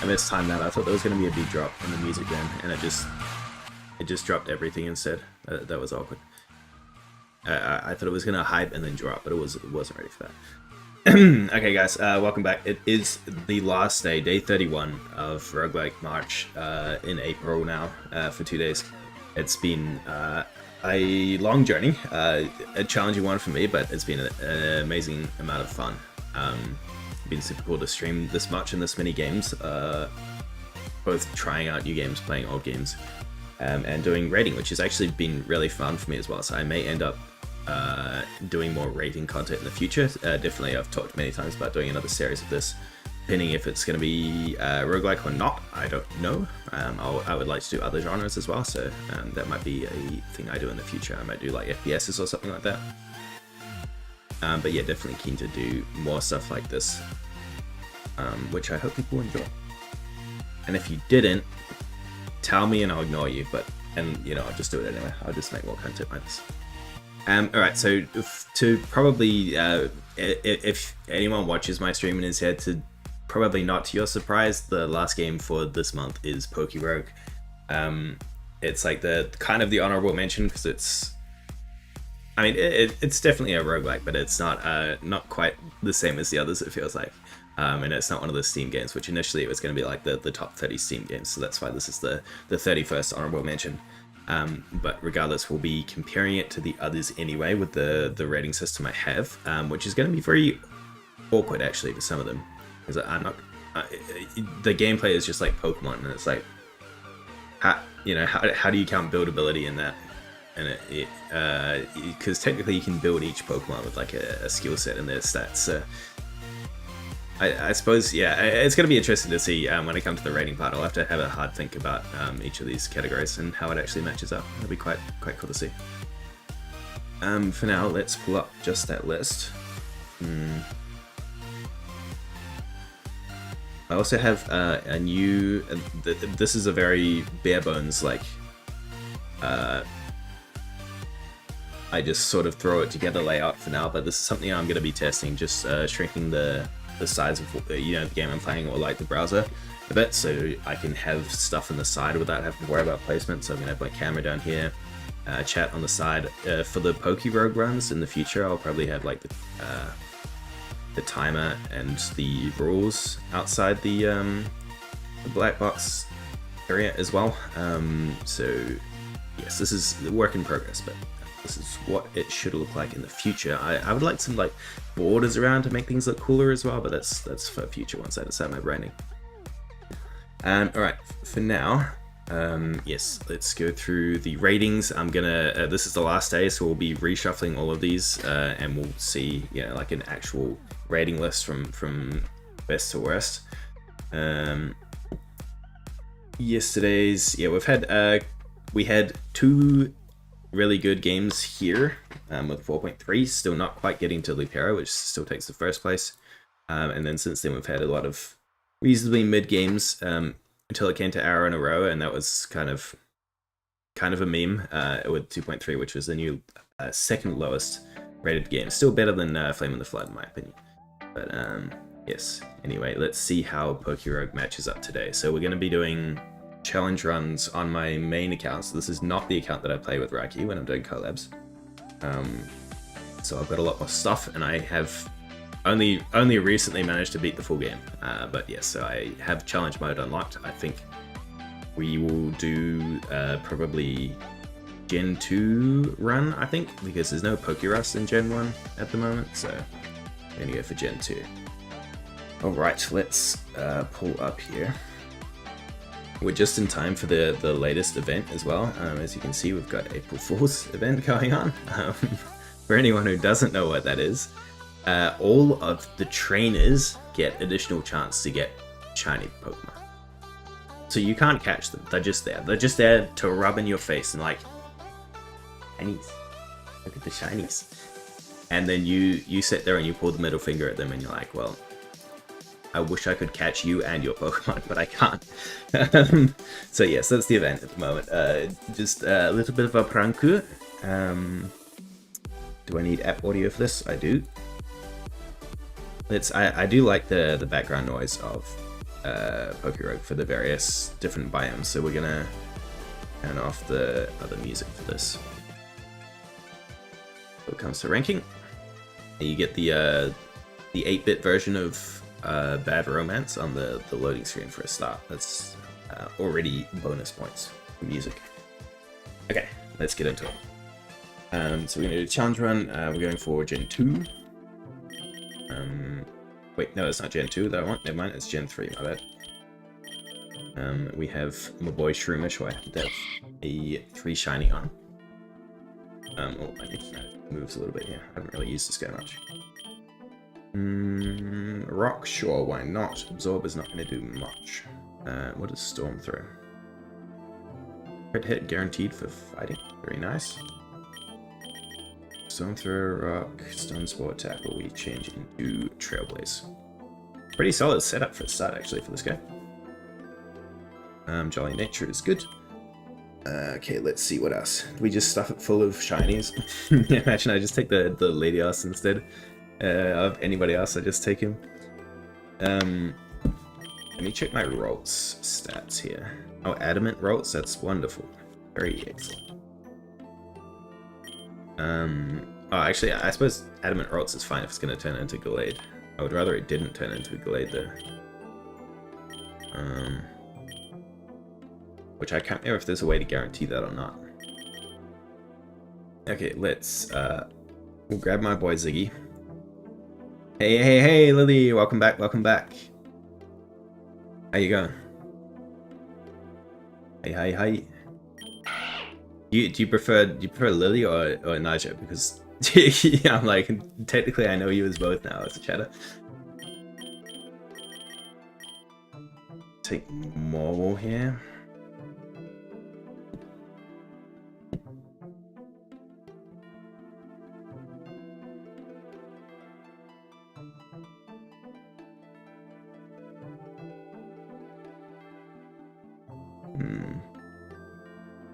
mistimed that. I thought there was going to be a big drop in the music then, and it just dropped everything instead. That was awkward. I thought it was going to hype and then drop, but it wasn't ready for that. Okay guys, welcome back. It is the last day, day 31 of Roguelike March in April now, for 2 days. It's been a long journey, a challenging one for me, but it's been an amazing amount of fun. It's been super cool to stream this much and this many games, both trying out new games, playing old games, and doing raiding, which has actually been really fun for me as well. So I may end up doing more raiding content in the future. Definitely, I've talked many times about doing another series of this, depending if it's going to be roguelike or not. I don't know. I would like to do other genres as well, so that might be a thing I do in the future. I might do like FPSs or something like that. But yeah, definitely keen to do more stuff like this, which I hope people enjoy. And if you didn't, tell me and I'll ignore you. And you know, I'll just do it anyway. I'll just make more content like this. Alright, so to probably, if anyone watches my stream and is here, to probably not to your surprise, the last game for this month is PokeRogue. It's like the kind of the honorable mention, because it's, I mean, it's definitely a roguelike, but it's not quite the same as the others, it feels like. And it's not one of the Steam games, which initially it was going to be like the top 30 Steam games, so that's why this is the 31st honorable mention. But regardless, we'll be comparing it to the others anyway with the rating system I have, which is going to be very awkward actually for some of them, because the gameplay is just like Pokemon, and it's like, how do you count buildability in that? And because technically you can build each Pokemon with like a skill set and their stats. So I suppose, yeah, it's going to be interesting to see when it comes to the rating part. I'll have to have a hard think about each of these categories and how it actually matches up. It'll be quite cool to see. For now, let's pull up just that list. I also have a new, this is a very bare bones, like, I just sort of throw it together layout for now, but this is something I'm going to be testing, just shrinking the size of the game I'm playing, or like the browser a bit, so I can have stuff on the side without having to worry about placement. So I'm gonna have my camera down here, chat on the side. For the PokeRogue runs in the future, I'll probably have like the timer and the rules outside the black box area as well. So yes, this is the work in progress, but this is what it should look like in the future. I would like some like borders around to make things look cooler as well, but that's for future once I decide my branding. Alright, for now, yes, let's go through the ratings. I'm gonna, this is the last day, so we'll be reshuffling all of these, and we'll see, like an actual rating list from best to worst. Yesterday's, yeah, we had two really good games here, with 4.3, still not quite getting to Lupera, which still takes the first place. And then since then we've had a lot of reasonably mid games, until it came to Arrow in a Row, and that was kind of a meme, with 2.3, which was the new second lowest rated game. Still better than Flame in the Flood in my opinion. But yes, anyway, let's see how PokeRogue matches up today. So we're going to be doing challenge runs on my main account. So this is not the account that I play with Raki when I'm doing collabs. So I've got a lot more stuff, and I have only recently managed to beat the full game. But yes, so I have challenge mode unlocked. I think we will do probably Gen 2 run, I think, because there's no PokeRust in Gen 1 at the moment, so I'm gonna go for Gen 2. Alright, let's pull up here. We're just in time for the latest event as well. As you can see, we've got April Fool's event going on. For anyone who doesn't know what that is, all of the trainers get additional chance to get shiny Pokemon. So you can't catch them, they're just there. They're just there to rub in your face and like, shinies, look at the shinies. And then you sit there and you pull the middle finger at them and you're like, well, I wish I could catch you and your Pokemon, but I can't. So yes, that's the event at the moment. Just a little bit of a pranku. Do I need app audio for this? I do. I do like the background noise of PokeRogue for the various different biomes. So we're gonna turn off the other music for this. When it comes to ranking, you get the 8-bit version of Bad Romance on the loading screen for a start. That's already bonus points for music. Okay, let's get into it. So we're gonna do a challenge run. We're going for Gen 2. Wait, no, it's not Gen 2 that I want. Never mind, it's Gen 3, my bad. We have my boy Shroomish, who I have to have a 3 shiny on. Oh, I need to moves a little bit here. I haven't really used this guy much. Rock, sure, why not? Absorb is not going to do much. What is Storm Throw? Crit hit guaranteed for fighting. Very nice. Storm Throw, Rock, Stone Spore, Tackle, we change into Trailblaze. Pretty solid setup for a start, actually, for this guy. Jolly Nature is good. Okay, let's see what else. We just stuff it full of shinies. Imagine I just take the Latios instead of anybody else. I just take him. Let me check my Rolts stats here. Oh, Adamant Rolts, that's wonderful. Very excellent. Oh, actually, I suppose Adamant Rolts is fine if it's going to turn into Gallade. I would rather it didn't turn into Gallade, though. Which I can't remember if there's a way to guarantee that or not. Okay, let's, we'll grab my boy Ziggy. Hey, Lily, welcome back, welcome back. How you going? Hey. Do you prefer Lily or Naja? Because yeah, I'm like, technically I know you as both now as a chatter. Take Morwell here.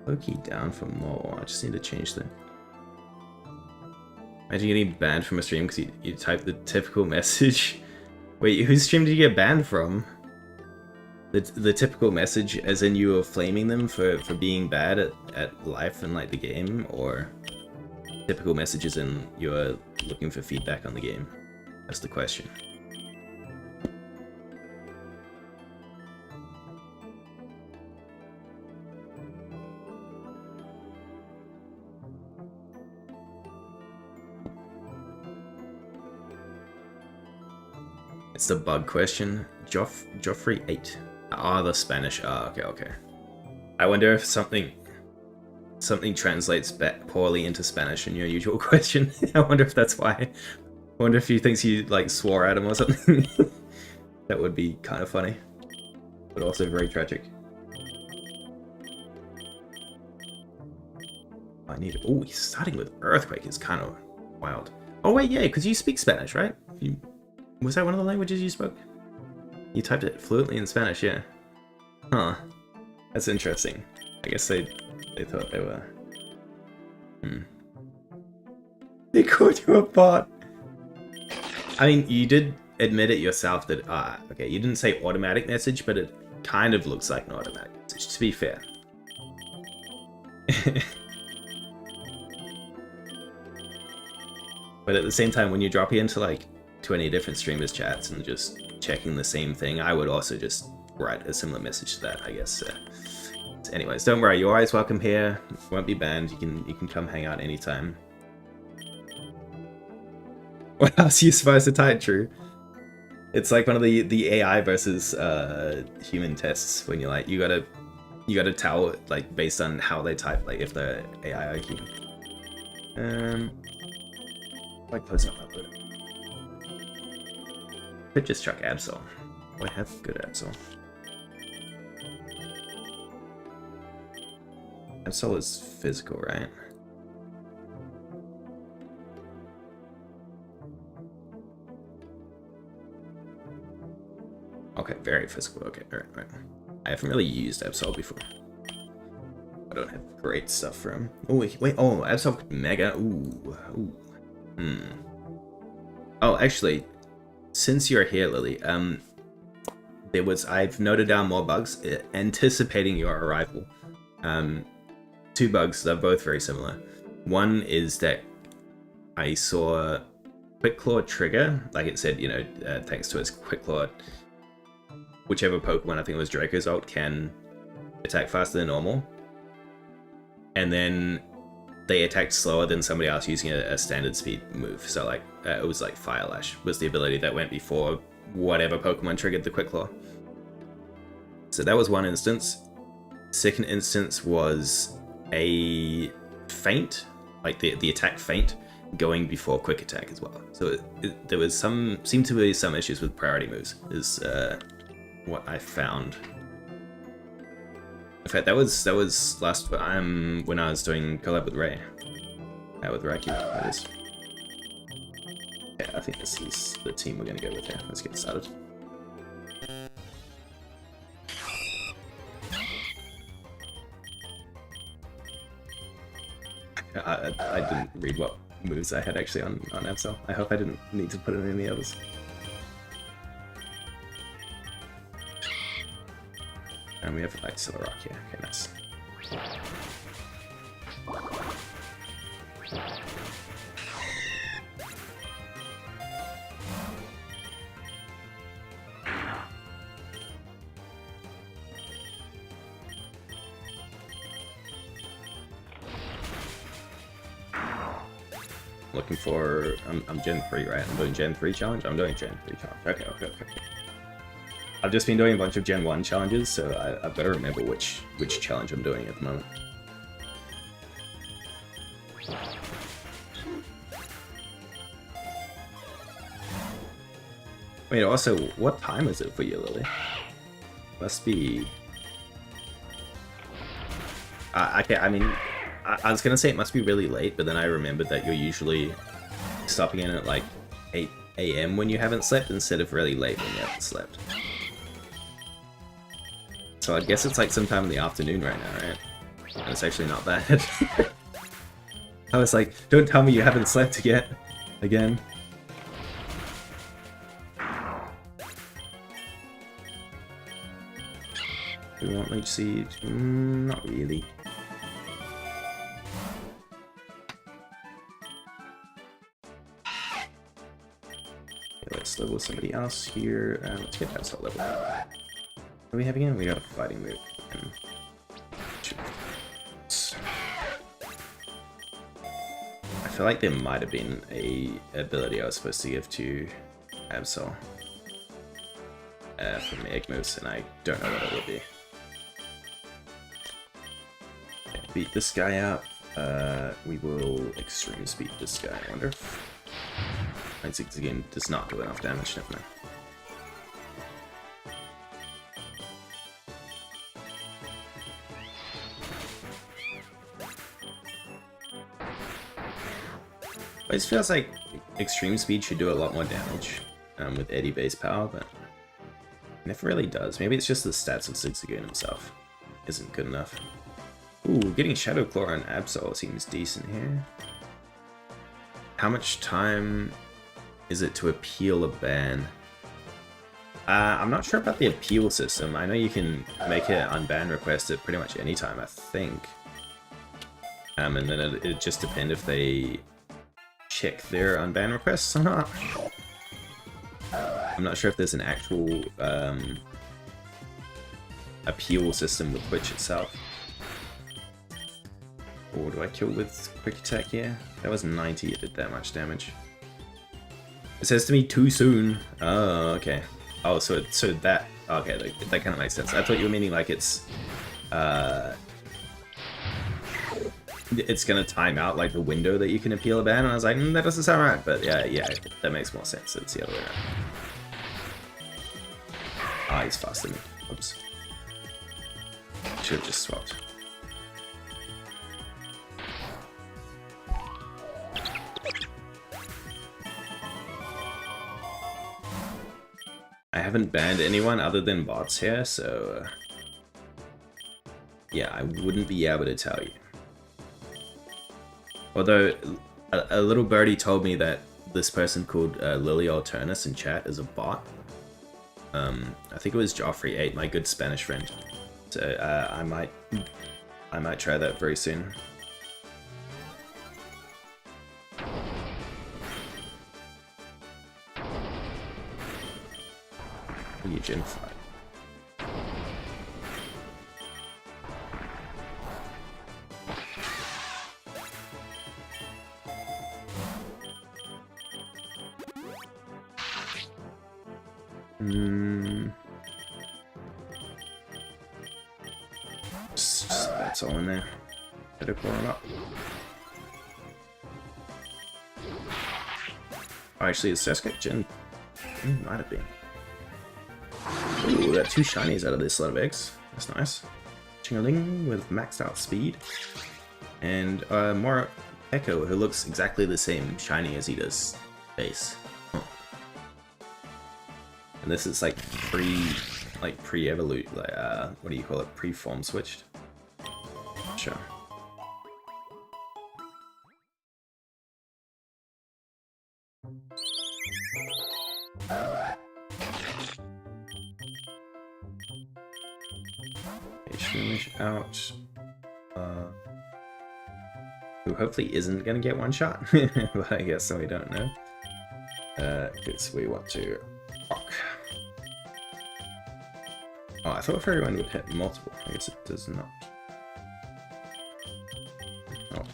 Loki down for more. I just need to change the. Imagine getting banned from a stream because you typed the typical message. Wait, whose stream did you get banned from? The typical message, as in you were flaming them for being bad at life and like the game, or typical messages in you're looking for feedback on the game? That's the question. It's the bug question. Joffrey 8. Ah, the Spanish. Ah, okay. I wonder if something translates poorly into Spanish in your usual question. I wonder if that's why. I wonder if he thinks you like swore at him or something. That would be kind of funny, but also very tragic. I need. Oh, he's starting with Earthquake. Is kind of wild. Oh wait, yeah, because you speak Spanish, right? Was that one of the languages you spoke? You typed it fluently in Spanish, yeah. Huh. That's interesting. I guess they thought they were... They called you a bot! I mean, you did admit it yourself that... okay, you didn't say automatic message, but it kind of looks like an automatic message, to be fair. But at the same time, when you drop into, like, 20 different streamers' chats and just checking the same thing, I would also just write a similar message to that, I guess. Anyways, don't worry, you're always welcome here. You won't be banned. You can come hang out anytime. What else are you supposed to type, True? It's like one of the AI versus human tests when you're like, you gotta tell like based on how they type, like if they're AI or human. Like close up upload. Could just chuck Absol. Oh, I have good Absol. Absol is physical, right? Okay, very physical. Okay, alright. I haven't really used Absol before. I don't have great stuff for him. Oh, wait, oh, Absol Mega. Ooh. Oh, actually, since you're here, Lily, I've noted down more bugs, anticipating your arrival. Two bugs, they're both very similar. One is that I saw Quick Claw trigger, like it said, you know, thanks to its Quick Claw, whichever Pokemon, I think it was Draco's ult, can attack faster than normal. And then they attacked slower than somebody else using a standard speed move. So like, it was like Fire Lash was the ability that went before whatever Pokemon triggered the Quick Claw. So that was one instance. Second instance was a feint, like the attack feint, going before quick attack as well. So there was seemed to be some issues with priority moves, is what I found. In fact, that was last time when I was doing collab with Ray. With Raiki, that is. Yeah, I think this is the team we're gonna go with here. Let's get started. I didn't read what moves I had actually on Absol. I hope I didn't need to put in any others. And we have Light Solar Rock here. Okay, nice. Looking for... I'm Gen 3, right? I'm doing Gen 3 challenge? I'm doing Gen 3 challenge. Okay. I've just been doing a bunch of Gen 1 challenges, so I better remember which challenge I'm doing at the moment. Wait, also, what time is it for you, Lily? Must be... okay, I mean... I was gonna say it must be really late, but then I remembered that you're usually stopping in at like 8 AM when you haven't slept, instead of really late when you haven't slept. So I guess it's like sometime in the afternoon right now, right? And it's actually not bad. I was like, don't tell me you haven't slept yet. Again. Do we want Leech Seed? Not really. Let's level somebody else here. Let's get that salt level. What do we have again? We got a fighting move. I feel like there might have been a ability I was supposed to give to Absol from egg moves, and I don't know what it would be. Okay, beat this guy up. We will extreme speed this guy. I wonder if my Zigzagoon does not do enough damage, never mind. It just feels like Extreme Speed should do a lot more damage with Eddy base power, but it never really does. Maybe it's just the stats of Zigzagoon himself isn't good enough. Ooh, getting Shadow Claw on Absol seems decent here. How much time is it to appeal a ban? I'm not sure about the appeal system. I know you can make an unban request at pretty much any time, I think. And then it just depends if they check their unban requests or not. I'm not sure if there's an actual appeal system with Twitch itself. Or do I kill with quick attack here? That was 90, it did that much damage. It says to me too soon. Oh, okay. Oh, so that... Okay, that kind of makes sense. I thought you were meaning like it's gonna time out like the window that you can appeal a ban, and I was like, that doesn't sound right. But yeah, that makes more sense. It's the other way around. Ah, he's faster than me. Oops. Should have just swapped. I haven't banned anyone other than bots here, so yeah, I wouldn't be able to tell you. Although a little birdie told me that this person called Lily Alternus in chat is a bot. I think it was Joffrey 8, my good Spanish friend. So I might try that very soon. Gen 5. That's all in there. Better pour them up. Oh, actually, it's Sasuke Gen. Might have been. Ooh, we got 2 shinies out of this lot of eggs. That's nice. Chingaling with maxed out speed. And more Echo, who looks exactly the same shiny as he does base. Huh. And this is like pre-evolute, what do you call it? Pre-form switched. Sure. Shroomish out. Who hopefully isn't gonna get one shot, but I guess so we don't know. Because we want to rock. Oh, I thought everyone would hit multiple. I guess it does not. Oh.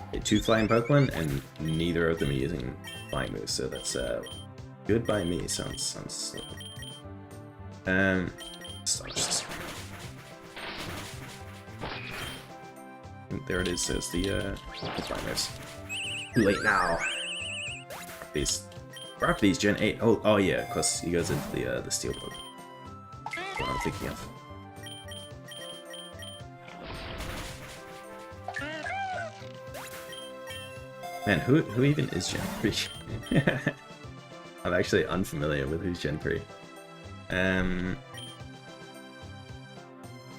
Okay, 2 flying Pokemon, and neither of them are using flying moves, so that's good by me. Sounds slick. There it is. There's the flying moves. Too late now. Grab these Gen 8. Oh yeah, of course he goes into the steel book. That's what I'm thinking of. Man, who even is Gen 3? I'm actually unfamiliar with who's Gen 3.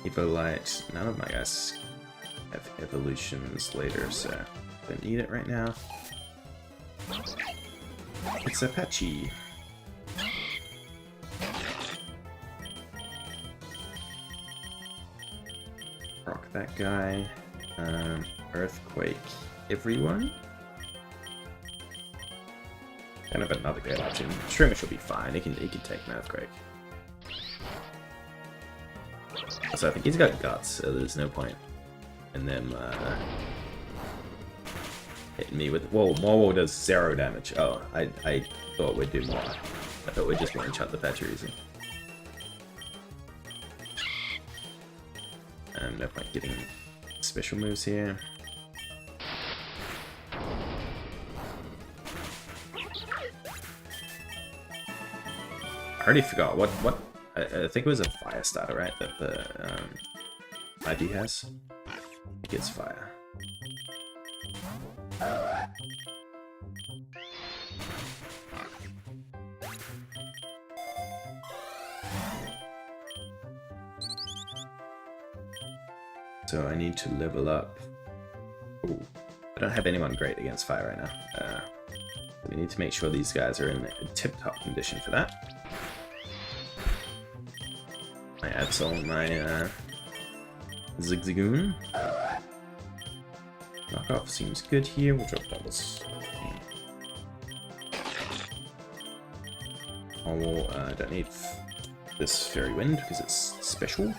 Evolite. None of my guys have evolutions later, so don't need it right now. It's Apache. Rock that guy. Earthquake. Everyone. Kind of another great option. Shroomish will be fine. He can take an Earthquake. So I think he's got guts, so there's no point in them hitting me with. Whoa, Morwell does 0 damage. Oh, I thought we'd do more. I thought we'd just one-shot the Thatcher easy. No point getting special moves here. I already forgot what I think it was a fire starter, right? That the ID has. It gets fire. So I need to level up. Ooh, I don't have anyone great against fire right now. We need to make sure these guys are in tip-top condition for that. My Absol, my Zigzagoon. Knockoff seems good here. We'll drop doubles. I don't need this Fairy Wind because it's special.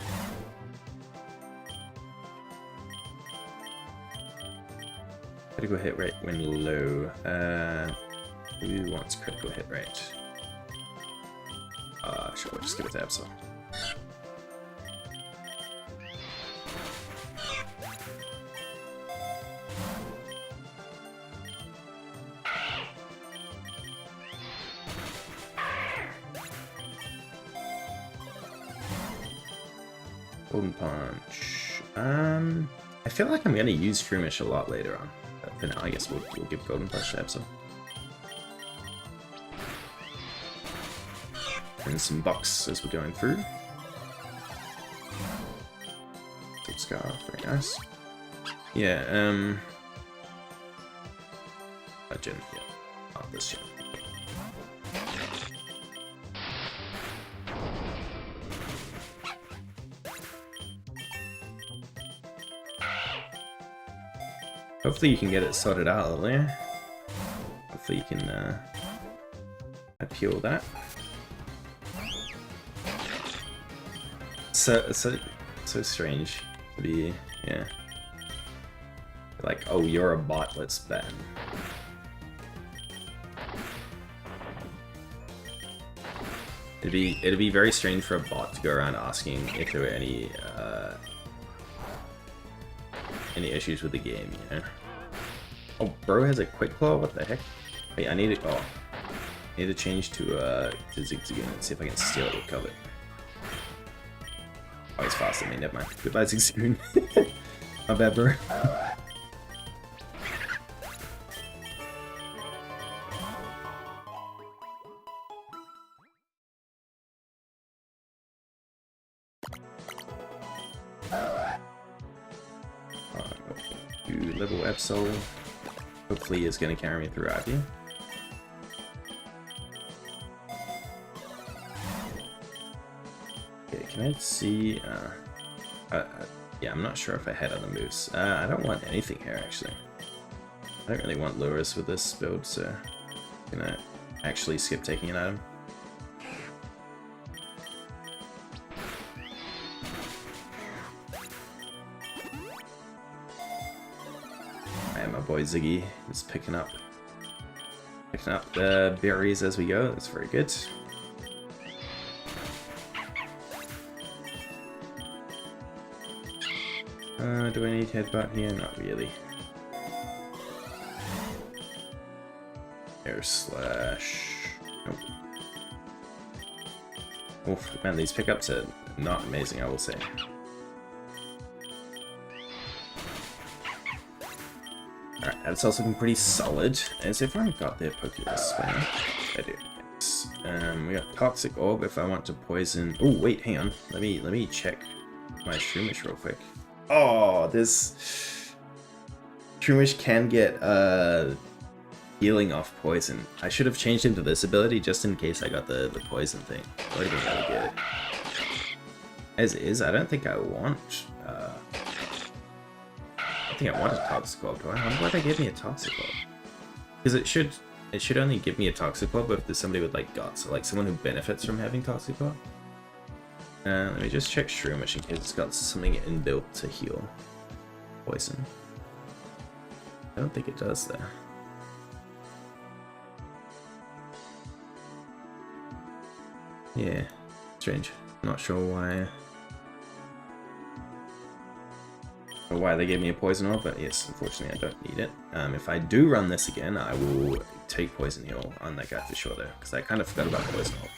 Critical hit rate when low. Who wants critical hit rate? Sure, we'll just give it to Absol. Golden Punch. I feel like I'm going to use Shroomish a lot later on. But for now, I guess we'll give Golden Punch to Absol. And some bucks as we're going through. Silk Scarf, very nice. Yeah, Gen, yeah. Not this gen. Hopefully you can get it sorted out earlier. Hopefully you can appeal that. So strange to be, yeah. Like, oh, you're a bot, let's ban. It'd be very strange for a bot to go around asking if there were any issues with the game, you know? Oh, bro has a quick claw. What the heck? Wait, I need it. Oh, I need to change to Zigzagoon and see if I can steal it with cover. Oh, he's faster than me. Never mind. Goodbye, Zigzagoon. My bad, bro. Level Absol. Hopefully is going to carry me through out here. Okay, can I see? Yeah, I'm not sure if I had other moves. I don't want anything here actually. I don't really want lures with this build, so I'm gonna actually skip taking an item. Boy Ziggy is picking up the berries as we go. That's very good. Do I need headbutt here? Not really. Air slash. Nope. Oof, man, these pickups are not amazing, I will say. Alright, that's also been pretty solid. As if I got their PokeRogue spell. I do. Yes. We got Toxic Orb if I want to poison. Oh wait, hang on. Let me check my Shroomish real quick. Oh, this Shroomish can get healing off poison. I should have changed into this ability just in case I got the poison thing. That would have been really good. As is, I don't think I want. I think I want a Toxic Orb, do I? I wonder why they gave me a Toxic Orb. Because it should only give me a Toxic Orb if there's somebody with like guts, so like someone who benefits from having Toxic Orb. Let me just check Shroomish in case it's got something inbuilt to heal poison. I don't think it does though. Yeah, strange. Not sure why. Or why they gave me a poison orb, but yes, unfortunately I don't need it. If I do run this again, I will take poison heal on that guy for sure though, because I kind of forgot about poison orb.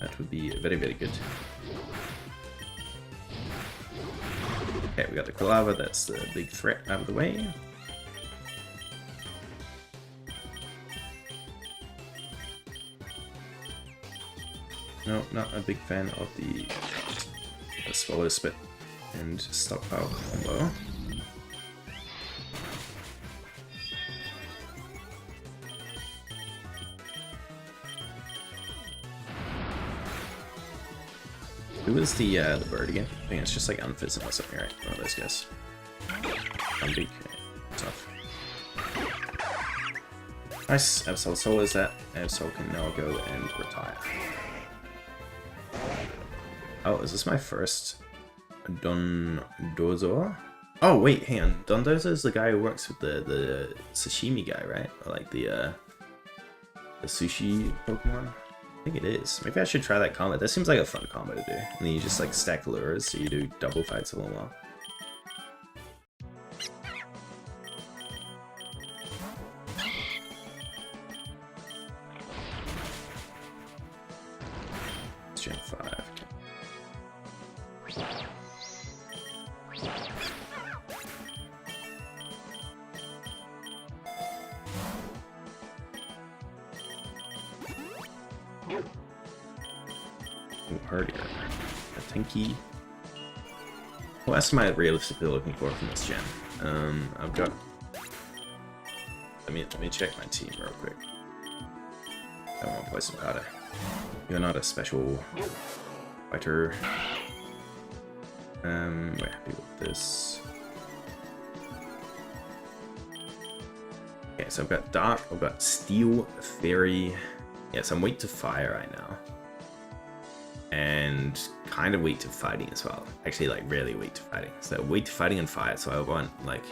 That would be very, very good. Okay, we got the Quilava, that's the big threat out of the way. No, not a big fan of the Swallow Spit and Stockpile combo. Who is the bird again? I think it's just like Unfizzing or something, right? One of those guys. Big tough. Nice. Absol Soul is that. Absol can now go and retire. Oh, is this my first Dondozo? Oh wait, hang on. Dondozo is the guy who works with the sashimi guy, right? Or like the sushi Pokemon? I think it is. Maybe I should try that combo. That seems like a fun combo to do. And then you just like stack lures, so you do double fights all in one. Gen 5. Hardier. A Tinky. Well, that's my realistically looking for from this gen. I've got Let me check my team real quick. I want poison powder. You're not a special fighter. We're happy with this. Okay, so I've got Dark, I've got Steel, Fairy. Yes, I'm weak to Fire right now. And kind of weak to Fighting as well. Actually, like, really weak to Fighting. So, weak to Fighting and Fire, so I want, like...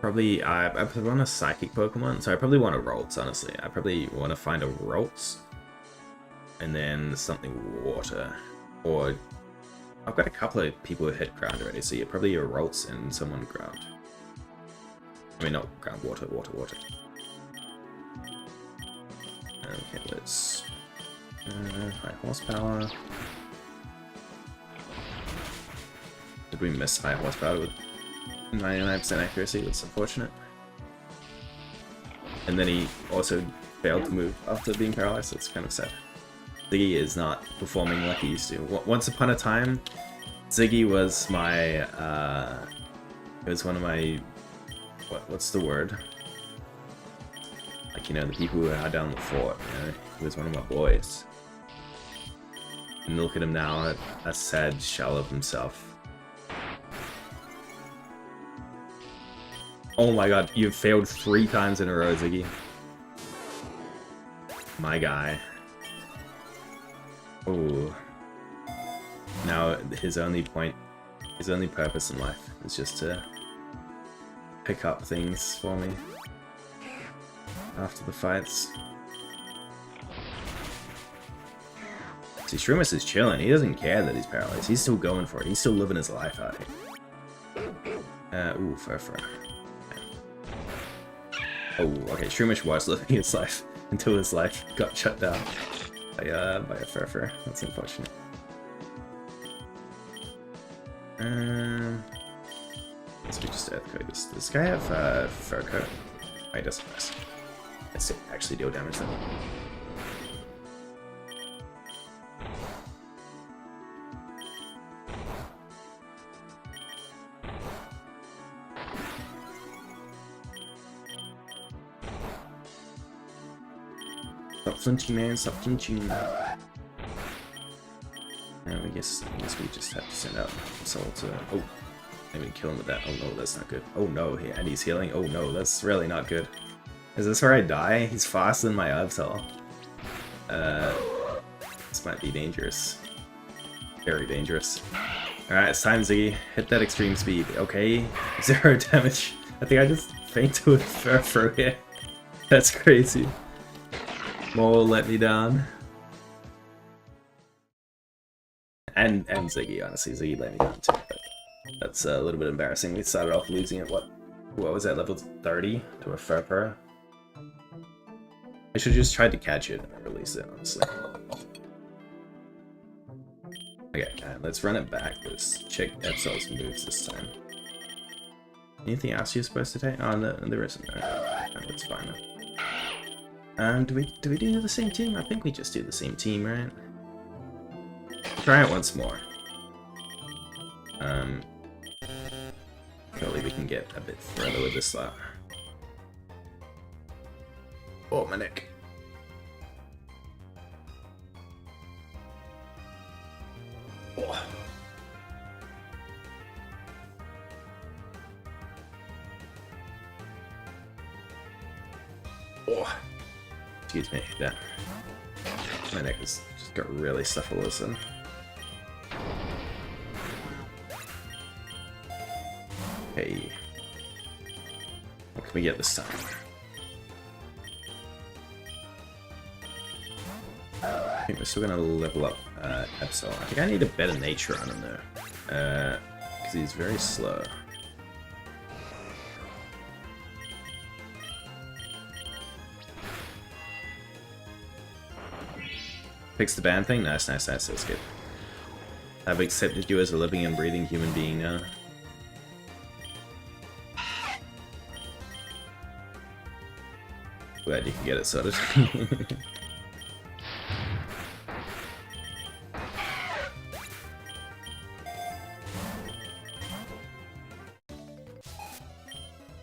Probably, I want a Psychic Pokemon, so I probably want a Ralts, honestly. I probably want to find a Ralts. And then something Water. Or... I've got a couple of people who hit Ground already, so yeah, probably a Ralts and someone Ground. I mean, not Ground, Water. Okay, let's... high horsepower. Did we miss high horsepower with 99% accuracy? That's unfortunate. And then he also failed to move after being paralyzed. That's kind of sad. Ziggy is not performing like he used to. Once upon a time, Ziggy was my... it was one of my... What's the word? Like, you know, the people who are down the fort, you know? He was one of my boys. And look at him now, a sad shell of himself. Oh my god, you've failed 3 times in a row, Ziggy. My guy. Oh. Now his only purpose in life is just to pick up things for me after the fights. See, Shroomis is chilling. He doesn't care that he's paralyzed. He's still going for it. He's still living his life out here. Ooh, Furfur. Oh, okay. Shroomish was living his life until his life got shut down by a Furfur. That's unfortunate. Let's just earthquake this. Does this guy have fur coat? Oh, he doesn't. Let's actually deal damage then. Stop flinching, man. Stop flinching. I guess we just have to send out Soul to... Oh, maybe kill him with that. Oh no, that's not good. Oh no, and he's healing. Oh no, that's really not good. Is this where I die? He's faster than my Absol. This might be dangerous. Very dangerous. Alright, it's time, Ziggy. Hit that extreme speed. Okay, 0 damage. I think I just fainted with Furfur here. That's crazy. Mole let me down. And Ziggy, honestly. Ziggy let me down too, but that's a little bit embarrassing. We started off losing at what was that, level 30 to a Furfur? I should have just tried to catch it and release it, honestly. Okay, let's run it back. Let's check Absol's moves this time. Anything else you're supposed to take? Oh, no, there isn't. No, that's fine. Do we do the same team? I think we just do the same team, right? Try it once more. Hopefully we can get a bit further with this slot. Oh, my neck. Oh. Oh. Excuse me, yeah. My neck has just got really suffocated. Hey. What can we get this time? I think we're still gonna level up Absol. I think I need a better nature on him though. Because he's very slow. Fix the band thing? Nice, that's good. I've accepted you as a living and breathing human being now. Glad you can get it sorted.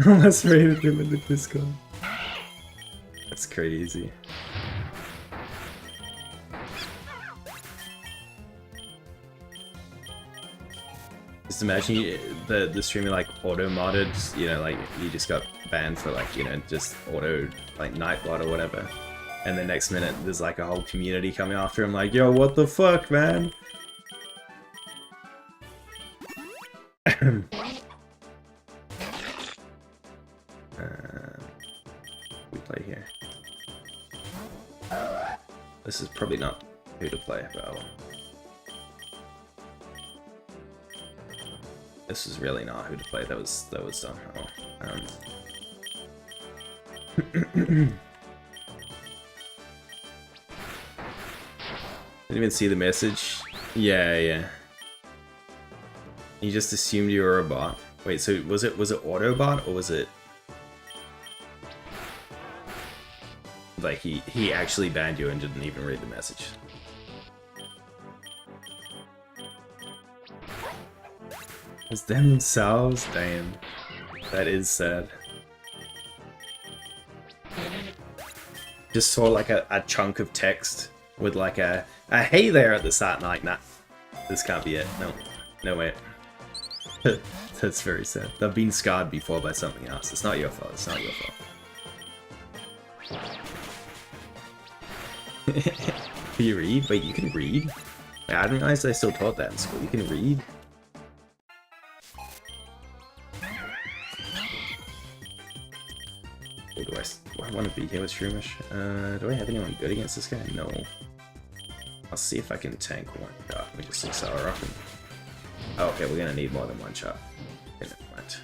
Almost rated him in the Discord. That's crazy. Just imagine the streamer like auto-modded, you know, like you just got banned for like, you know, just auto, like Nightbot or whatever. And the next minute there's like a whole community coming after him like, yo, what the fuck, man? We play here. This is probably not who to play, but I will. This is really not who to play. That was dumb. Oh, didn't even see the message. Yeah. You just assumed you were a bot. Wait, so was it Autobot or was it like he actually banned you and didn't even read the message? It's them themselves? Damn. That is sad. Just saw like a chunk of text with like a hey there at the start and like, nah, this can't be it. No way. That's very sad. They've been scarred before by something else. It's not your fault. It's not your fault. Can you read? Wait, you can read? I didn't realize I still taught that in school. You can read? Do I want to be here with Shroomish? Do I have anyone good against this guy? No. I'll see if I can tank one shot. Let me just see Sour Rock. Oh, okay, we're gonna need more than one shot. Okay, never mind.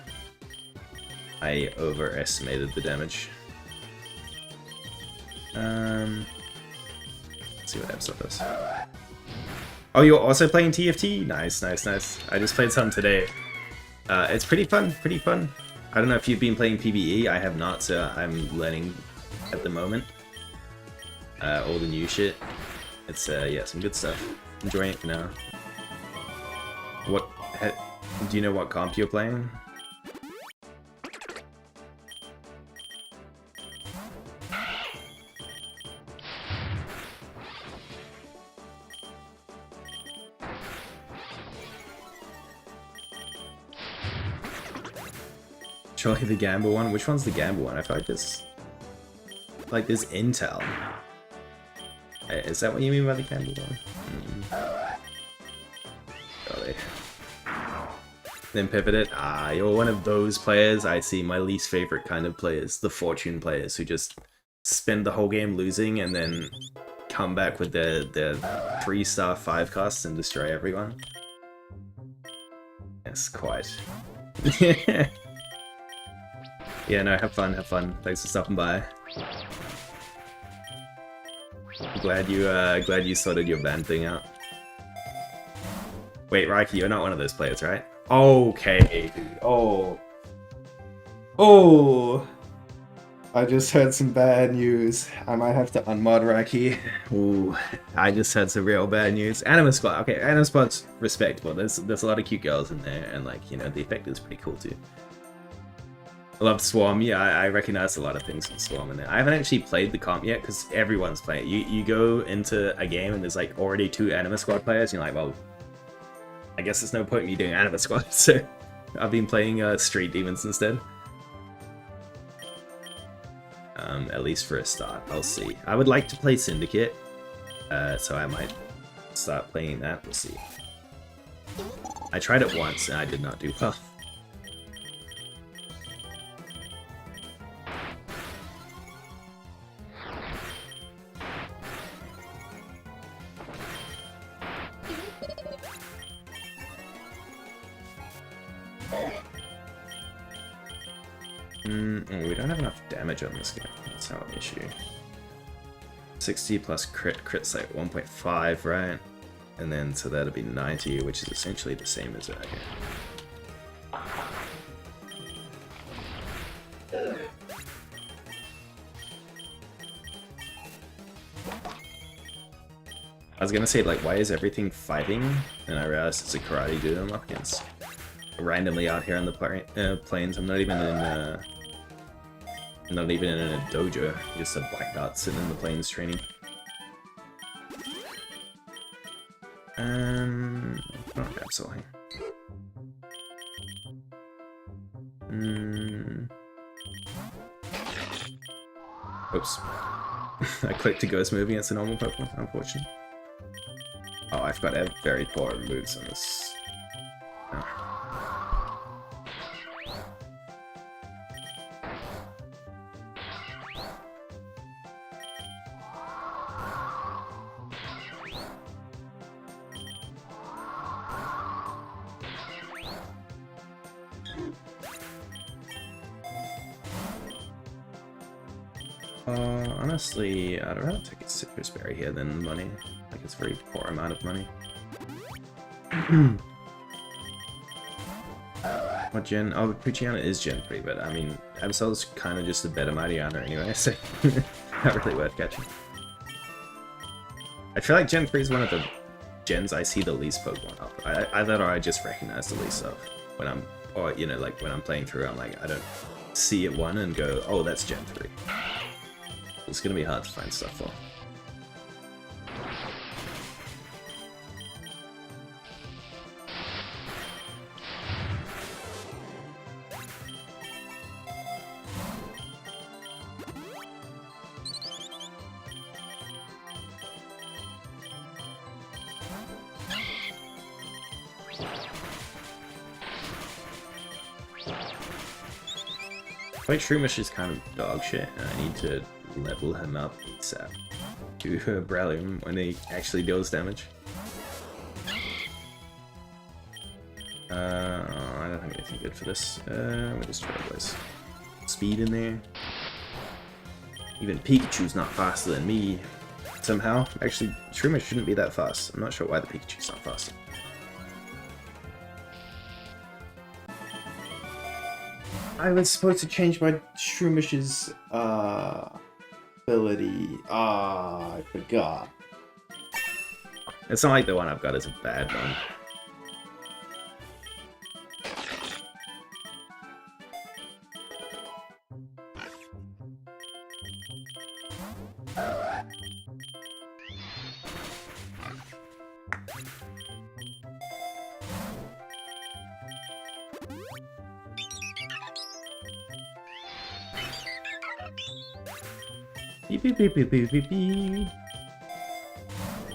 I overestimated the damage. Let's see what episode does. Oh, you're also playing TFT? Nice. I just played some today. It's pretty fun. I don't know if you've been playing PvE. I have not, so I'm learning at the moment. All the new shit. It's yeah, some good stuff. Enjoying it for now. Do you know what comp you're playing? Surely the gamble one? Which one's the gamble one? I feel like this Intel. Is that what you mean by the gamble one? Surely. Then pivot it. Ah, you're one of those players. I see my least favorite kind of players. The fortune players who just spend the whole game losing and then come back with their 3-star 5 costs and destroy everyone. Yes, quite. Yeah, no, have fun. Thanks for stopping by. Glad you sorted your band thing out. Wait, Raiki, you're not one of those players, right? Okay. Oh. I just heard some bad news. I might have to unmod Raiki. Ooh, I just had some real bad news. Anima Squad. Okay, Anima Squad's respectable. There's a lot of cute girls in there, and like, you know, the effect is pretty cool too. I love Swarm. Yeah, I recognize a lot of things from Swarm in there. I haven't actually played the comp yet because everyone's playing it. You go into a game and there's like already 2 Anima Squad players, and you're like, well, I guess there's no point in me doing Anima Squad, so I've been playing Street Demons instead. At least for a start. I'll see. I would like to play Syndicate, so I might start playing that. We'll see. I tried it once and I did not do well. We don't have enough damage on this game. That's not an issue. 60 plus crit's like 1.5, right? And then so that'll be 90, which is essentially the same as that here. I was gonna say, like, why is everything fighting? And I realized it's a karate dude I'm up against. randomly out here on the plains. I'm not even in a dojo. Just a black dot sitting in the plains training. Oh, grab soul here. Oops. I clicked to ghost move against a normal Pokemon, unfortunately. Oh, I've got very poor moves on this. Oh. Honestly, I'd rather take a Citrus Berry here than money. Like, it's a very poor amount of money. What gen? Oh, Puchiana is Gen 3, but I mean, Absol's kind of just a better Mightyana anyway, so not really worth catching. I feel like Gen 3 is one of the gens I see the least Pokemon of. Either I just recognize the least of when I'm, or you know, like when I'm playing through, I'm like, I don't see it one and go, oh, that's Gen 3. It's gonna be hard to find stuff for. Wait, Shroomish is kind of dog shit, and I need to level him up ASAP to Brillium when he actually deals damage. I don't have anything good for this. We'll just Trailblaze. Speed in there. Even Pikachu's not faster than me, somehow. Actually, Shroomish shouldn't be that fast. I'm not sure why the Pikachu's not faster. I was supposed to change my Shroomish's ability. I forgot. It's not like the one I've got is a bad one. Beep, beep, beep, beep, beep, beep, beep.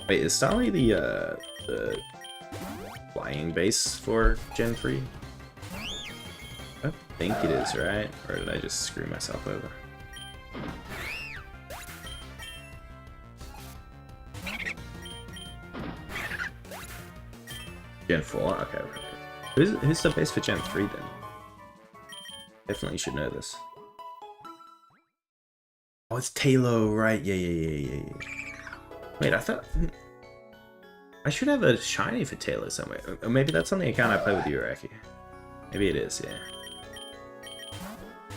Wait, is Stolly the flying base for Gen 3? I think it is, right? Or did I just screw myself over? Gen 4? Okay, okay. Who's the base for Gen 3 then? Definitely should know this. Oh, it's Talo, right? Yeah. Wait, I thought... I should have a shiny for Talo somewhere. Or maybe that's on the account I play with you, Araki. Maybe it is, yeah.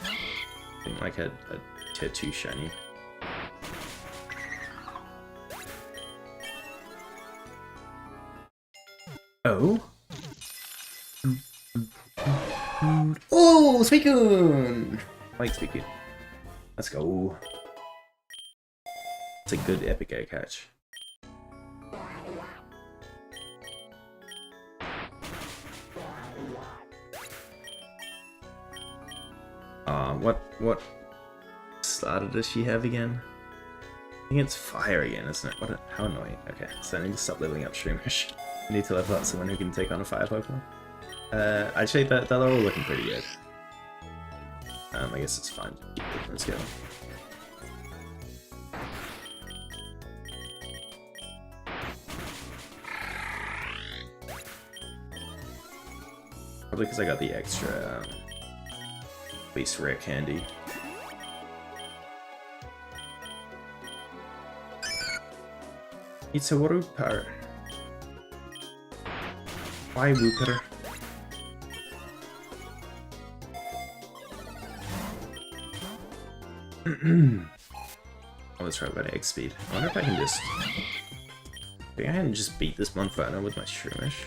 I think like a tier 2 shiny. Oh? Oh, Suicune! I like Suicune. Let's go. It's a good epic air catch. What starter does she have again? I think it's fire again, isn't it? How annoying. Okay, so I need to stop leveling up Shroomish. I need to level up someone who can take on a fire Pokemon. Actually, they're all looking pretty good. I guess it's fine. Let's go. Probably because I got the extra least rare candy. It's a Wooper. Why Wooper? Oh, let's try about egg speed. I wonder if I can just... I think I can just beat this Monferno with my Shroomish.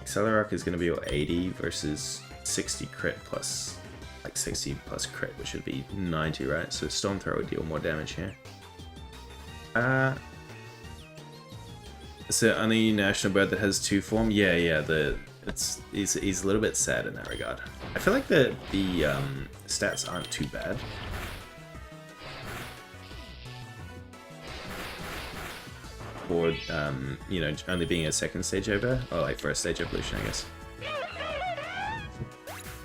Accelerock is going to be 80 versus 60 crit plus, like 60 plus crit, which should be 90, right? So Storm Throw would deal more damage here. It's the only national bird that has 2 form. Yeah, he's a little bit sad in that regard. I feel like the stats aren't too bad. For you know, only being a second stage over, or like first stage evolution, I guess.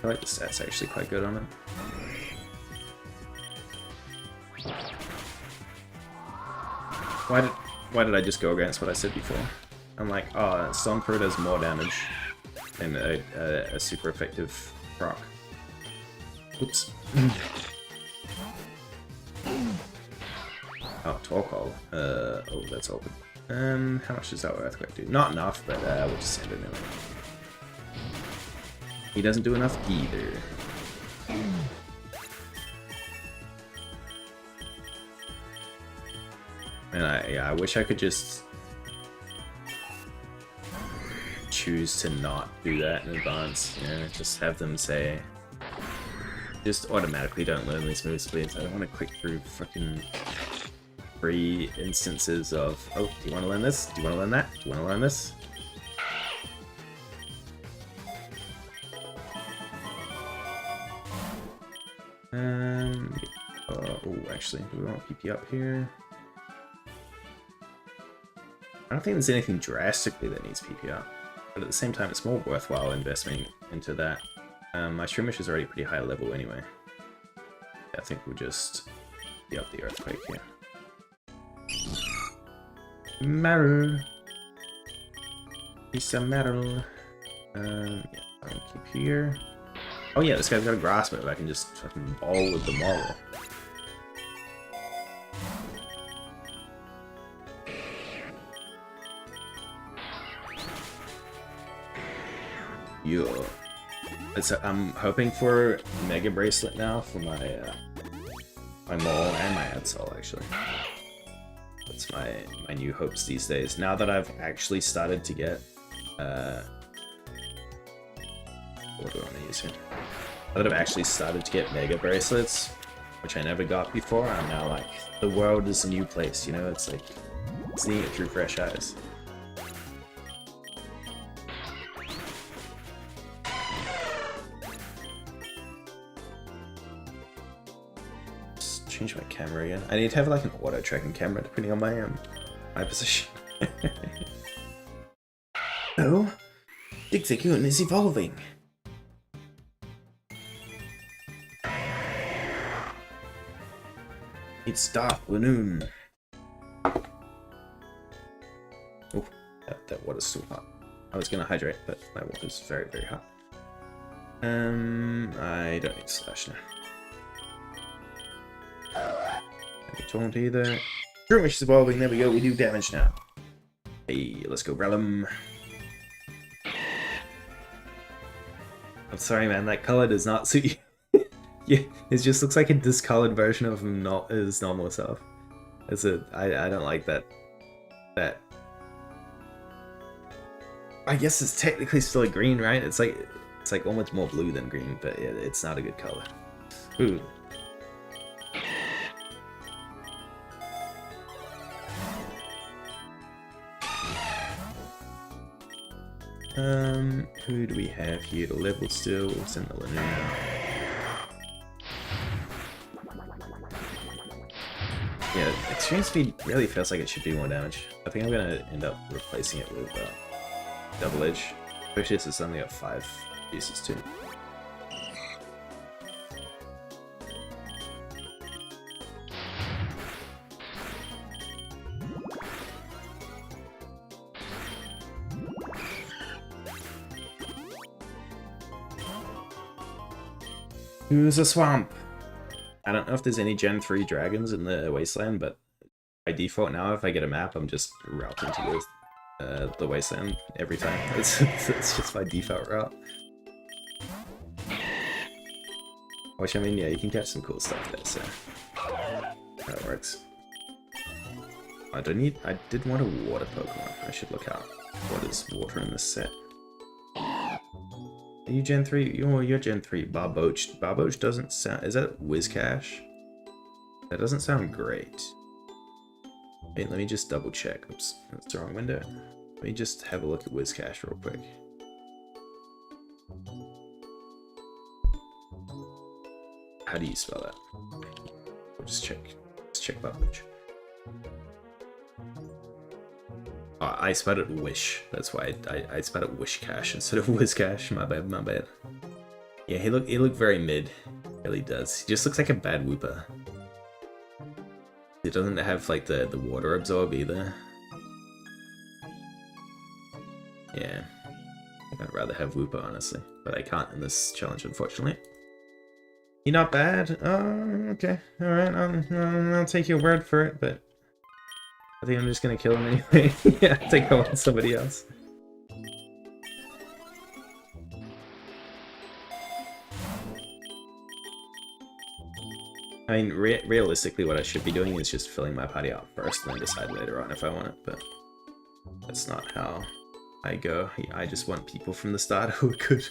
I like the stats actually quite good on it. Why did I just go against what I said before? I'm like, oh, Stormcrow does more damage than a super effective proc. Oops. Oh, Torkoal. Oh, that's open. How much does that Earthquake do? Not enough, but we'll just send it anyway. He doesn't do enough either. And I wish I could just choose to not do that in advance. You know, just have them say, just automatically don't learn these moves, please. I don't want to click through fucking 3 instances of, oh, do you want to learn this? Do you want to learn that? Do you want to learn this? Oh, actually, do we want PP up here? I don't think there's anything drastically that needs PP up, but at the same time, it's more worthwhile investing into that. My Shroomish is already pretty high level anyway. I think we'll just be up the Earthquake here. Meryl. Piece of metal. Yeah, I'll keep here. Oh yeah, this guy's got a grass move. I can just fucking ball with the Maul. Yeah. I'm hoping for Mega Bracelet now for my my Maul and my Edsol actually. That's my new hopes these days. Now that I've actually started to get what do I want to use here? Now that I've actually started to get Mega Bracelets, which I never got before, I'm now like, the world is a new place, you know? It's like, seeing it through fresh eyes. Just change my camera again. I need to have like an auto tracking camera depending on my position. Oh, Dixie-kun is evolving. It's dark noon. Oh, that water's so hot. I was gonna hydrate, but my water's very, very hot. I don't need slash now. I don't either. Shroomish is evolving. There we go. We do damage now. Hey, let's go, Relum. I'm sorry, man. That color does not suit you. Yeah, it just looks like a discolored version of his normal self. I don't like that. I guess it's technically still a green, right? It's like almost more blue than green, but yeah, it's not a good color. Ooh. Who do we have here to level still? We'll send the Linoona. Yeah, extreme speed really feels like it should do more damage. I think I'm gonna end up replacing it with double edge. Especially since it's only got 5 pieces too. Who's a swamp? I don't know if there's any Gen 3 dragons in the Wasteland, but by default now, if I get a map, I'm just routing to the Wasteland every time. It's just my default route. Which, I mean, yeah, you can catch some cool stuff there, so that works. I did want a water Pokemon. I should look out what is water in this set. Are you Gen 3? You're Gen 3. Barboach. Barboach doesn't sound... Is that Whiscash? That doesn't sound great. Wait, let me just double check. Oops, that's the wrong window. Let me just have a look at Whiscash real quick. How do you spell that? We'll just check. Let's check Barboach. Oh, I spelled it Wish. That's why I spelled it Wishcash instead of Whiscash. My bad, my bad. Yeah, he looked very mid. Really does. He just looks like a bad Wooper. It doesn't have like the water absorb either. Yeah, I'd rather have Wooper honestly, but I can't in this challenge unfortunately. You're not bad. Oh, okay, all right. I'll take your word for it, but I think I'm just gonna kill him anyway. Yeah, I think I want somebody else. I mean, realistically, what I should be doing is just filling my party out first, and then decide later on if I want it, but that's not how I go. I just want people from the start who are good.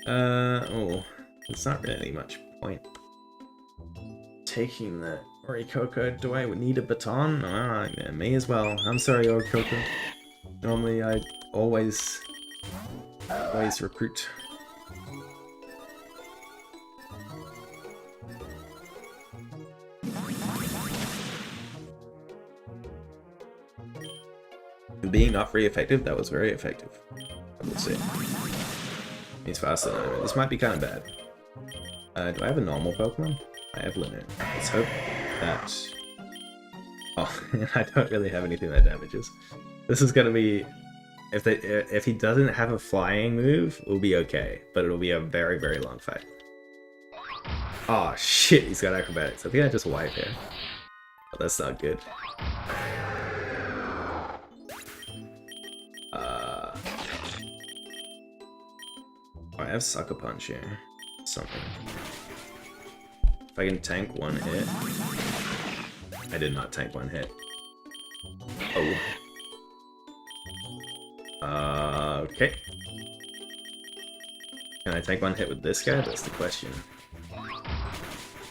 Oh, it's not really much point taking the Orikoko. Do I need a baton? Yeah, may as well. I'm sorry, Orikoko. Normally, I always recruit. Being not very effective, that was very effective. I would say. He's faster than I am. This might be kind of bad. Do I have a normal Pokemon? I have Linen. Let's hope that... Oh, I don't really have anything that damages. This is gonna be... If he doesn't have a flying move, we'll be okay. But it'll be a very, very long fight. Oh shit, he's got acrobatics. I think I just wiped here. But that's not good. I have Sucker Punch here. Something. If I can tank one hit. I did not tank one hit. Oh. Okay. Can I tank one hit with this guy? That's the question.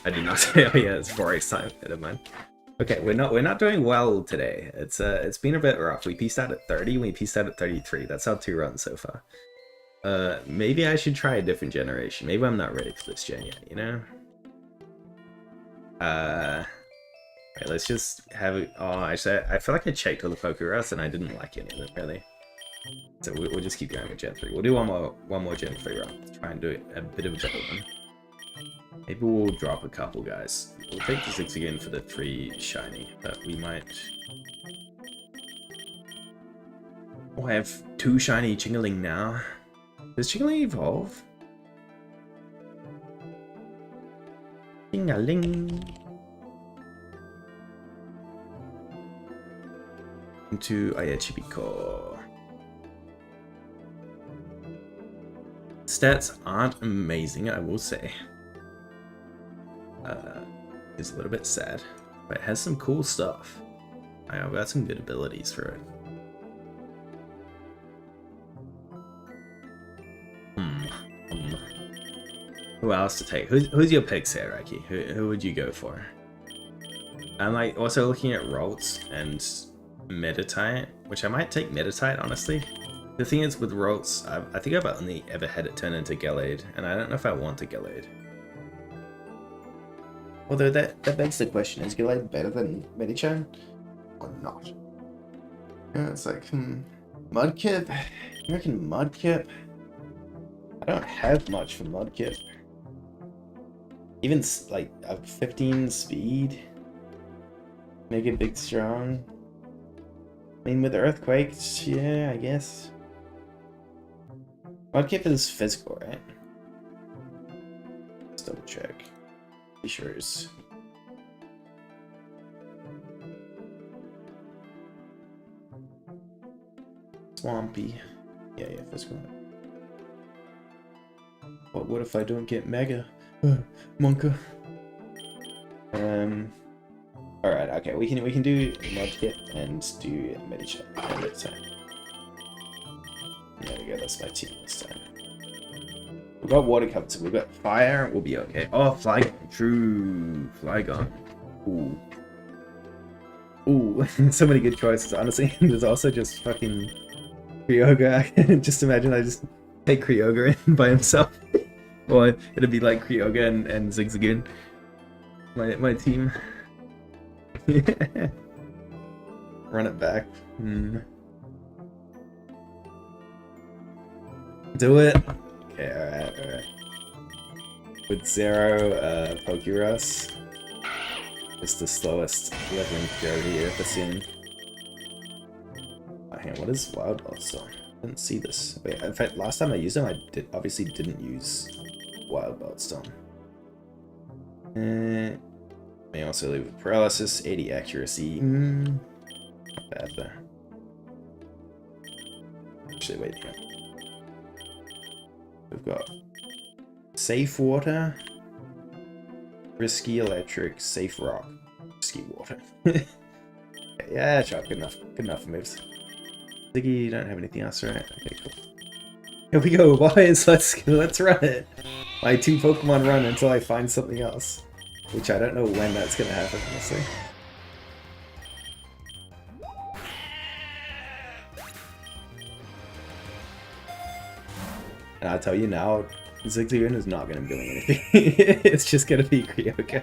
I did not say. Oh yeah, it's 4x time. Never mind. Okay, we're not doing well today. It's been a bit rough. We pieced out at 30. We pieced out at 33. That's our 2 runs so far. Maybe I should try a different generation. Maybe I'm not ready for this gen yet, you know? Right, let's just have it. Oh, actually, I feel like I checked all the PokeRogues and I didn't like any of them, really. So we'll just keep going with Gen 3. We'll do one more Gen 3 run. Let's try and do a bit of a better one. Maybe we'll drop a couple, guys. We'll take the 6 again for the 3 shiny, but we might... Oh, I have 2 shiny Chingaling now. Does Chingaling evolve? Chingaling. Into Ayachibiko. Stats aren't amazing, I will say. It's a little bit sad, but it has some cool stuff. I've got some good abilities for it. Who else to take? Who's your picks here, Raki? Who would you go for? I'm like also looking at Rolts and Meditite, which I might take Meditite, honestly. The thing is with Rolts, I think I've only ever had it turn into Gallade, and I don't know if I want a Gallade. Although that begs the question, is Gallade better than Medicham or not? Yeah, it's like, Mudkip? You reckon Mudkip? I don't have much for Mudkip. Even like a 15 speed, make it big strong. I mean, with Earthquakes, yeah, I guess. Mudkip is physical, right? Let's double check. Be sure is. Swampy. Yeah, physical. But what if I don't get Mega? Monka. Alright, okay, we can do Mudkip and do Medicham. There we go, that's my team this time. We've got water covered, so we've got fire, we'll be okay. Oh, Flygon. True. Flygon. Ooh. Ooh, so many good choices, honestly. There's also just fucking Kyogre. Just imagine I just take Kyogre in by himself. Or it'd be like Kyogre and Zigzagoon. My team. Run it back. Do it! Okay, alright. With 0 PokeRogue. It's the slowest leveling Kyogre you've ever seen. Oh, hang on, what is Wild Bloodstone? I didn't see this. Wait, in fact, last time I used him, I obviously didn't use Wild Bloodstone. May also leave with paralysis, 80 accuracy. Not bad there. Actually, wait a minute. We've got safe water, risky electric, safe rock, risky water. Yeah, sure, good enough. Good enough moves. Ziggy, you don't have anything else, right? Okay, cool. Here we go, boys. Let's run it. My 2 Pokemon run until I find something else. Which I don't know when that's gonna happen, honestly. And I'll tell you now, Zigzagoon is not gonna be doing anything. It's just gonna be Kyogre.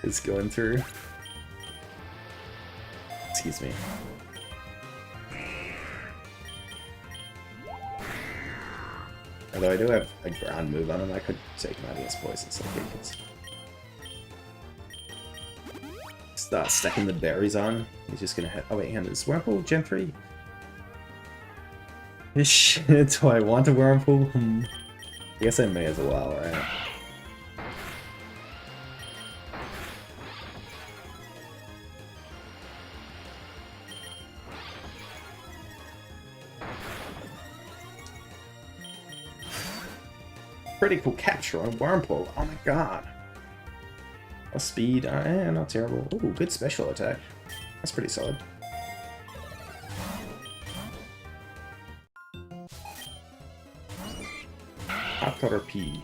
It's going through. Excuse me. Although I do have a ground move on him, I could take him out against poison psychics. Start stacking the berries on. He's just gonna hit. Oh wait, hang on, is Wurmple Gen 3? Shit, do I want a Wurmple? I guess I may as well, right? Critical capture on Wurmple. Oh my god. A speed, not terrible. Ooh, good special attack. That's pretty solid. Hot P.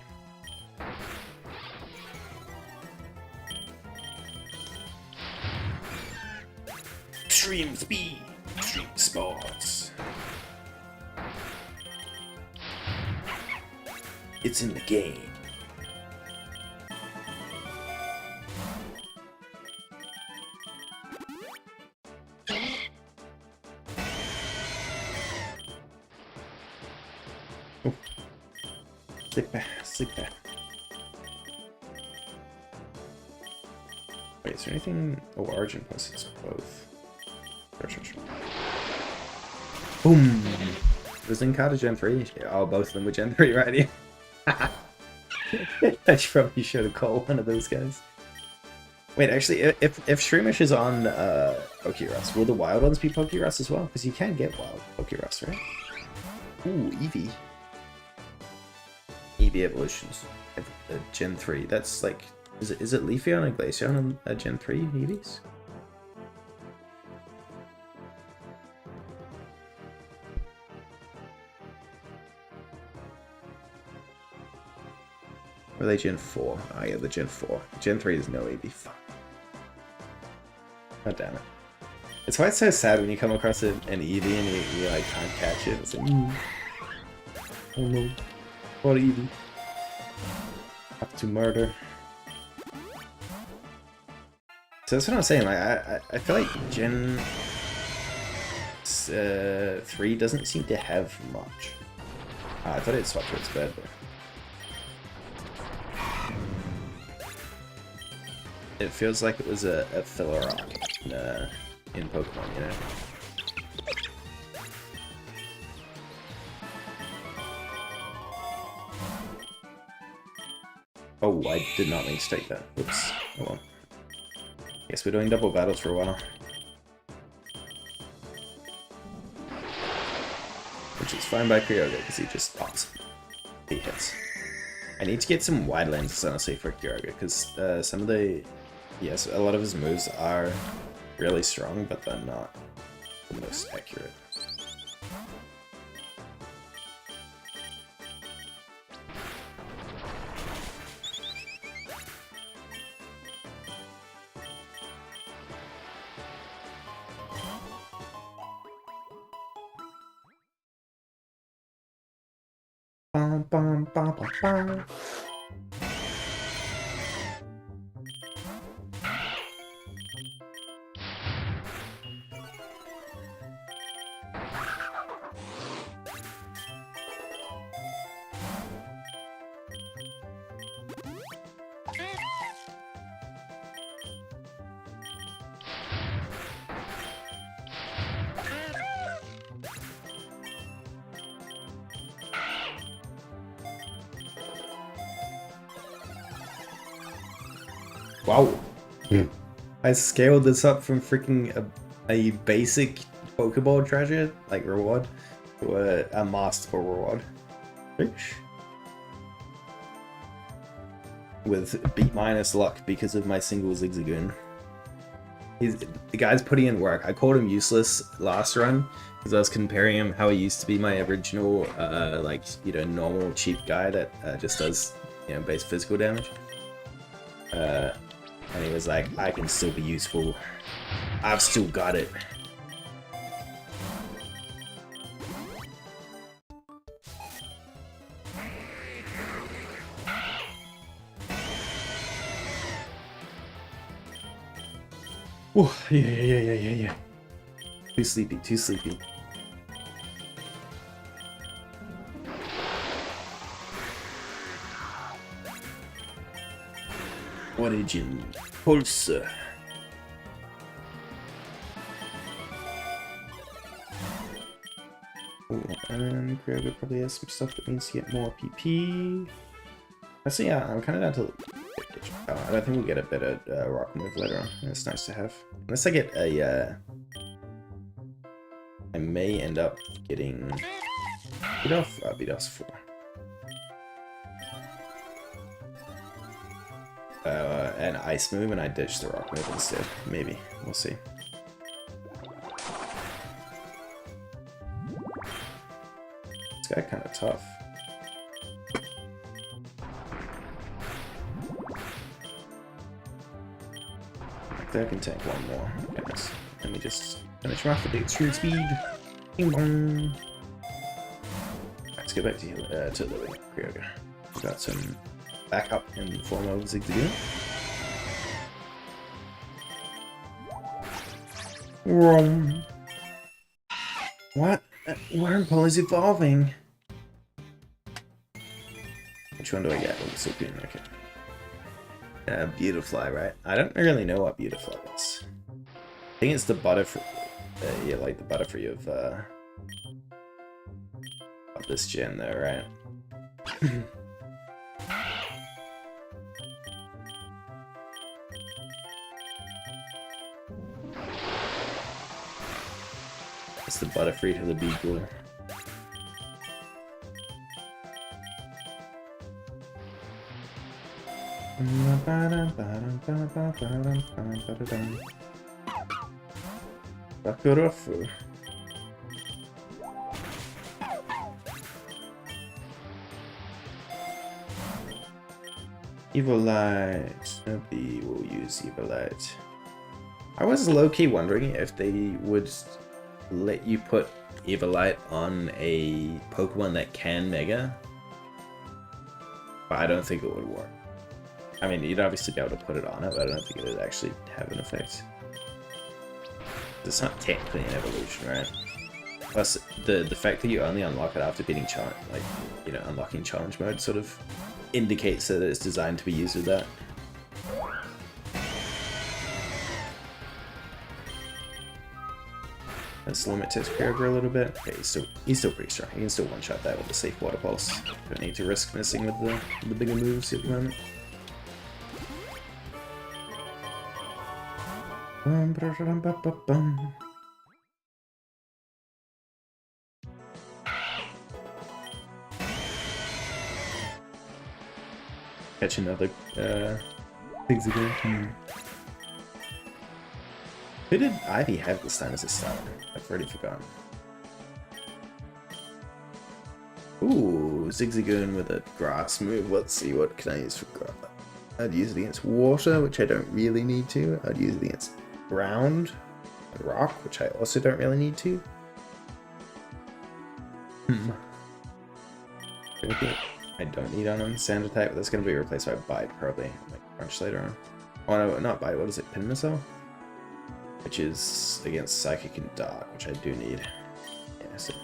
Extreme speed, extreme sports. It's in the game. Oh. Sick back. Wait, is there anything? Oh, Origin plus it's both. Sure. Boom! Was Linkata Gen 3? Yeah, oh, both of them were Gen 3 right here. I probably should have called one of those guys. Wait, actually, if Shroomish is on PokeRogue, will the wild ones be PokeRogue as well? Because you can get wild PokeRogue, right? Ooh, Eevee. Eevee evolutions. Gen 3. That's like... Is it Leafeon and Glaceon on a Gen 3 Eevees? Or are they Gen 4? Oh yeah, the Gen 4. Gen 3 is no Eevee. Fuck. God damn it. It's why it's so sad when you come across an Eevee and you like can't catch it. It's like, oh no. What Eevee? Have to murder. So that's what I'm saying, like, I feel like Gen 3 doesn't seem to have much. I thought it swapped to its bed, but... It feels like it was a filler rock in Pokemon, you know? Oh, I did not mean to take that. Oops. Oh well. Guess we're doing double battles for a while. Which is fine by Kyogre, because he just pops. He hits. I need to get some wide lenses, honestly, for Kyogre, because some of the... Yes, a lot of his moves are really strong, but they're not the most accurate. Bum, bum, bum, bum, bum. Wow. I scaled this up from freaking a basic Pokeball treasure, like reward, to a masterful reward. Which, with beat minus luck because of my single Zigzagoon. The guy's putting in work. I called him useless last run because I was comparing him how he used to be my original, like, you know, normal cheap guy that just does, you know, base physical damage. And he was like, I can still be useful. I've still got it. Oh, yeah. Too sleepy, too sleepy. Origin Pulse. And Kroger probably has some stuff that needs to get more PP. Actually, yeah, I'm kind of down to. I don't think we'll get a better rock move later on. It's nice to have. Unless I get a. I may end up getting. Beat off 4. An ice move and I ditch the rock move instead. Maybe. We'll see. This guy kind of tough. I can tank one more. Goodness. Let me just finish him off with the extreme speed. Bing bong. Let's go back to the Kyogre. We got some backup in the form of Zigzagoon. What? Wurmple is evolving. Which one do I get? Oh, Zigzagoon, okay. Beautifly, right? I don't really know what Beautifly is. I think it's the Butterfree. Yeah, like the Butterfree of this gen, though, right? It's the Butterfree to the Beedrill. Bakurafu. Evilite. Nobody will use Evilite. I was low-key wondering if they would let you put Evilite on a Pokemon that can Mega. But I don't think it would work. I mean, you'd obviously be able to put it on it, but I don't think it would actually have an effect. It's not technically an evolution, right? Plus, the fact that you only unlock it after beating challenge, like, you know, unlocking challenge mode sort of indicates that it's designed to be used with that. Let's limit test Kyogre a little bit. Okay, he's still pretty strong. He can still one-shot that with a safe Water Pulse. Don't need to risk missing with the bigger moves at the moment. Catch another things again. Who did Ivy have this time as a starter? I've already forgotten. Ooh, Zigzagoon with a grass move. Let's see, what can I use for grass? I'd use it against water, which I don't really need to. I'd use it against ground and rock, which I also don't really need to. I don't need on him. Sand attack, but that's going to be replaced by Bite, probably. Like Crunch later on. Oh no, not Bite, what is it? Pin Missile? Which is against Psychic and Dark, which I do need. Yeah, so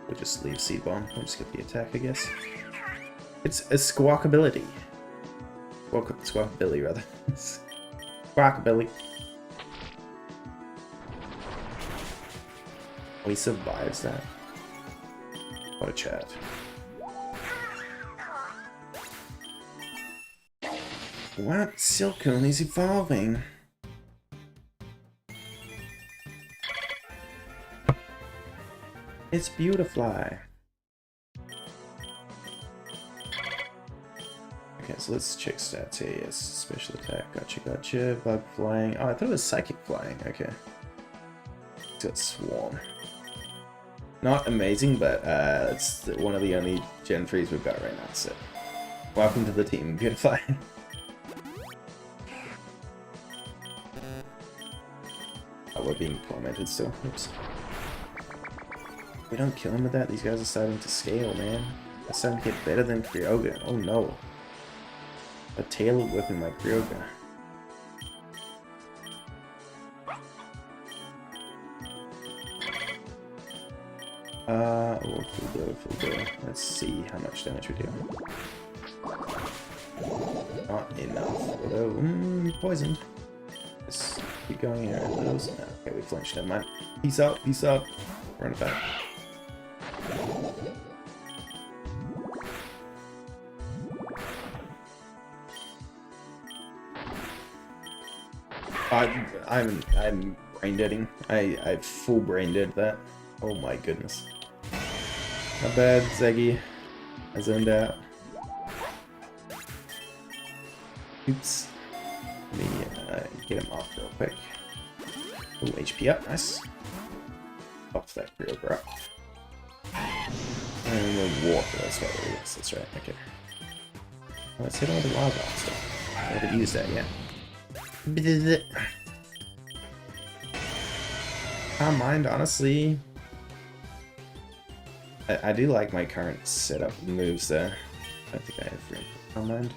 we'll just leave Seed Bomb. We'll just get the attack, I guess. It's a Squawkability. Squawkabilly, rather. Squawkabilly. Oh, he survives that. What a chat. What? Silcoon is evolving. It's Beautifly. Okay, so let's check stats here. Yes, special attack. Gotcha. Bug flying. Oh, I thought it was psychic flying. Okay. It's got swarm. Not amazing, but it's one of the only Gen 3s we've got right now. So, welcome to the team, Beautifly. Oh, we're being tormented still. Oops. We don't kill him with that. These guys are starting to scale, man. They're starting to get better than PokeRogue. Oh no. A tail whipping my PokeRogue. Full go. Let's see how much damage we do. Not enough. Although, poisoned. Let's keep going here. Those. No, okay, we flinched. Never mind. Peace out. Run it back. I'm brain deading. I full brain dead that. Oh my goodness. Not bad, Zeggy. I zoned out. Oops. Let me get him off real quick. Oh, HP up, nice. Off that PokeRogue up. And then water, that's what it is. That's right, okay. Let's hit all the wild off stuff. I haven't used that yet. I don't mind, honestly. I do like my current setup moves there. I don't think I have room. I don't mind.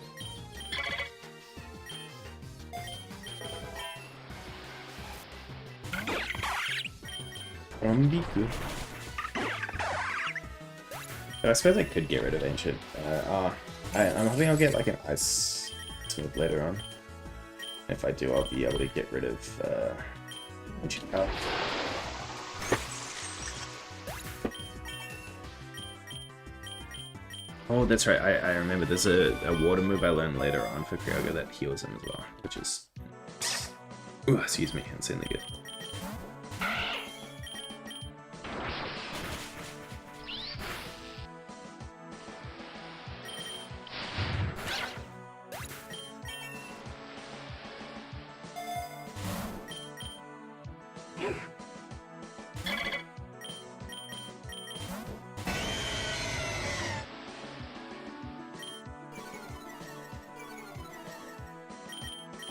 Rumbiku. I suppose I could get rid of Ancient. I'm hoping I'll get like an Ice Smooth later on. If I do, I'll be able to get rid of Ancient Power. Oh, that's right. I remember there's a water move I learned later on for PokeRogue that heals him as well, which is, ooh, excuse me, insanely good.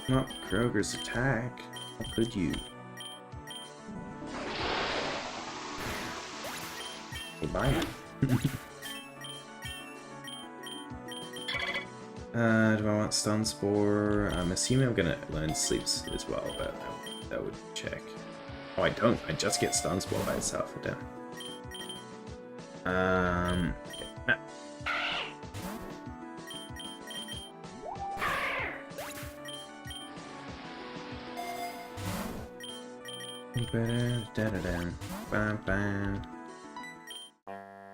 Not Kroger's attack. How could you? Hey, bye. Do I want Stun Spore? I'm assuming I'm gonna learn Sleeps as well, but that would check. Oh, I don't. I just get Stun Spore by itself. Damn. Okay.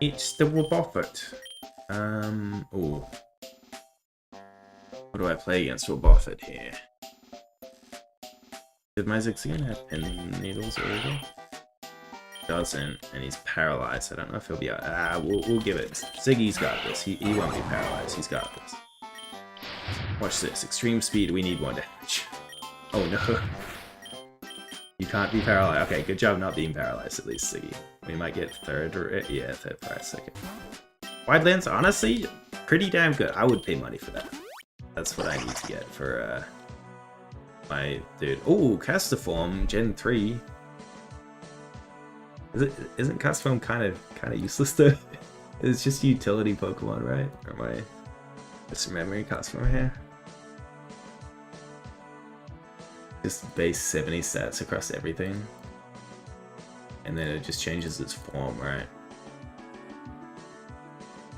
It's the Wobbuffet. Oh. What do I play against Wobbuffet here? Did my Zigzagoon have pin needles already? Doesn't, and he's paralyzed. I don't know if he'll be out. We'll give it. Ziggy's got this. He won't be paralyzed. He's got this. Watch this. Extreme speed. We need 1 damage. Oh no. You can't be paralyzed. Okay, good job not being paralyzed at least, Ziggy. We might get third prize. Okay. Wide Lens, honestly, pretty damn good. I would pay money for that. That's what I need to get for my dude. Oh, Castiform Gen 3. Isn't Castiform kind of useless though? It's just utility Pokemon, right? Or am I misremembering cards from here? Just base 70 stats across everything. And then it just changes its form, right?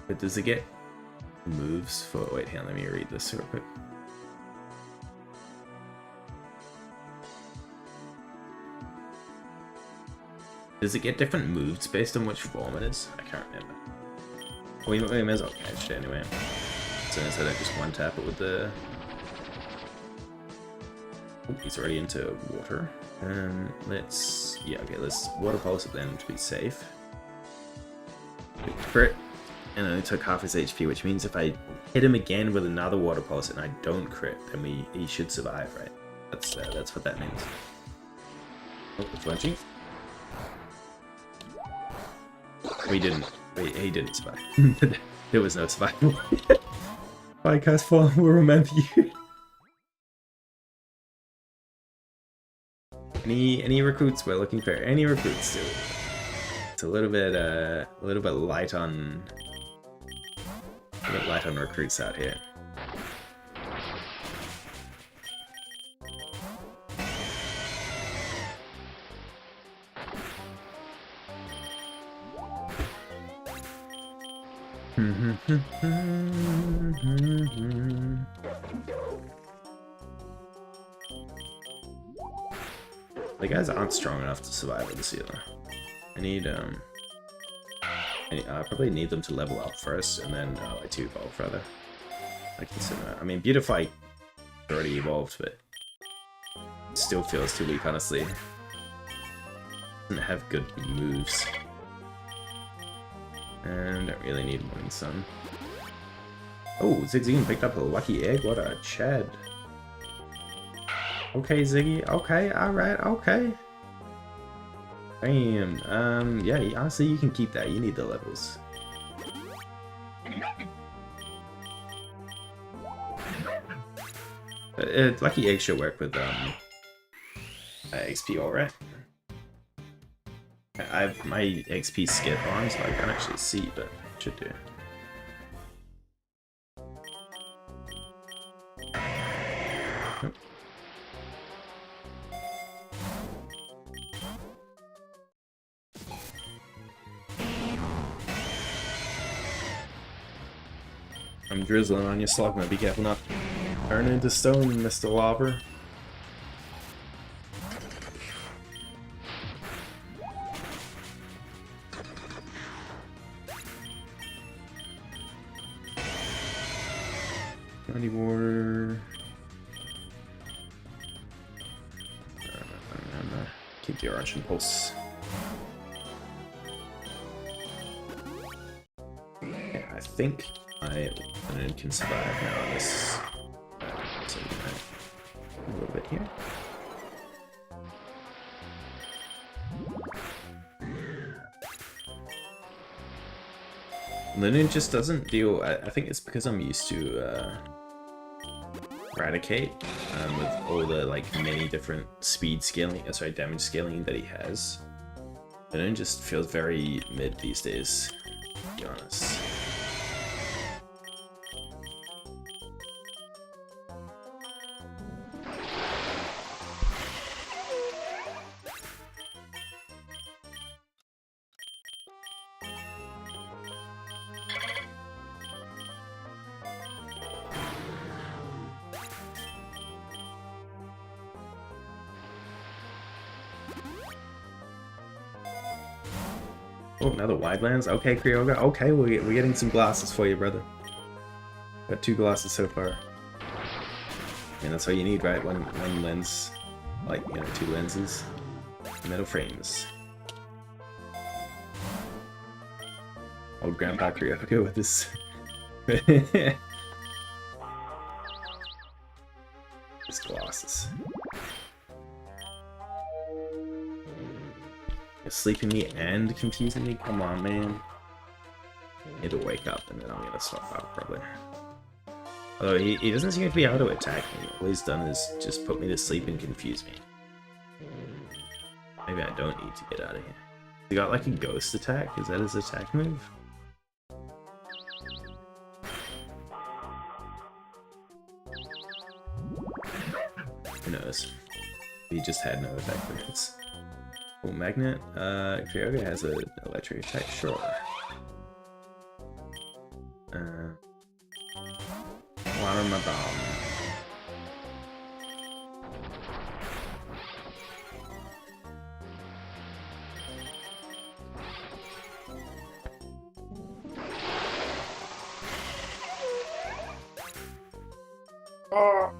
But does it get moves for... Wait, hang on, let me read this real quick. Does it get different moves based on which form it is? I can't remember. We may as well catch it anyway. So instead I just one tap it with the... Oh, he's already into water. Let's... Yeah, okay, let's water pulse it then to be safe. Crit. And I only took half his HP, which means if I hit him again with another water pulse and I don't crit, then he should survive, right? That's what that means. Oh, it's flinching. We didn't. He didn't survive. There was no survival. Podcast form will remember you. Any recruits? We're looking for any recruits still. It's a little bit light on. A bit light on recruits out here. The guys aren't strong enough to survive with the sealer. I probably need them to level up first, and then like to evolve rather. I consider that. I mean, Beautify already evolved, but it still feels too weak, honestly. Doesn't have good moves. And don't really need Morning Sun. Oh, Zigzagoon picked up a lucky egg. What a Chad. Okay, Ziggy. Okay, alright, okay. Damn. Yeah, honestly, you can keep that. You need the levels. Lucky egg should work with XP, alright. I have my XP skip on, so I can't actually see, but it should do. Nope. I'm drizzling on you, Slugma. Be careful not to turn into stone, Mr. Lobber. Mighty Water. Keep the Orange Impulse. Yeah, I think I can survive now on this. So a little bit here. Linen just doesn't deal. I think it's because I'm used to Eradicate with all the like many different speed scaling, damage scaling that he has. Linen just feels very mid these days, to be honest. Oh, another Widelands? Okay, Kyogre. Okay, we're getting some glasses for you, brother. Got 2 glasses so far. And that's all you need, right? One lens. Like, 2 lenses. Metal frames. Old Grandpa Kyogre with this. His glasses. You're sleeping me and confusing me? Come on, man. I need to wake up and then I'm gonna stop out, probably. Although he doesn't seem to be able to attack me. All he's done is just put me to sleep and confuse me. Maybe I don't need to get out of here. He got like a ghost attack? Is that his attack move? knows? He just had no effect for this. Oh, Magnet. Kyogre has an electric attack, sure. Water my bomb. Oh.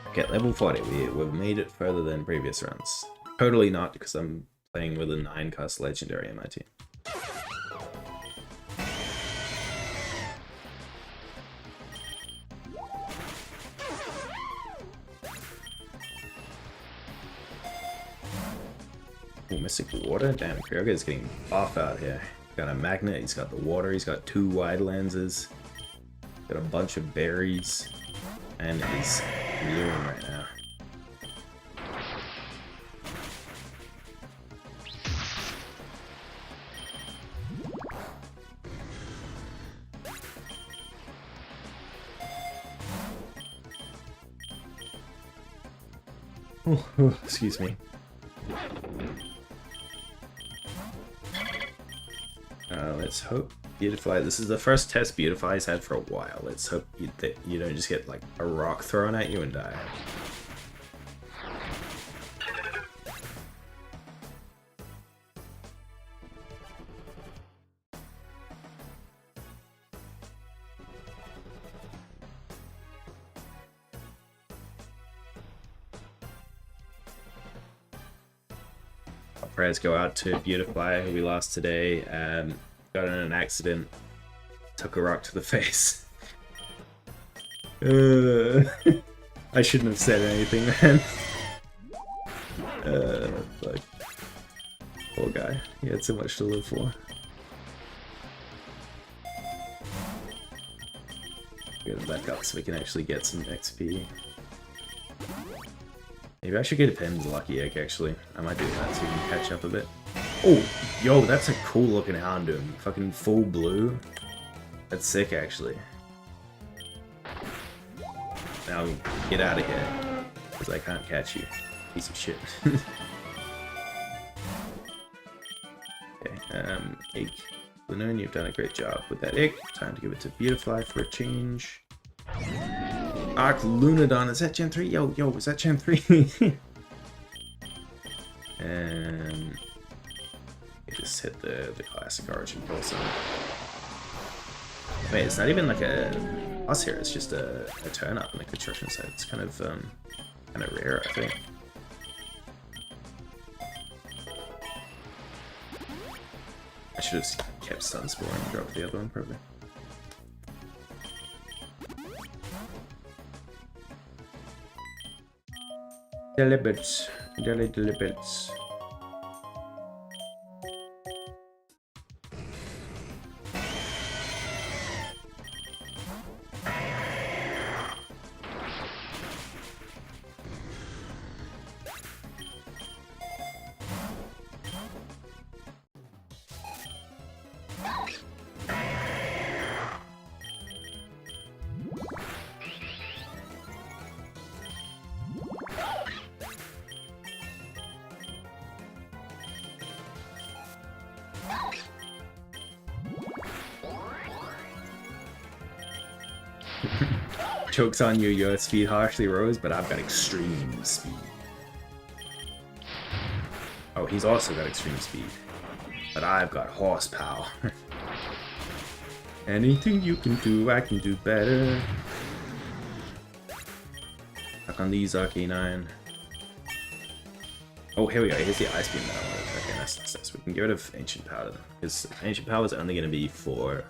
Okay, level 40. We've made it further than previous runs. Totally not, because I'm playing with a 9-cast legendary in my team. Ooh, Mystic Water? Damn, Kyogre is getting off out here. He's got a Magnet, he's got the water, he's got 2 wide lenses, got a bunch of berries, and he's reeling right now. Oh, excuse me. Let's hope Beautifly. This is the first test Beautifly's had for a while. Let's hope that you don't just get like a rock thrown at you and die. Our prayers go out to Beautifly, who we lost today. Got in an accident, took a rock to the face. I shouldn't have said anything, man. Like, poor guy. He had so much to live for. Get him back up so we can actually get some XP. Maybe I should get a Penn's Lucky Egg, actually. I might do that so we can catch up a bit. Oh, yo, that's a cool looking Houndoom. Fucking full blue. That's sick, actually. Now, get out of here. Because I can't catch you. Piece of shit. Okay, egg. Linoon, you've done a great job with that egg. Time to give it to Beautifly for a change. Arc Lunadon, is that Gen 3? Yo, is that Gen 3? And... just hit the classic Origin Pulse on. Wait, it's not even like a boss here, it's just a turn up on the construction side. It's kind of rare, I think. I should have kept Stun Spore and dropped the other one, probably. Delibits. Delibits. Joke's on you, your speed harshly rose, but I've got extreme speed. Oh, he's also got extreme speed. But I've got horsepower. Anything you can do, I can do better. Back on these Arcanine. Oh, here we go. Here's the Ice Beam that I wanted. Okay, that's. We can get rid of Ancient Power then. Because Ancient Power is only going to be for...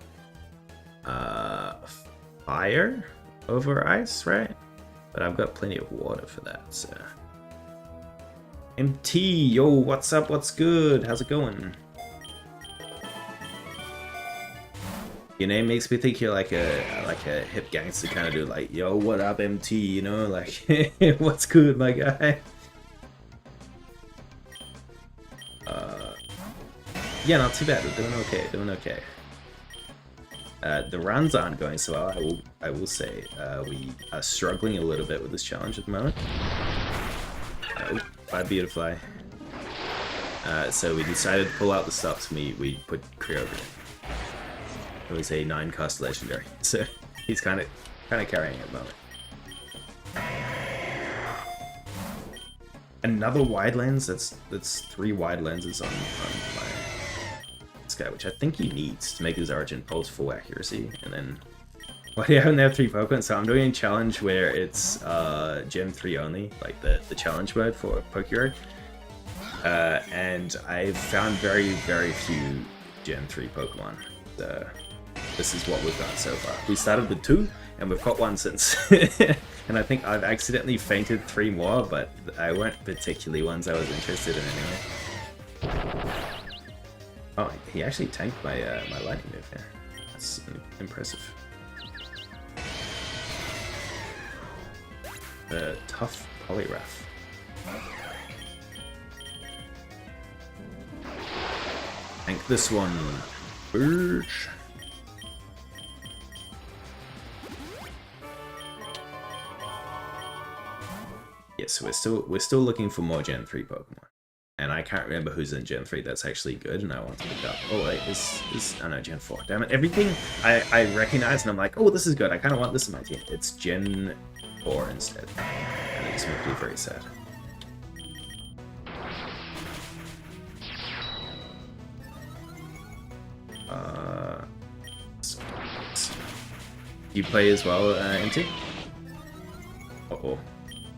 fire over ice, right? But I've got plenty of water for that, so... MT, yo, what's up, what's good? How's it going? Your name makes me think you're like a hip gangster kind of dude, like, yo, what up, MT, you know, like, what's good, my guy? Yeah, not too bad. We're doing okay. Doing okay. The runs aren't going so well. I will say we are struggling a little bit with this challenge at the moment. By Beautifly. So we decided to pull out the stops and we put PokeRogue in. It was a 9-cost legendary, so he's kind of carrying at the moment. Another wide lens. That's 3 wide lenses on my this guy, which I think he needs to make his Origin Pulse full accuracy. And then, well, yeah, I only have 3 Pokemon, so I'm doing a challenge where it's Gen 3 only, like the challenge mode for PokeRogue. And I've found very, very few Gen 3 Pokemon. This is what we've got so far. We started with 2, and we've got 1 since. And I think I've accidentally fainted 3 more, but I weren't particularly ones I was interested in anyway. Oh, he actually tanked my my lightning move here. That's impressive. Tough Poliwrath. Tank this one. Urge. Yes, we're still looking for more Gen 3 Pokemon. And I can't remember who's in Gen 3 that's actually good, and I want to pick up. Oh wait, oh no, Gen 4. Damn it, everything I recognize and I'm like, oh, this is good, I kind of want this in my team. It's Gen 4 instead. And it just makes me very sad. You play as well, MT? Uh-oh.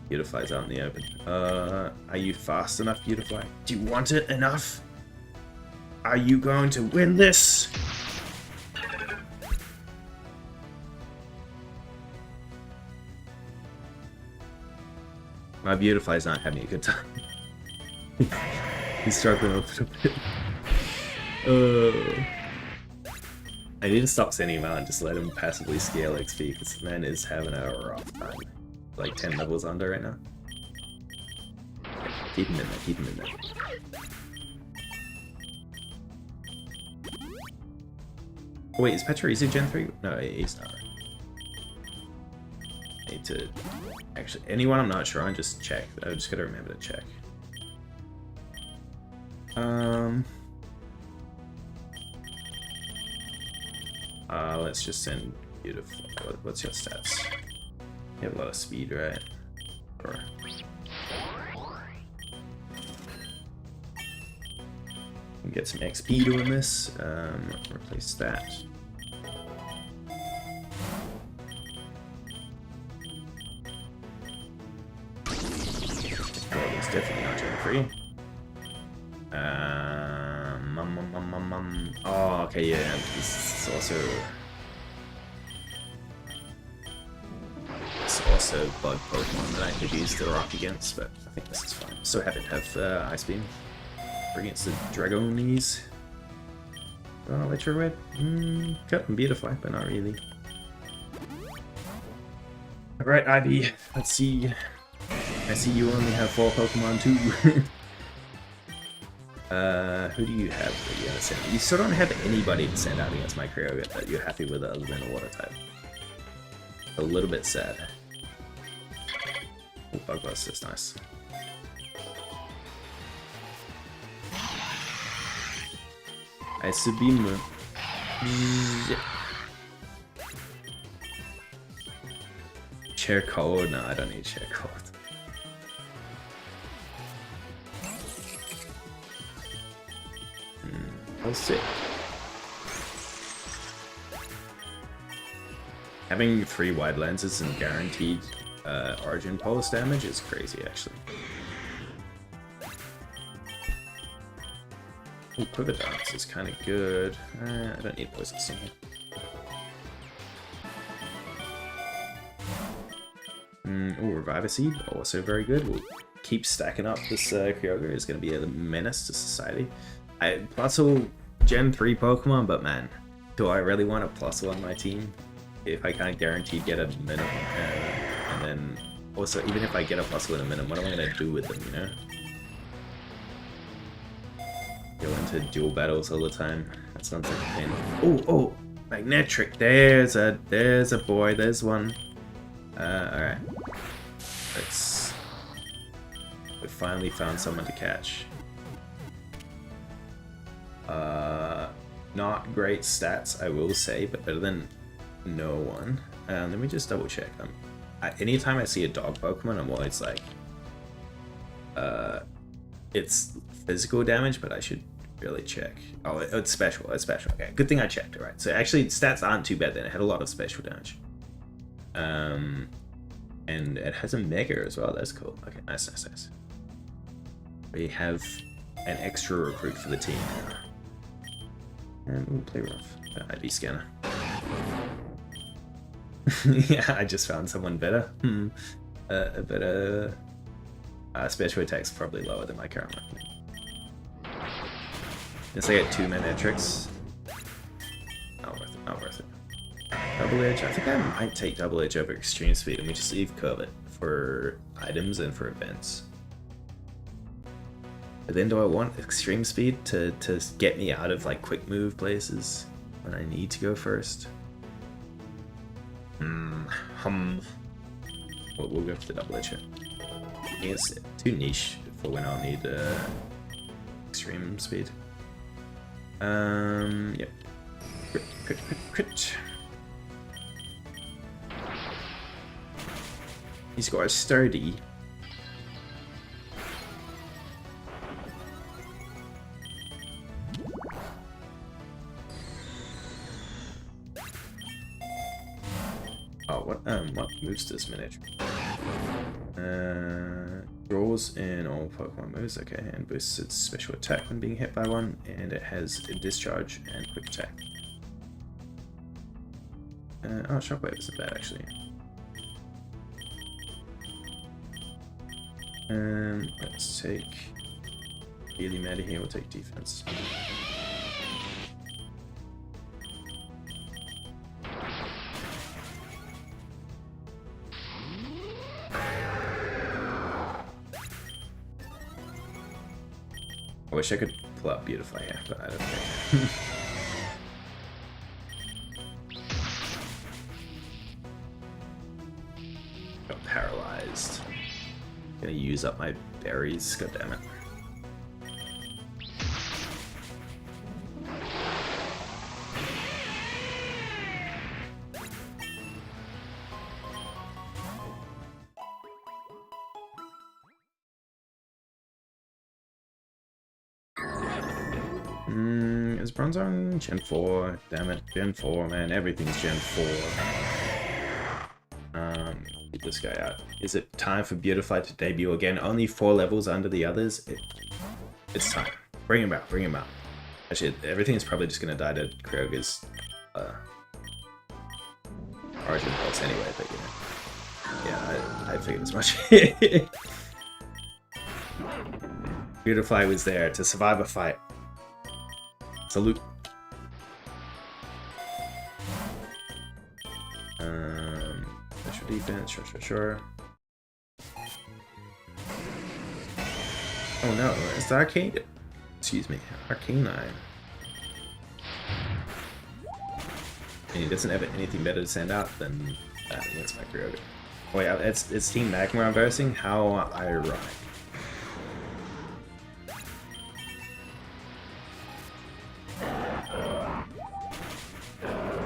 Beautifly's out in the open. Are you fast enough, Beautifly? Do you want it enough? Are you going to win this? My Beautifly's not having a good time. He's struggling a little bit. I need to stop sending him out and just let him passively scale XP, because the man is having a rough time. Like 10 levels under right now. Okay, keep him in there, keep him in there. Oh wait, is Pachirisu Gen 3? No, he's not. I need to... Actually, anyone I'm not sure on, just check. I just gotta remember to check. Let's just send Beautiful. What's your stats? You have a lot of speed, right? Or... Get some XP doing this. Replace that. Well, it's definitely not Gen 3. Oh, okay, yeah. This is also bug Pokemon that I could use to rock against, but I think this is fine. So happy to have Ice Beam against the Dragonis. Oh, Electro Red? Cut and Beautifly, but not really. Alright, Ivy, let's see. I see you only have 4 Pokemon too. Who do you have that you have to send? You still don't have anybody to send out against my PokeRogue that you're happy with other than a water type. A little bit sad. Oh, Bug Bust is nice. I Subimu. Chair Cold? No, I don't need Chair Cold. We'll see. Having 3 wide lenses and guaranteed Origin Pulse damage is crazy, actually. Ooh, Quiver Dance is kind of good. I don't need Poison Sting here. Ooh, Revive Seed, also very good. We'll keep stacking up this Kyogre. Is going to be a menace to society. Plus all Gen 3 Pokemon, but man, do I really want a +1 on my team if I can't guarantee get a minimum? And then also, even if I get a +1 in a minimum, what am I going to do with them, you know? go into dual battles all the time. That sounds like a pain. Oh, Magnetric. There's a boy. There's one. Alright. We finally found someone to catch. Not great stats, I will say, but better than no one. Let me just double check. Anytime I see a dog Pokemon, I'm always like, it's physical damage, but I should really check. Oh, it's special. It's special. Okay, good thing I checked. All right. So actually, stats aren't too bad. Then it had a lot of special damage. And it has a Mega as well. That's cool. Okay, nice. We have an extra recruit for the team now. And we'll play rough. ID scanner. Yeah, I just found someone better. A better special attack's probably lower than my current one. Guess I get 2 Magnetrics. Not worth it. Double Edge. I think I might take Double Edge over Extreme Speed, and we just leave Curvet for items and for events. But then do I want Extreme Speed to get me out of like quick move places when I need to go first? We'll go for the Double Edge here. I think it's too niche for when I'll need Extreme Speed. Yep. Crit. He's got a sturdy. Oh, what moves does miniature? Draws in all Pokemon moves, okay, and boosts its special attack when being hit by one, and it has a discharge and quick attack. Oh, Shockwave isn't bad actually. Let's take Healy Meta here, we'll take defense. I wish I could pull out Beautify here, but I don't think. Got paralyzed. Gonna use up my berries, god damn it. Is Bronzong Gen 4? Damn it, Gen 4, man, everything's Gen 4. Get this guy out. Is it time for Beautifly to debut again? Only 4 levels under the others? It's time. Bring him out, bring him out. Actually, everything is probably just gonna die to Kroger's origin pulse anyway, but you know. Yeah, I figured as much. Beautifly was there to survive a fight. Salute. Special defense, sure. Oh no, it's the Arcane. Excuse me, Arcanine. And he doesn't have anything better to send out than that against my PokeRogue. Oh yeah, it's Team Magmar I'm versing? How ironic.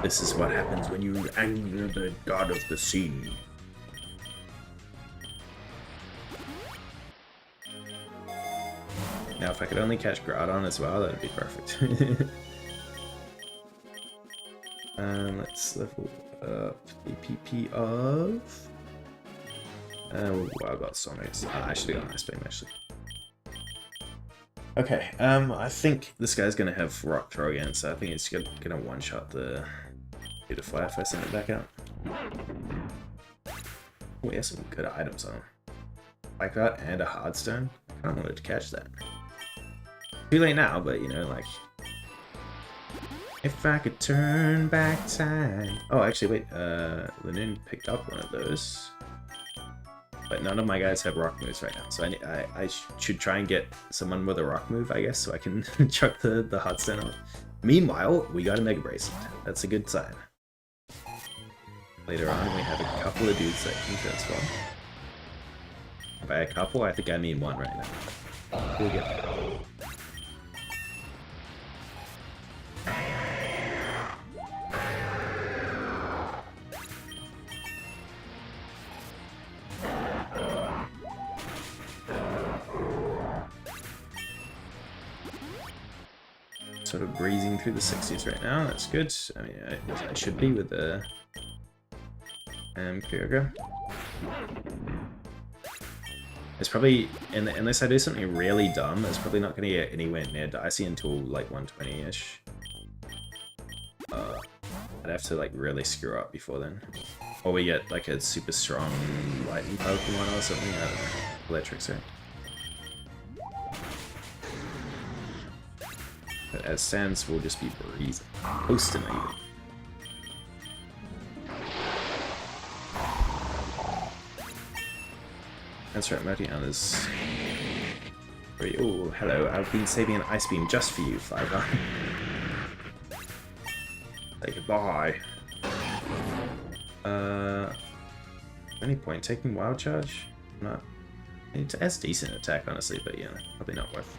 This is what happens when you anger the god of the sea. Now, if I could only catch Groudon as well, that'd be perfect. Let's level up the PP of... Oh, I've got Sonics. I should have got Ice Beam, actually. Okay, I think this guy's gonna have Rock Throw again, so I think it's gonna one-shot the Beautifly if I send it back out. Oh, he has some good items on him. Like that and a Hardstone. I kinda wanted to catch that. Too late now, but you know, like... If I could turn back time... Oh, actually, wait, Linen picked up one of those. But none of my guys have rock moves right now, so I should try and get someone with a rock move, I guess, so I can chuck the Heartstone on. Meanwhile, we got a Mega Bracelet. That's a good sign. Later on, we have a couple of dudes that can transform. By a couple, I think I mean one right now. We'll get there. Sort of breezing through the 60s right now. That's good. I mean, I should be with the PokeRogue. It's probably, unless I do something really dumb, it's probably not going to get anywhere near dicey until like 120-ish. I'd have to like really screw up before then. Or we get like a super strong lightning Pokemon or something. I don't know. Electric, sorry. But as stands, we'll just be breezing. Coasting even. That's right, Modian is... Oh, hello. I've been saving an Ice Beam just for you, Flyguy. Say goodbye. Any point taking Wild Charge? Not. It has decent attack, honestly, but yeah, probably not worth.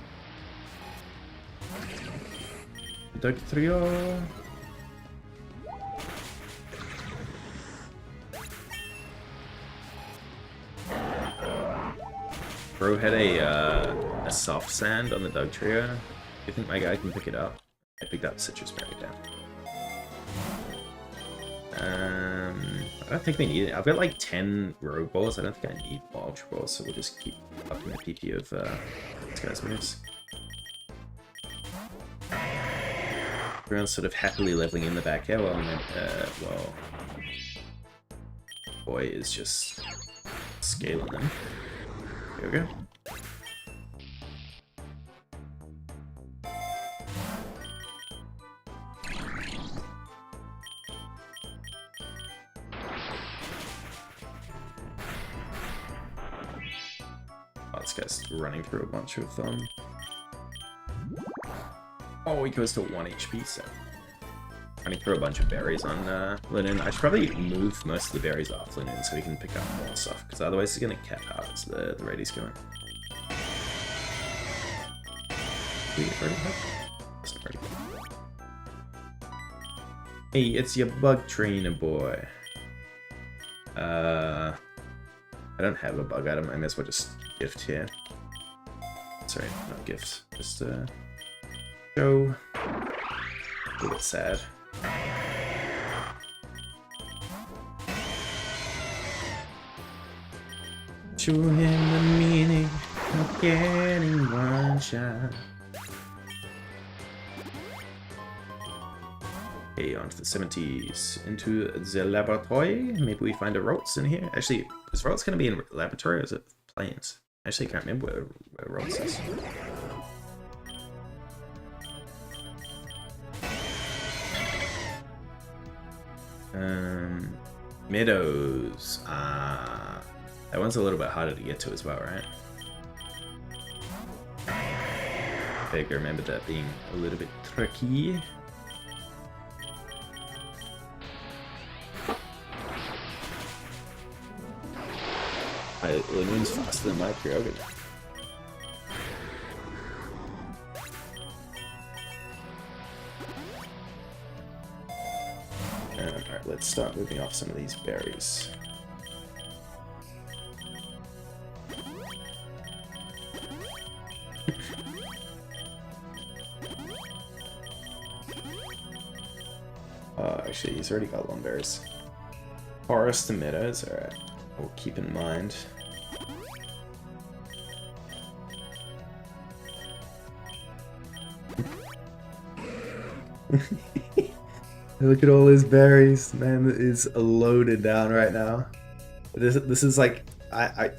Doug 3-0. Bro had a soft sand on the Doug Trio. Do you think my guy can pick it up? I picked up Citrus Berry down. I don't think we need it. I've got like 10 Rogue Balls. I don't think I need more Ultra Balls, so we'll just keep upping the PP of this guy's moves. Everyone's sort of happily leveling in the back here while Boy is just scaling them. There we go. Oh, this guy's running through a bunch of Oh, he goes to 1 HP, so running through a bunch of berries on Linen. I should probably move most of the berries off Linen so he can pick up more stuff, because otherwise he's going to cap out as the rate he's going. We already have? That's not ready. Hey, it's your bug trainer boy. I don't have a bug item. I may as well just gift here. Sorry, not gifts. Just show. A little bit sad. Show him the meaning of getting one shot. Okay, on to the 70s. Into the laboratory. Maybe we find a Rotz in here. Actually, is Rotz going to be in laboratory or is it plains? Actually, I can't remember where Rotz is. Meadows. That one's a little bit harder to get to as well, right? I think I remember that being a little bit tricky. Linoon's faster than my PokeRogue. Alright, let's start moving off some of these berries. Actually, he's already got Lumberries. Forest and Meadows, alright. We'll keep in mind. Look at all his berries, man. Is loaded down right now. This is like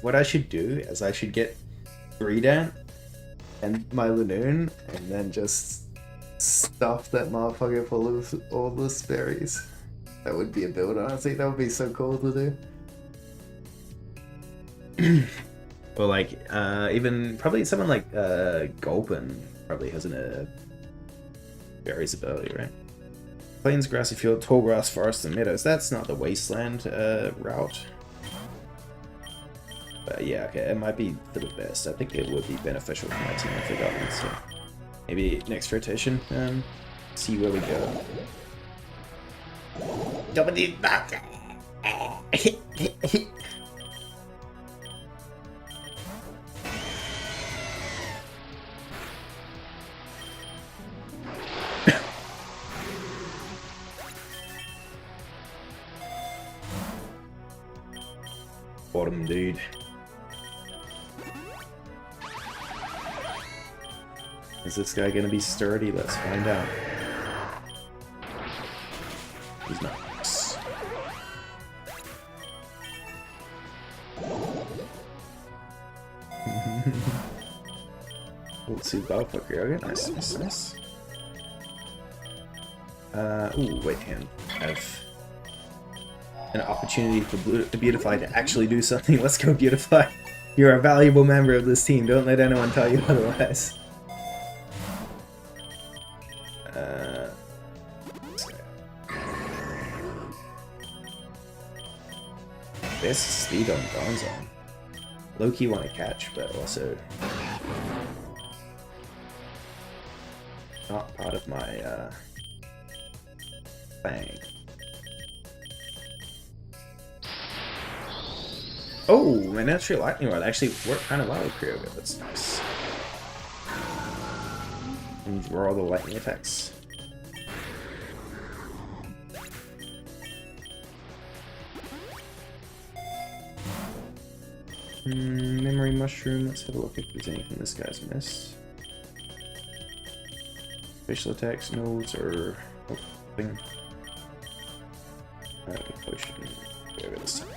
what I should do is I should get Greedent and my Linoon and then just stuff that motherfucker full of all the berries. That would be a build, honestly. That would be so cool to do. Or like, even probably someone like Gulpin probably has a berries ability, right? Plains, grassy field, tall grass, forests, and meadows. That's not the wasteland route. But yeah, okay, it might be for the best. I think it would be beneficial for my team if they got one. So maybe next rotation, see where we go. Bottom, dude. Is this guy gonna be sturdy? Let's find out. He's not. Let's see, PokeRogue. Nice, nice, nice. Ooh, wait, hand. I have an opportunity for Beautifly to actually do something. Let's go, Beautifly. You're a valuable member of this team. Don't let anyone tell you otherwise. Best speed on Bronzong. Low-key want to catch, but also not part of my thing. Oh, my natural lightning rod actually worked kind of well with PokeRogue. That's nice. And draw the lightning attacks. Memory mushroom. Let's have a look if there's anything this guy's missed. Facial attacks, nodes, or nothing. Alright, we probably should go over this time.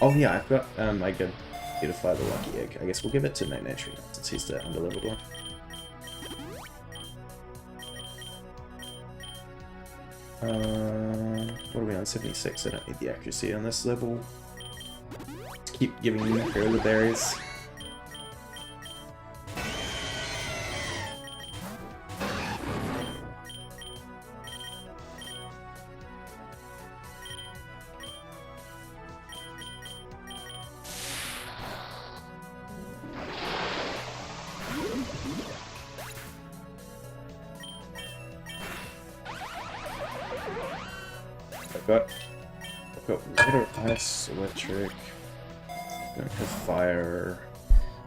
Oh yeah, I've got I could beautify the lucky egg. I guess we'll give it to Night Entry since he's the underleveled one. What are we on? 76. I don't need the accuracy on this level. Let's keep giving you the berries. I've got water, ice, electric. I don't have fire.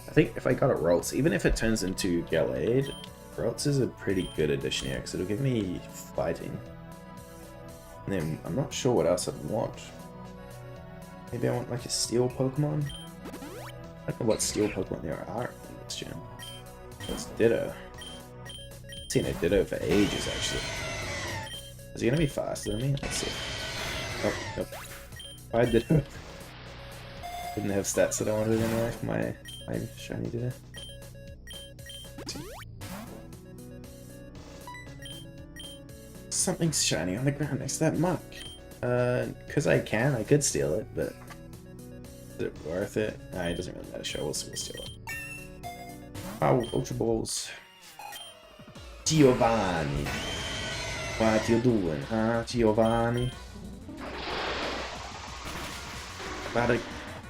I think if I got a Rolts, even if it turns into Gallade, Rolts is a pretty good addition here because it'll give me fighting. And then I'm not sure what else I'd want. Maybe I want like a steel Pokemon? I don't know what steel Pokemon there are in this gen. That's Ditto. I've seen a Ditto for ages actually. Is he gonna be faster than me? Let's see. Oh, nope. I Ditto. Didn't have stats that I wanted anyway for my shiny Ditto. Something's shiny on the ground next to that muck. Because I can, I could steal it, but is it worth it? Nah, it doesn't really matter. Sure, we'll steal it. Oh, Ultra Balls. Giovanni. What you doing, huh, Giovanni? About to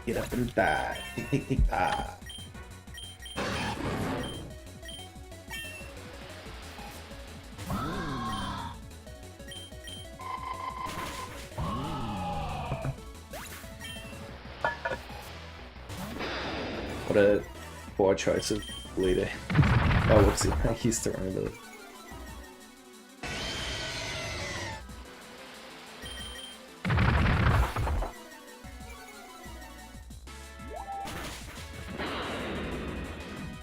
get up and die. Tick, tick, tick, ah. What a poor choice of leader. Oh, whoopsie. I used the wrong ability.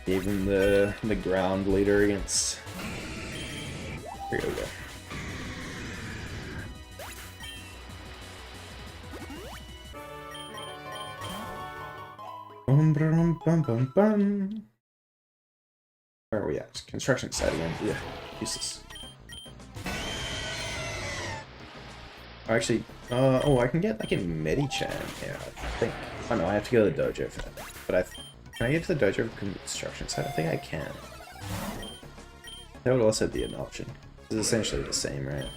Gave him the ground leader against. Here we go. Bum bum bum bum bum. Where are we at? Construction site again. Yeah, useless. Actually, oh, I can get like a Medichan here, I think. Oh no, I have to go to the dojo for that. But can I get to the dojo for construction site? I think I can. That would also be an option. It's essentially the same, right?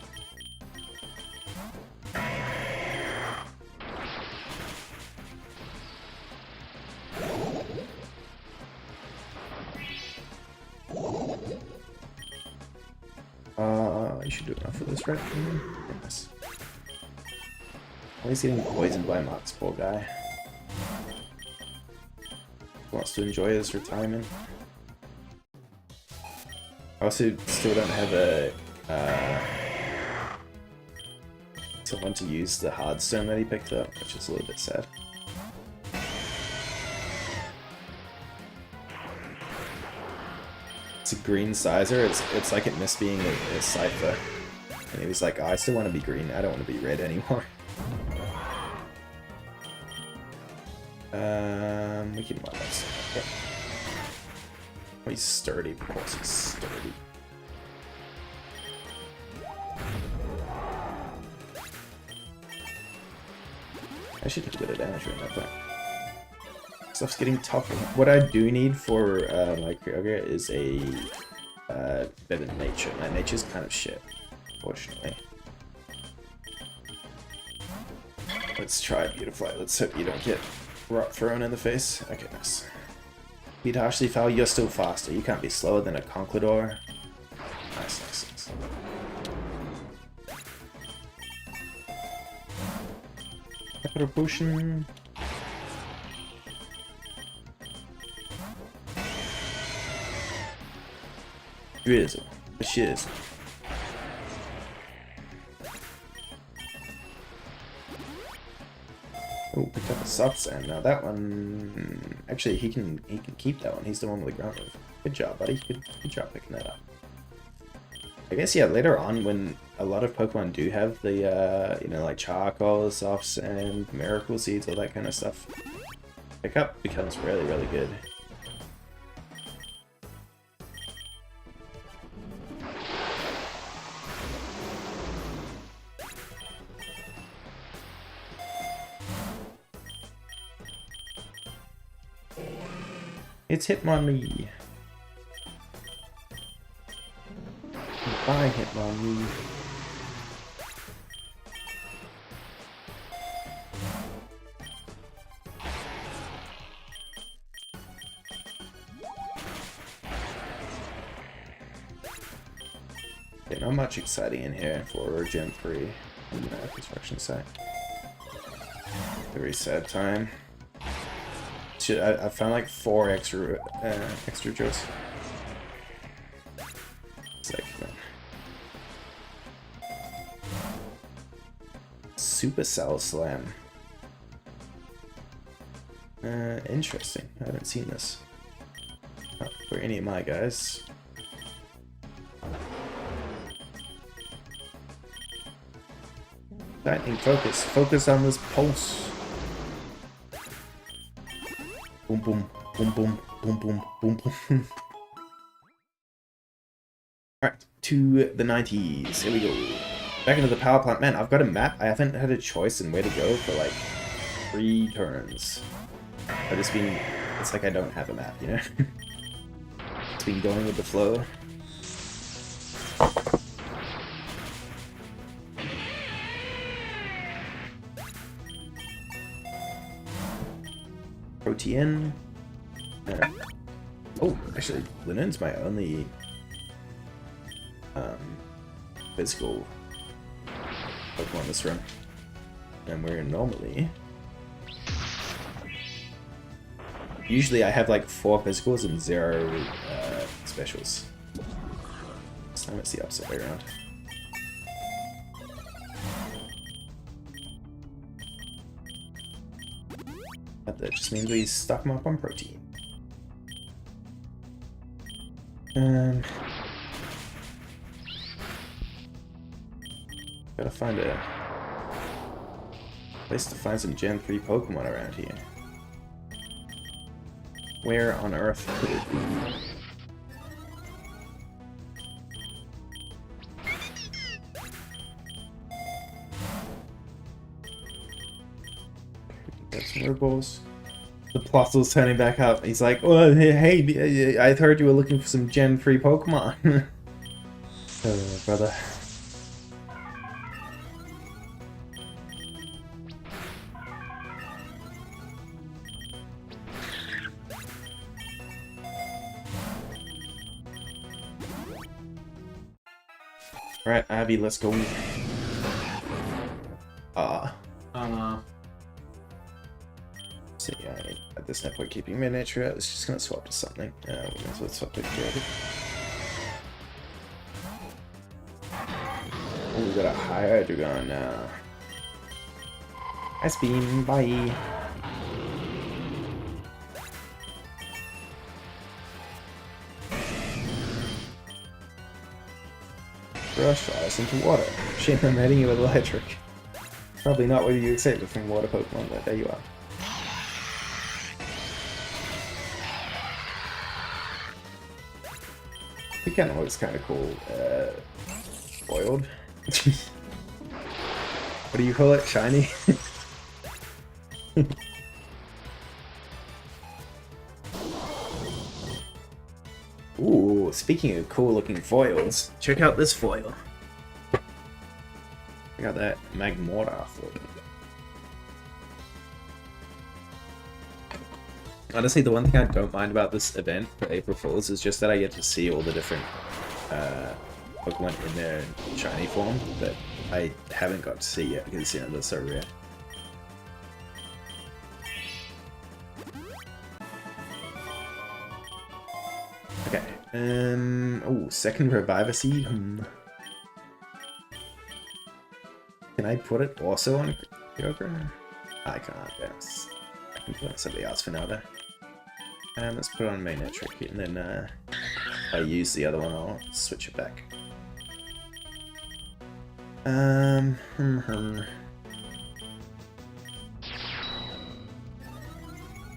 I should do enough for this, right? Yes. He's getting poisoned by Mox, poor guy. He wants to enjoy his retirement. I also still don't have a someone to use the hard stone that he picked up, which is a little bit sad. It's a green sizer. It's like it missed being a cipher, and he was like, oh, "I still want to be green. I don't want to be red anymore." We can mod that. Okay. Oh, he's sturdy. Of course, he's sturdy. I should take a bit of damage right now, but stuff's getting tougher. What I do need for my Kyogre is a better nature. My nature's kind of shit, unfortunately. Let's try Beautifly. Let's hope you don't get rock thrown in the face. Okay, nice. Beat Harshly Foul, you're still faster. You can't be slower than a Conquidor. Nice, nice, nice. Capital Potion. Drizzle. The shiz. Oh, picked up a soft sand. Now that one, actually, he can keep that one. He's the one with the ground move. Good job, buddy. Good job picking that up. I guess yeah. Later on, when a lot of Pokemon do have the you know, like charcoal, soft sand, miracle seeds, all that kind of stuff, pickup becomes really, really good. It's Hitmonlee. Bye, Hitmonlee. Yeah, not much exciting in here for Gen 3 on the construction site. Very sad time. Shit, I found like 4 extra jokes. Sick, man. Supercell Slam. Interesting. I haven't seen this. Not for any of my guys. Lightning focus. Focus on this pulse. Boom, boom, boom, boom, boom, boom, boom, boom. Alright, to the 90s. Here we go. Back into the power plant. Man, I've got a map. I haven't had a choice in where to go for like 3 turns. I've just been... It's like I don't have a map, you know? It's been going with the flow. Protean. Oh, actually, Linen's my only physical Pokemon this run. And we're normally... Usually I have like 4 physicals and 0 specials. This time it's the opposite way around. But that just means we stock them up on protein. Gotta find a place to find some Gen 3 Pokemon around here. Where on earth could it be? Snowballs. The Plottle's turning back up. He's like, oh, hey, I heard you were looking for some Gen 3 Pokemon. Oh, brother. Alright, Abby, let's go. See, at this point, keeping miniature, I was just gonna swap to something. We might as well swap to Gary. Oh, we got a higher Dragon now. Ice Beam, bye. Brush ice into water. Shit, I'm hitting you with electric. Probably not what you expected from water Pokemon, but there you are. It kind of looks kind of cool. Foiled? What do you call it? Shiny? Ooh, speaking of cool looking foils, check out this foil. Check out that Magmora foil. Honestly, the one thing I don't mind about this event for April Fools is just that I get to see all the different Pokemon in their shiny form that I haven't got to see yet because, you know, they're so rare. Okay, oh, second Reviver Seed. Can I put it also on Kyogre? I can't, yes. I can put it on somebody else for now though. And let's put it on Magnetric, and then if I use the other one, I'll switch it back.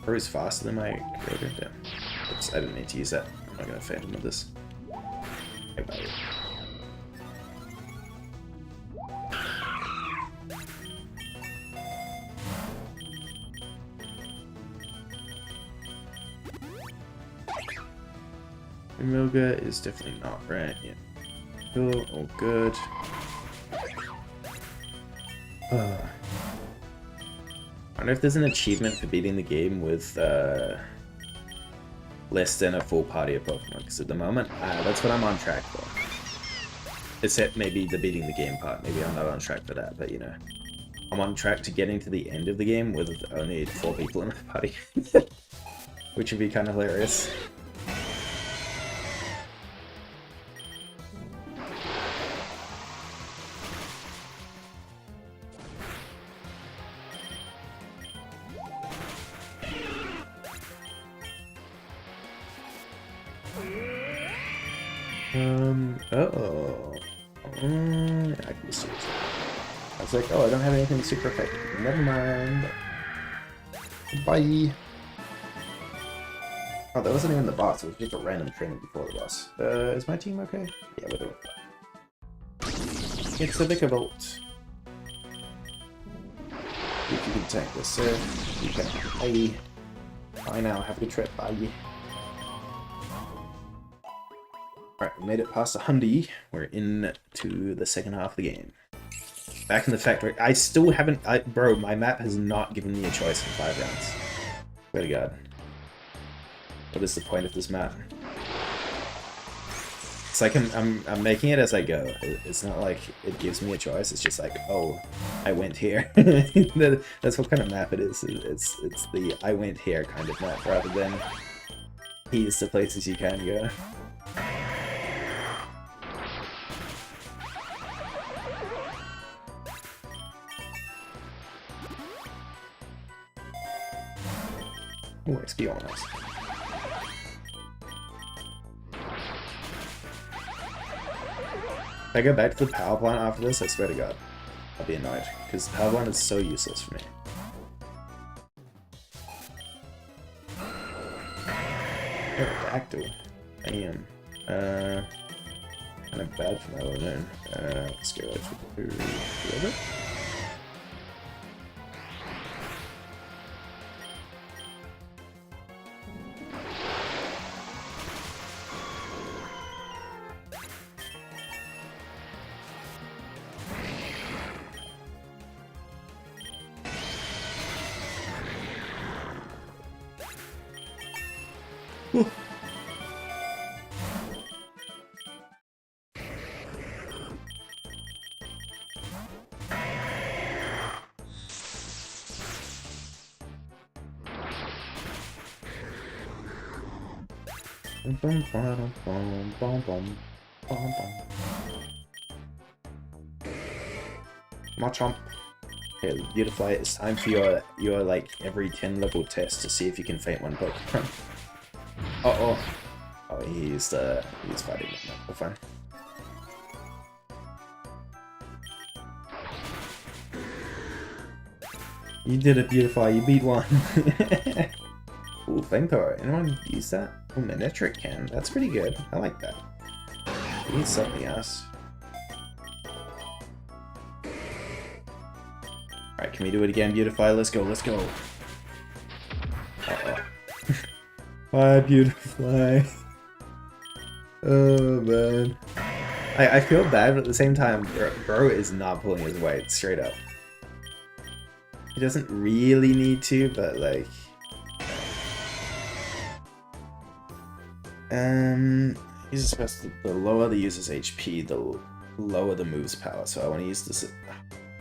Bro's faster than my Kyogre. Damn. Oops, I didn't need to use that. I'm not gonna Phantom with this. Okay, Milga is definitely not right yet. Cool, all good. I wonder if there's an achievement for beating the game with less than a full party of Pokemon, because at the moment, that's what I'm on track for. Except maybe the beating the game part. Maybe I'm not on track for that, but you know. I'm on track to getting to the end of the game with only 4 people in the party. Which would be kind of hilarious. I can see it. I was like, oh, I don't have anything super effective. Never mind. Bye. Oh, that wasn't even the boss. It was just a random training before the boss. Is my team okay? Yeah, we're doing fine. It's a Vickerbolt. If you can tank this, sir. You can. Bye. Bye now. Have a good trip. Bye. Alright, we made it past 100. We're into the second half of the game. Back in the factory. I still haven't... bro, my map has not given me a choice in 5 rounds. Swear to God. What is the point of this map? It's like I'm making it as I go. It's not like it gives me a choice. It's just like, oh, I went here. That's what kind of map it is. It's the I went here kind of map rather than here's the places you can go. Ooh, XP on us. If I go back to the power plant after this, I swear to God, I'll be annoyed, because the power plant is so useless for me. Pterodactyl. Damn. Kind of bad for my little moon. Let's go to the other. Machamp. Okay, Beautifly, it's time for your like every 10 level test to see if you can faint one Pokemon. Uh-oh. Oh, he's fighting with me. We're fine. You did it, Beautify. You beat one. Ooh, Flamethrower. Anyone use that? Ooh, Manectric can. That's pretty good. I like that. We need something else. Alright, can we do it again, Beautify? Let's go, let's go. Uh-oh. Hi, Beautify. Oh, man. I feel bad, but at the same time, bro is not pulling his weight, straight up. He doesn't really need to, but like... He's supposed to... The lower the user's HP, the lower the move's power, so I want to use this at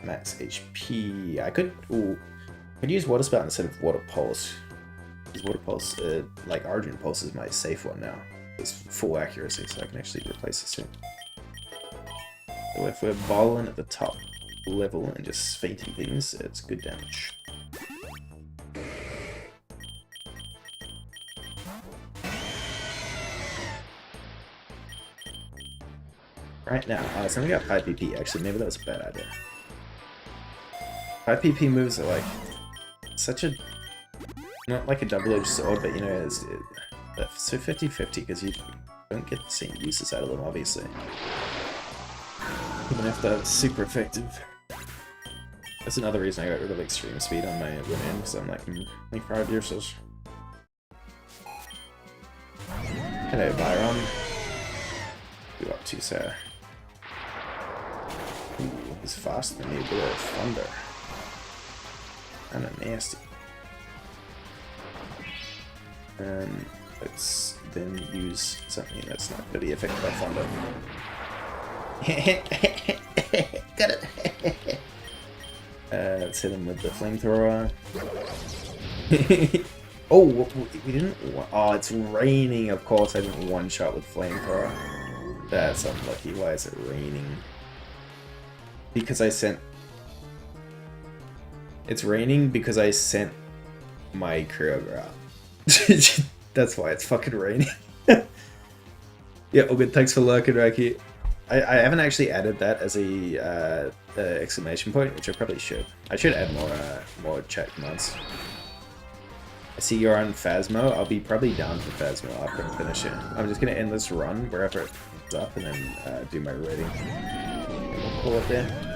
max HP. I could... Ooh. I could use Water Spout instead of Water Pulse. Because Water Pulse, like Argent Pulse is my safe one now. It's full accuracy, so I can actually replace this soon. So if we're balling at the top level and just fainting things, it's good damage. Right now, so we got 5 PP. Actually, maybe that was a bad idea. 5 PP moves are like such a... Not like a double-edged sword, but you know, it's so 50-50 because you don't get the same uses out of them, obviously. Even if they're super effective. That's another reason I got rid of extreme speed on my win-in, because I'm like, 25 uses. Hello, Byron. You up to, sir? Ooh, he's faster than me, a bit of thunder. Kinda nasty. Let's then use something that's not going to be affected by thunder. Got it! Let's hit him with the flamethrower. Oh, we didn't... Oh, it's raining. Of course I didn't one-shot with flamethrower. That's unlucky. Why is it raining? Because I sent... It's raining because I sent my PokeRogue out. That's why it's fucking raining. Yeah, all good. Thanks for lurking, Raki. I haven't actually added that as a exclamation point, which I probably should. I should add more chat commands. I see you're on Phasmo. I'll be probably down for Phasmo after I finish it. I'm just gonna end this run wherever it comes up and then do my rating. And we'll pull it there.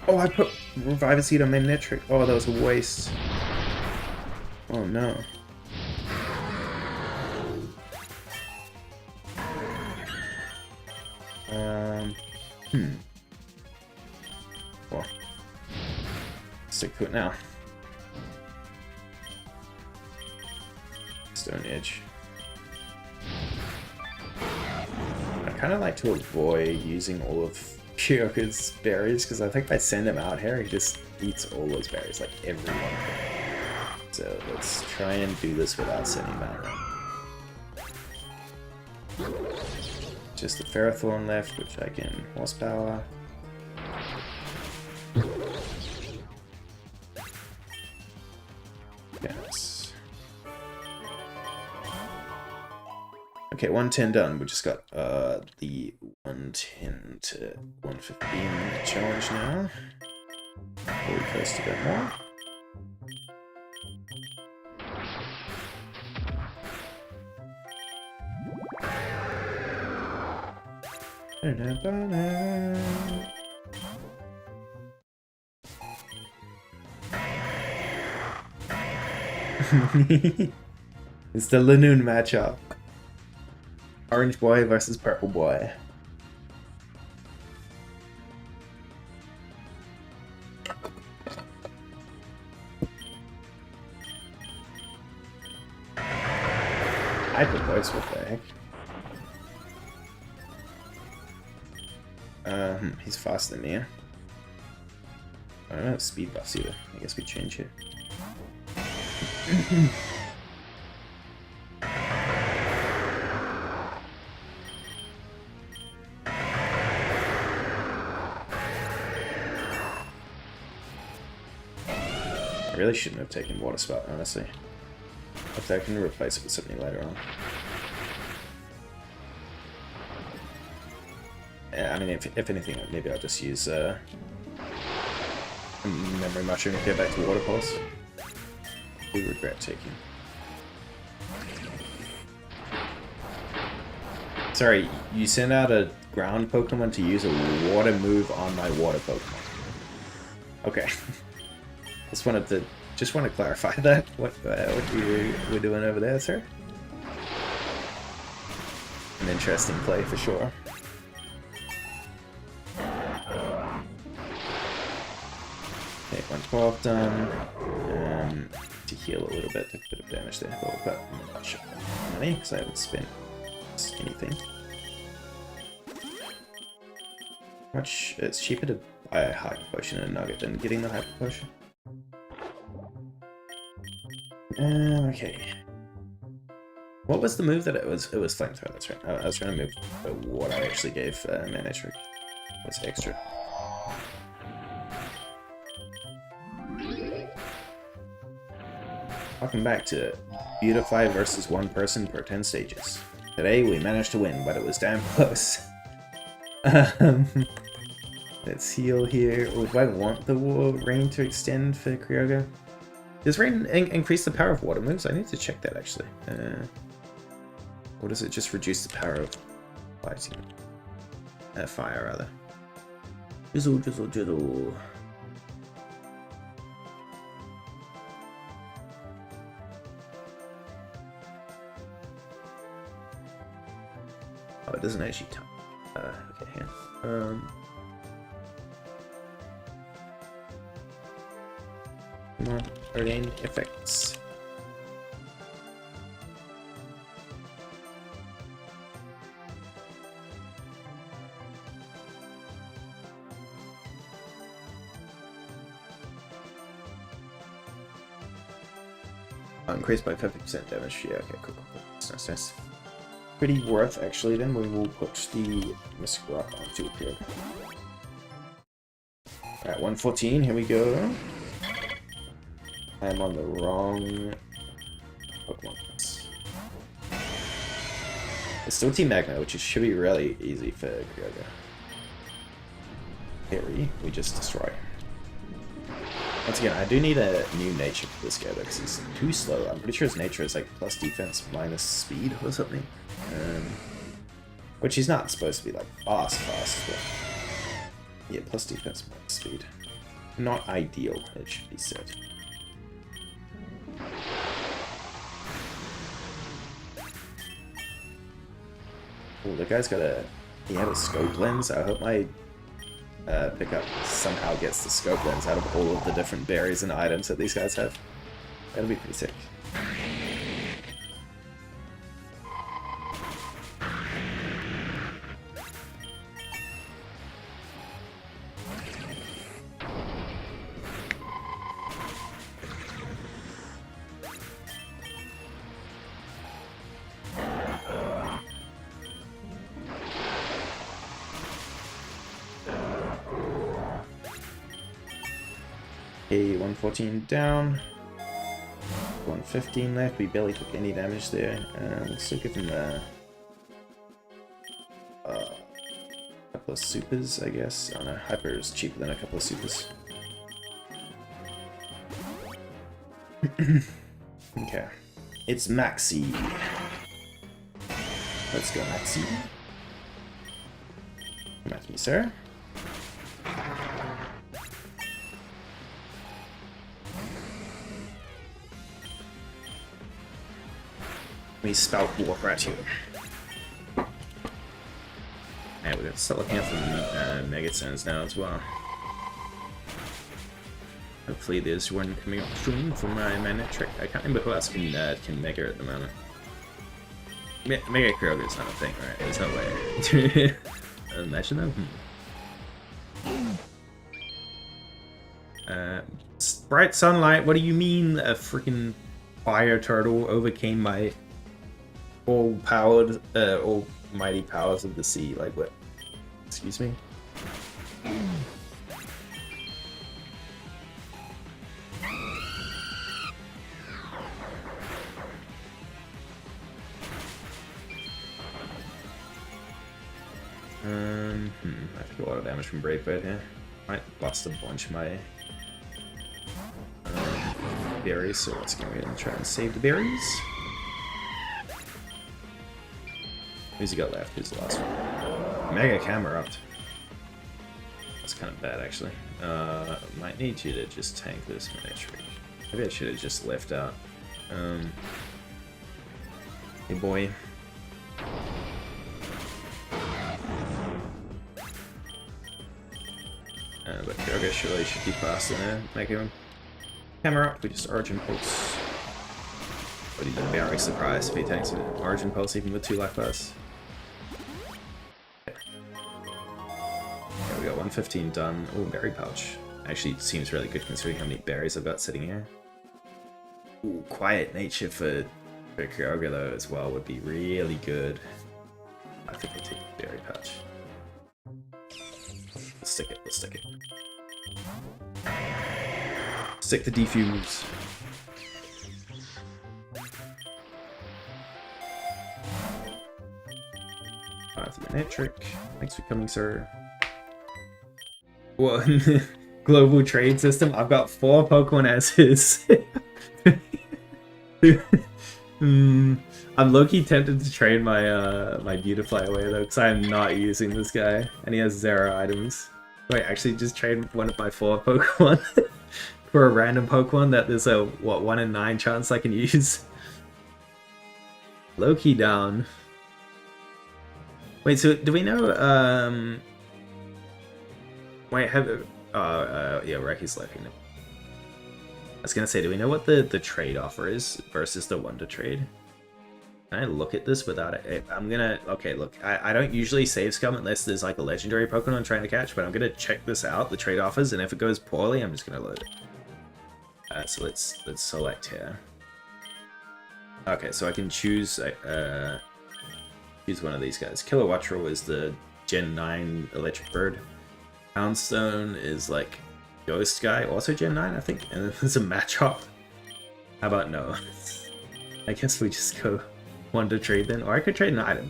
Oh, I put Revive Seed on Manectric. Oh, that was a waste. Oh no. Well, stick to it now. Stone Edge. I kind of like to avoid using all of PokeRogue's berries because I think if I send him out here, he just eats all those berries, like every one of them. So let's try and do this without sending him out. Just the Ferrothorn left, which I can horsepower. Yes. Okay, 110 done. We just got the 110 to 115 challenge now. Before we coast a bit more. It's the Lanoon matchup. Orange boy versus purple boy. Hyper voice, what the heck? He's faster than me. I don't have speed buffs either. I guess we change here. I really shouldn't have taken Water Spout, honestly. If I can replace it with something later on. Yeah, I mean, if anything, maybe I'll just use Memory Mushroom to get back to Water Pulse. We regret taking. Sorry, you sent out a ground Pokemon to use a water move on my water Pokemon. Okay. Just want to clarify that. What you were doing over there, sir? An interesting play for sure. Okay, 112 done. To heal a little bit, took a bit of damage there. But we've got much money because I haven't spent anything. Much it's cheaper to buy a Hyper Potion and a Nugget than getting the Hyper Potion. Okay. What was the move that it was? It was Flamethrower, that's right. I was trying to move what I actually gave Mana Trick. Was extra. Welcome back to Beautify versus one person per 10 stages. Today we managed to win, but it was damn close. Let's heal here. Oh, do I want the rain to extend for Kyogre? Does rain increase the power of water moves? I need to check that actually. Or does it just reduce the power of fighting? Fire rather. Drizzle, drizzle, drizzle. Oh, it doesn't actually tell. Okay, here. Non-ordained effects. Increased by 50% damage. Yeah, okay, cool. That's nice. Pretty worth actually. Then we will put the Mystic Rock onto it here. Alright, 114. Here we go. I'm on the wrong Pokemon. It's still Team Magma, which should be really easy for Kyogre. Harry, we just destroy. Once again, I do need a new nature for this guy though, because he's too slow. I'm pretty sure his nature is like plus defense minus speed or something. Which he's not supposed to be like fast, but yeah, plus defense minus speed. Not ideal, it should be said. Oh, the guy's got he had a scope lens. I hope my pickup somehow gets the scope lens out of all of the different berries and items that these guys have. That'll be pretty sick. Okay, 114 down. 115 left. We barely took any damage there. We'll still give him a couple of supers, I guess. Oh no, Hyper is cheaper than a couple of supers. Okay. It's Maxi. Let's go, Maxi. Come at me, sir. We spout water at you. And we're gonna start looking at some Megatones now as well. Hopefully there's one coming up soon for my Mana Trick. I can't remember who else can Mega at the moment. Mega Kyogre is not a thing, right? There's no way. Imagine that. Bright sunlight, what do you mean a freaking fire turtle overcame my all-powered, almighty powers of the sea? Like what? Excuse me? I took a lot of damage from Brave Bird here. Might lost a bunch of my berries, so let's go ahead and try and save the berries. Who's he got left? Who's the last one? Mega Camera up. That's kind of bad, actually. Might need you to just tank this miniature. Maybe I should have just left out. Hey boy. But Kyoga surely should be faster there. Make him Camera up, we just Origin Pulse. But he'd be very surprised if he tanks with Origin Pulse even with 2 life bars. Okay, we got 115 done. Oh, Berry Pouch. Actually, seems really good considering how many berries I've got sitting here. Ooh, Quiet Nature for Kyoga though as well would be really good. I think we'll take the Berry Pouch. Let's stick it, let's stick it. Stick the defuse. The metric. Thanks for coming, sir. Well, global trade system. I've got 4 Pokemon as his. I'm low-key tempted to trade my my Beautifly away though, because I'm not using this guy, and he has 0 items. Wait, actually, just trade one of my 4 Pokemon for a random Pokemon that there's a what 1 in 9 chance I can use. Low-key down. Wait, so do we know? Wait, have yeah, Reki's lurking. I was gonna say, do we know what the trade offer is versus the Wonder Trade? Can I look at this without it? I'm gonna... Okay, look, I don't usually save scum unless there's like a legendary Pokemon I'm trying to catch, but I'm gonna check this out, the trade offers, and if it goes poorly, I'm just gonna load it. So let's select here. Okay, so I can choose choose one of these guys. Killer Wattrel is the Gen 9 Electric Bird. Poundstone is like Ghost Guy, also Gen 9, I think, and then there's a Machop. How about no? I guess we just go Wonder Trade then, or I could trade an item.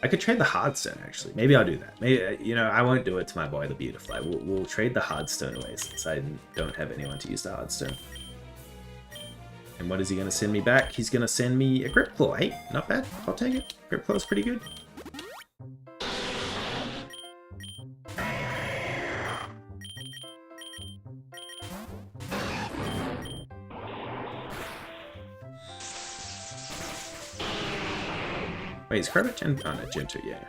I could trade the Hardstone actually. Maybe I'll do that. Maybe, you know, I won't do it to my boy the Beautifly. We'll trade the Hardstone away since I don't have anyone to use the Hardstone. And what is he gonna send me back? He's gonna send me a Grip Claw. Hey, not bad. I'll take it. Grip Claw's pretty good. Wait, is Crobat Gen... Oh, no, Gen 2, yeah.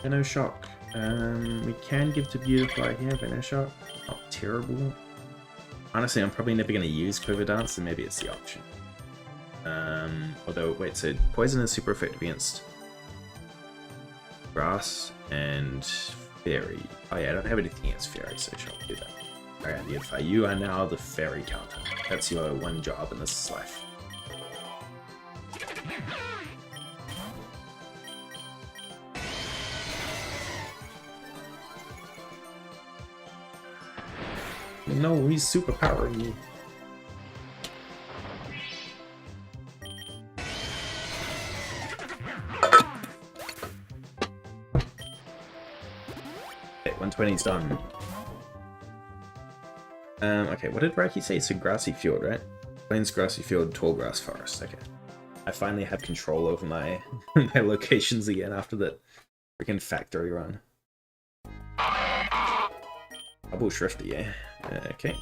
Venom Shock. We can give to Beautifly here, Venom Shock. Not terrible. Honestly, I'm probably never going to use Quiver Dance, and maybe it's the option. Although, wait, so Poison is super effective against Grass and Fairy. Oh yeah, I don't have anything against Fairy, so sure, I'll do that. Alright, Beautify, you are now the Fairy counter. That's your one job in this life. No, he's superpowering me. Okay, 120's done. Okay, what did Raki say? It's a grassy field, right? Plains, grassy field, tall grass forest. Okay. I finally have control over my my locations again after that freaking factory run. Double Shrifty, yeah. Okay.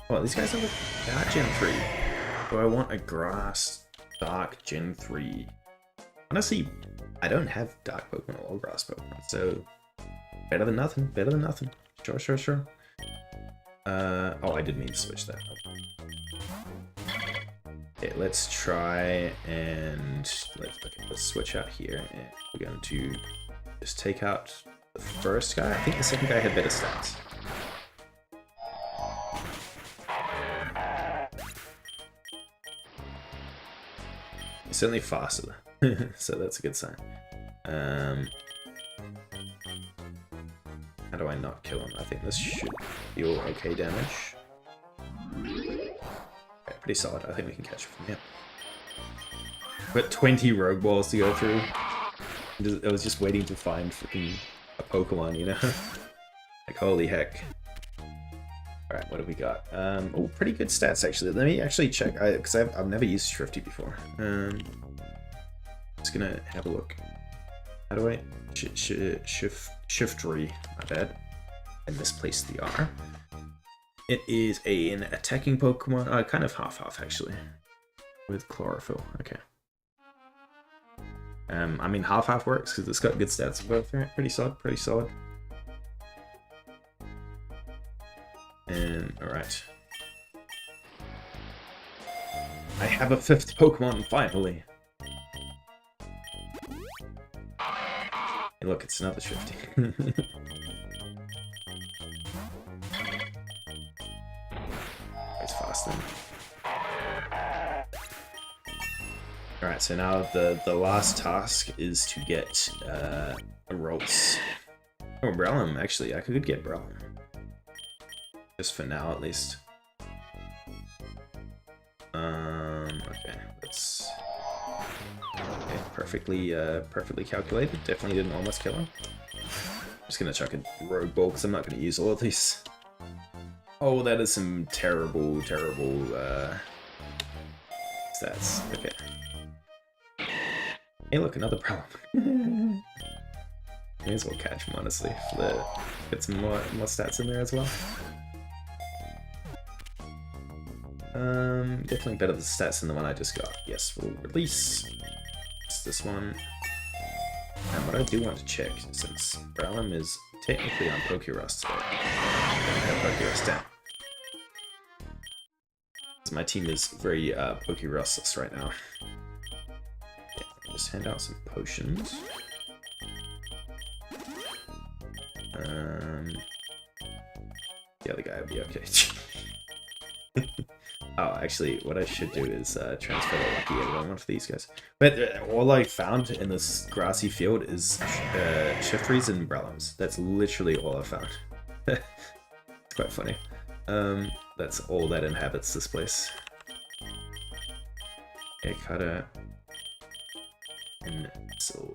Oh, these guys are the dark Gen 3. Do I want a grass dark Gen 3? Honestly, I don't have dark Pokemon or grass Pokemon, so better than nothing, better than nothing. Sure, sure, sure. Oh, I did mean to switch that. Okay, let's try and let's switch out here, and we're going to just take out the first guy. I think the second guy had better stats. He's certainly faster, so that's a good sign. How do I not kill him? I think this should deal okay damage. Okay, pretty solid. I think we can catch him from here. But 20 Rogue Balls to go through. I was just waiting to find freaking a Pokemon, you know? Like, holy heck. Alright, what have we got? Oh, pretty good stats, actually. Let me actually check, because I've never used Shrifty before. Just gonna have a look. How do I... Shiftry, my bad. I misplaced the R. It is an attacking Pokemon, kind of half-half, actually. With Chlorophyll, okay. I mean, half-half works, because it's got good stats both, right? Pretty solid, pretty solid. And, alright. I have a 5th Pokemon, finally! Hey, look, it's another Shrifty. It's fast then. Alright, so now the last task is to get a Rolls. Oh, Brellum, actually, I could get Brellum. Just for now, at least. Okay, let's... Okay, perfectly calculated. Definitely didn't almost kill him. I'm just gonna chuck a Rogue Ball, because I'm not gonna use all of these. Oh, that is some terrible, terrible, stats. Okay. Hey, look, another problem. May as well catch him, honestly. Get some more stats in there as well. Definitely better the stats than the one I just got. Yes, we'll release. It's this one. And what I do want to check, since Brellum is technically on PokeRogue today, I'm gonna have PokeRogue down. So my team is very PokeRogue-less right now. Yeah, I'll just hand out some potions. The other guy will be okay. Oh, actually, what I should do is transfer the Lucky Egg on one of these guys. But all I found in this grassy field is Shiftries and Brellums. That's literally all I found. It's quite funny. That's all that inhabits this place. Okay, Cutter. And so...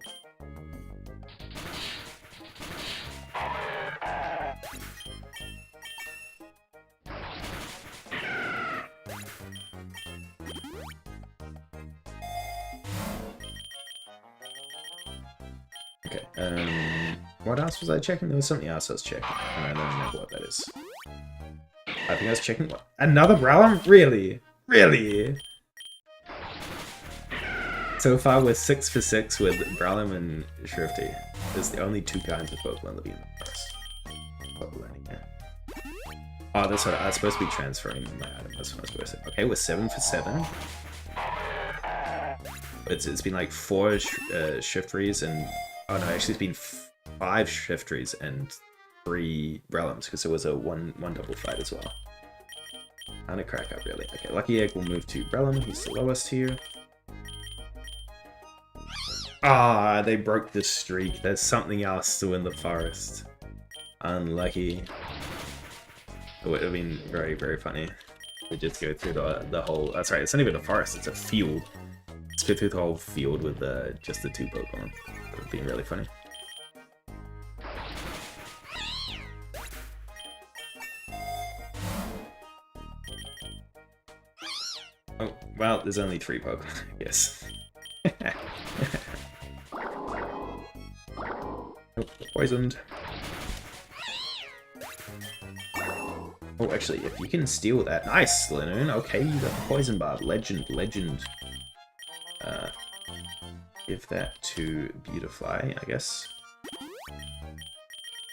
Okay, what else was I checking? There was something else I was checking, and I don't remember what that is. I think I was checking what? Another Brellum? Really? Really? So far we're 6 for 6 with Brellum and Shrifty. There's the only 2 kinds of Pokemon living in the forest. Oh, that's what I was supposed to be transferring my item. That's what I was supposed to. Okay, we're 7 for 7. It's been like 4 Shiftries and... Oh no, actually it's been 5 Shiftries and 3 Brellums, because there was a one double fight as well. Kinda crack up, really. Okay, Lucky Egg will move to Brellum, he's the lowest here. Ah, they broke the streak. There's something else still in the forest. Unlucky. It would have been very, very funny. We just go through the whole... That's right, it's not even a forest, it's a field. Let's go through the whole field with just the 2 Pokemon. It would have been really funny. Oh, well, there's only 3 Pokemon, I guess. Oh, poisoned. Oh, actually, if you can steal that. Nice, Linoon. Okay, you got the poison barb. Legend. Give that to Beautifly, I guess.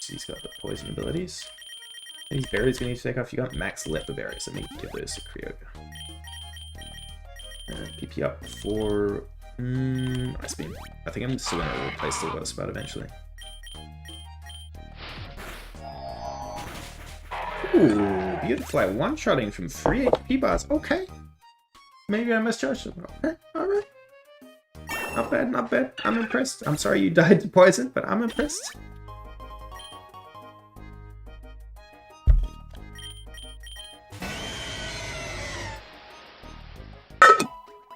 So he's got the poison abilities. These berries we need to take off. You got max leopard berries. Let me give those to Kyogre. PP up for Ice Beam. I think I'm still gonna replace the water spout eventually. Ooh, Beautifly one-shotting from 3 HP bars. Okay. Maybe I misjudged them. Okay, alright. Not bad, not bad. I'm impressed. I'm sorry you died to poison, but I'm impressed.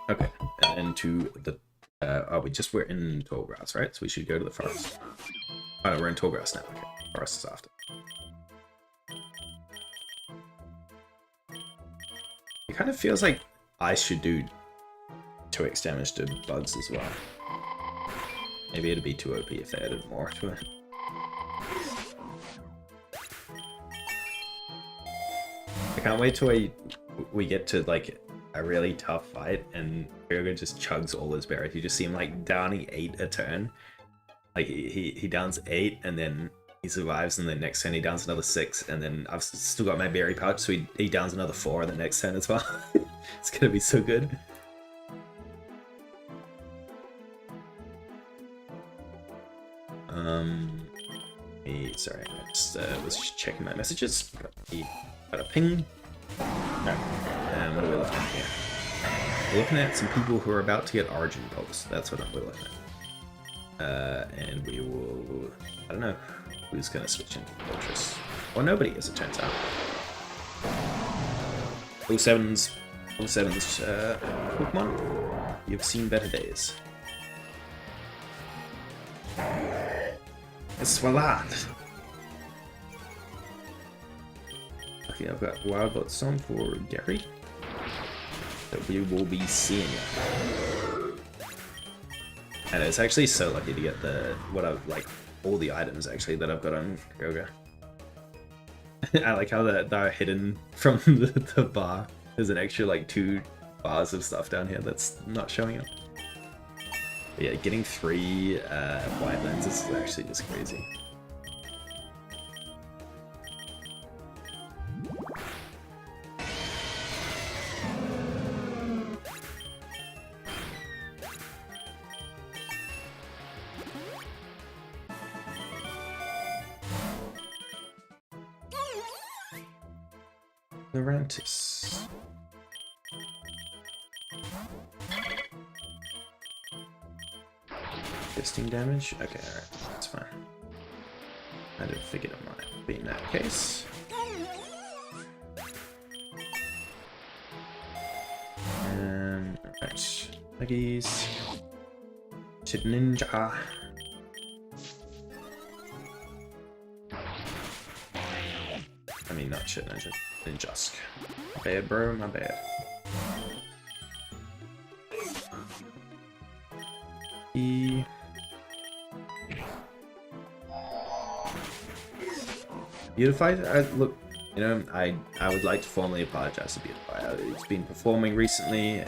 Okay, and then to the... we're in tall grass, right? So we should go to the forest. Oh, no, we're in tall grass now. Okay, forest is after. It kind of feels like ice should do 2x damage to bugs as well. Maybe it'd be too OP if they added more to it. I can't wait till we get to like a really tough fight and Kyogre just chugs all his berries. You just see him like downing 8 a turn. Like he downs 8 and then he survives, and then next turn he downs another 6, and then I've still got my berry pouch, so he downs another 4 the next turn as well. It's gonna be so good. Sorry, I just was just checking my messages. Got a ping. Alright, and what are we looking at here? We're looking at some people who are about to get Origin Pokes. That's what we're looking at. And we will... I don't know who's going to switch into Fortress. Or nobody, as it turns out. 07's Pokemon. You've seen better days. It's Swalot. Okay, I've got Wild Bolt Stone for Gary. So we will be seeing it. And it's actually so lucky to get all the items actually that I've got on Kyogre. I like how they're hidden from the bar. There's an extra like 2 bars of stuff down here that's not showing up. But yeah, getting 3 white lenses is actually just crazy. Lurantis. Fisting damage? Okay, alright, that's fine. I did figure it might be in that case. Alright. Leggies. Chid Ninja. I mean, not Chid Ninja. Ninjusk. My bad, bro, my bad. Beautify, look, you know, I would like to formally apologize to Beautify. He's been performing recently.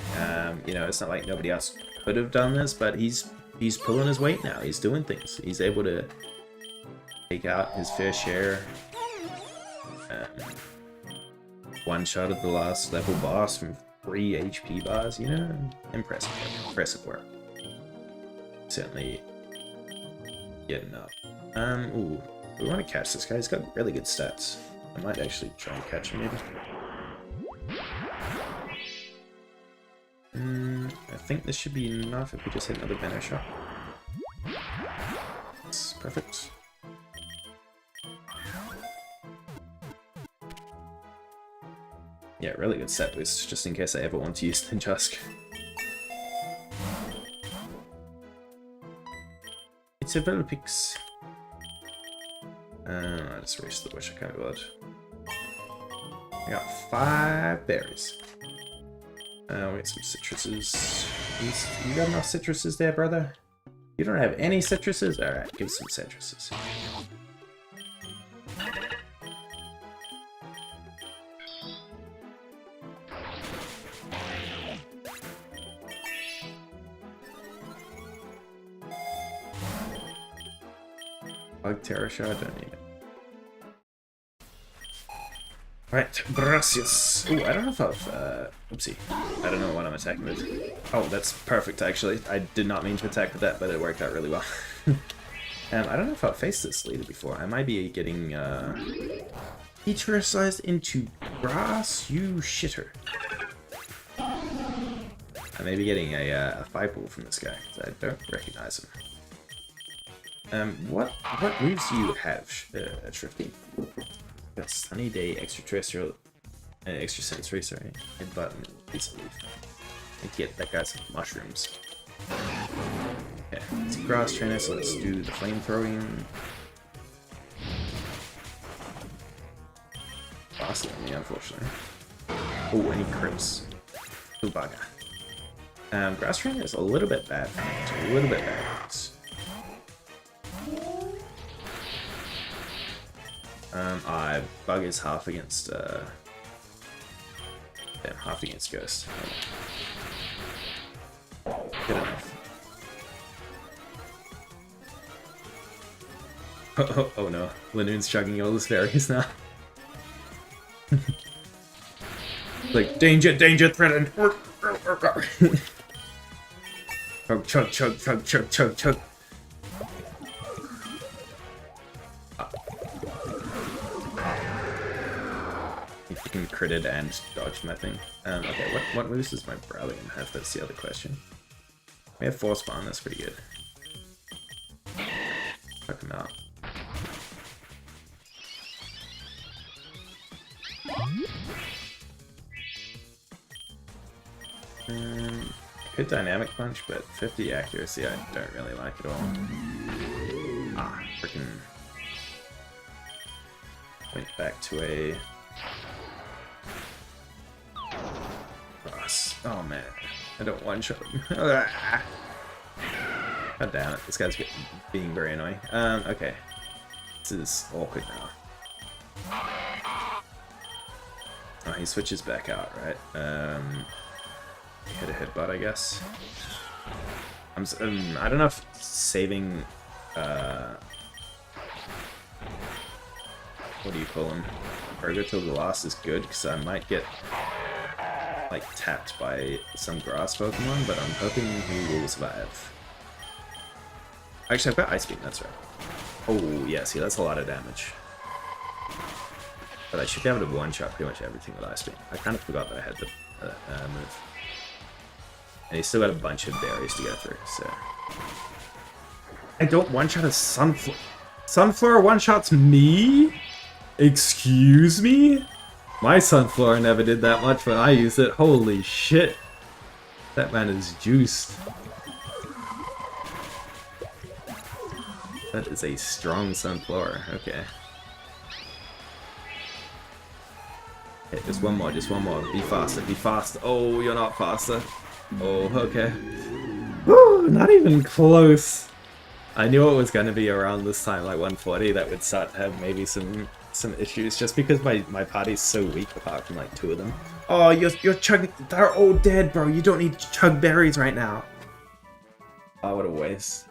You know, it's not like nobody else could have done this, but he's pulling his weight now. He's doing things. He's able to take out his fair share. One shot at the last level boss from 3 HP bars, you know? Impressive work. Certainly getting up. Ooh, we want to catch this guy. He's got really good stats. I might actually try and catch him maybe. I think this should be enough if we just hit another banner shot. That's perfect. Yeah, really good set boost, just in case I ever want to use Ninjusk. It's a Velopix. I just erased the bush, I can't be bothered. I got 5 berries. We got some citruses. You got enough citruses there, brother? You don't have any citruses? Alright, give some citruses. Bug Terror Shard, don't need it. Right, gracias. Ooh, I don't know if I've, oopsie. I don't know what I'm attacking with. Oh, that's perfect, actually. I did not mean to attack with that, but it worked out really well. I don't know if I've faced this leader before. I might be getting, Eterisized into grass, you shitter. I may be getting a fireball from this guy, because I don't recognize him. What moves do you have, Shrifty? Got Sunny Day, Extraterrestrial, Extrasensory, sorry, and Button, Piece of Leaf. And get that guy some mushrooms. Okay, it's a grass trainer, so let's do the flamethrowing. Faster than me, unfortunately. Oh, and he crips. Ubaga. Grass trainer is a little bit bad for me, it's a little bit bad. Bug is half against, yeah, half against Ghost. Good enough. Oh no, Lanoon's chugging all his fairies now. Like, danger, danger, threatened! Chug, chug, chug, chug, chug, chug, chug. Critted and dodged my thing. Okay, what moves does my Brawlian have? That's the other question. We have Force Bomb, that's pretty good. Fuck him out. Good Dynamic Punch, but 50 accuracy I don't really like at all. Ah, freaking. Went back to a. Oh man, I don't one-shot him. God damn it, this guy's being very annoying. Okay. This is awkward now. Oh, he switches back out, right? Hit a headbutt, I guess. I don't know if saving, what do you call him? Burger till the last is good, because I might get like tapped by some grass Pokemon, but I'm hoping he will survive. Actually, I've got Ice Beam, that's right. Oh, yeah, see, that's a lot of damage. But I should be able to one-shot pretty much everything with Ice Beam. I kind of forgot that I had the move. And he's still got a bunch of berries to go through, so... I don't one-shot a Sunflower. Sunflower one-shots me? Excuse me? My Sunflower never did that much when I used it. Holy shit. That man is juiced. That is a strong Sunflower. Okay. Okay, just one more, just one more. Be faster, be faster. Oh, you're not faster. Oh, okay. Woo, not even close. I knew it was going to be around this time, like 140, that would start to have maybe some issues, just because my party's so weak apart from like 2 of them. Oh, you're chugging. They're all dead, bro. You don't need to chug berries right now. Oh, what a waste.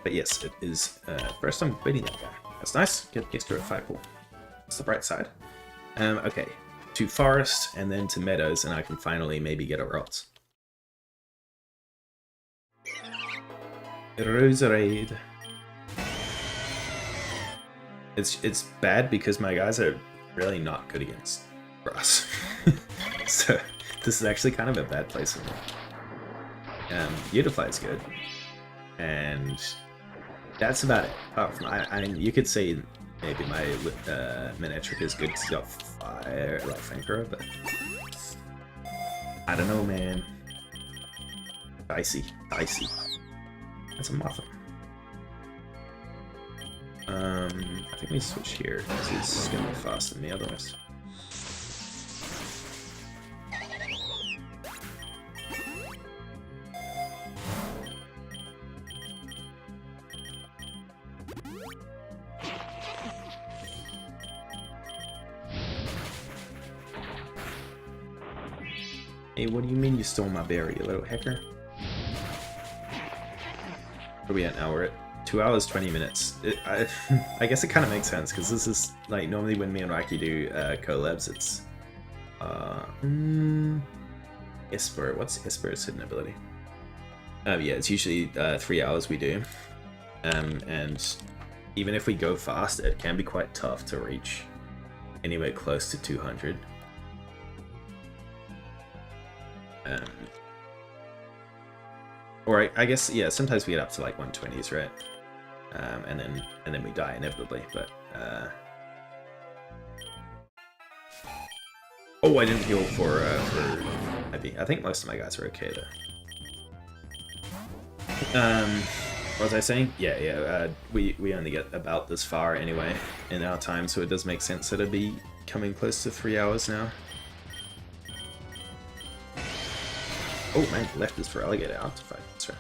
But yes, it is first time beating that guy. That's nice. Get extra fireball. That's the bright side. Okay, to forest and then to meadows, and I can finally maybe get a rot. Roserade. It's bad because my guys are really not good against grass. So this is actually kind of a bad place for me. Beautifly is good, and that's about it. Apart from, I mean, you could say maybe my Manectric is good because he's got fire, like Flamethrower, but I don't know, man. Dicey, dicey. That's a Mothra. I think we switch here because he's gonna be faster than me otherwise. Hey, what do you mean you stole my berry, you little hacker? Where are we at now? We're at 2 hours 20 minutes. I guess it kind of makes sense because this is like normally when me and Raki do collabs, it's Esper. What's Esper's hidden ability? Yeah, it's usually 3 hours we do, and even if we go fast, it can be quite tough to reach anywhere close to 200. Or I guess, yeah, sometimes we get up to like 120s, right? And then we die inevitably. But oh, I didn't heal for heavy. I think most of my guys are okay though. What was I saying? Yeah. We only get about this far anyway in our time, so it does make sense that it'd be coming close to 3 hours now. Oh man, left is for alligator artifact. That's right.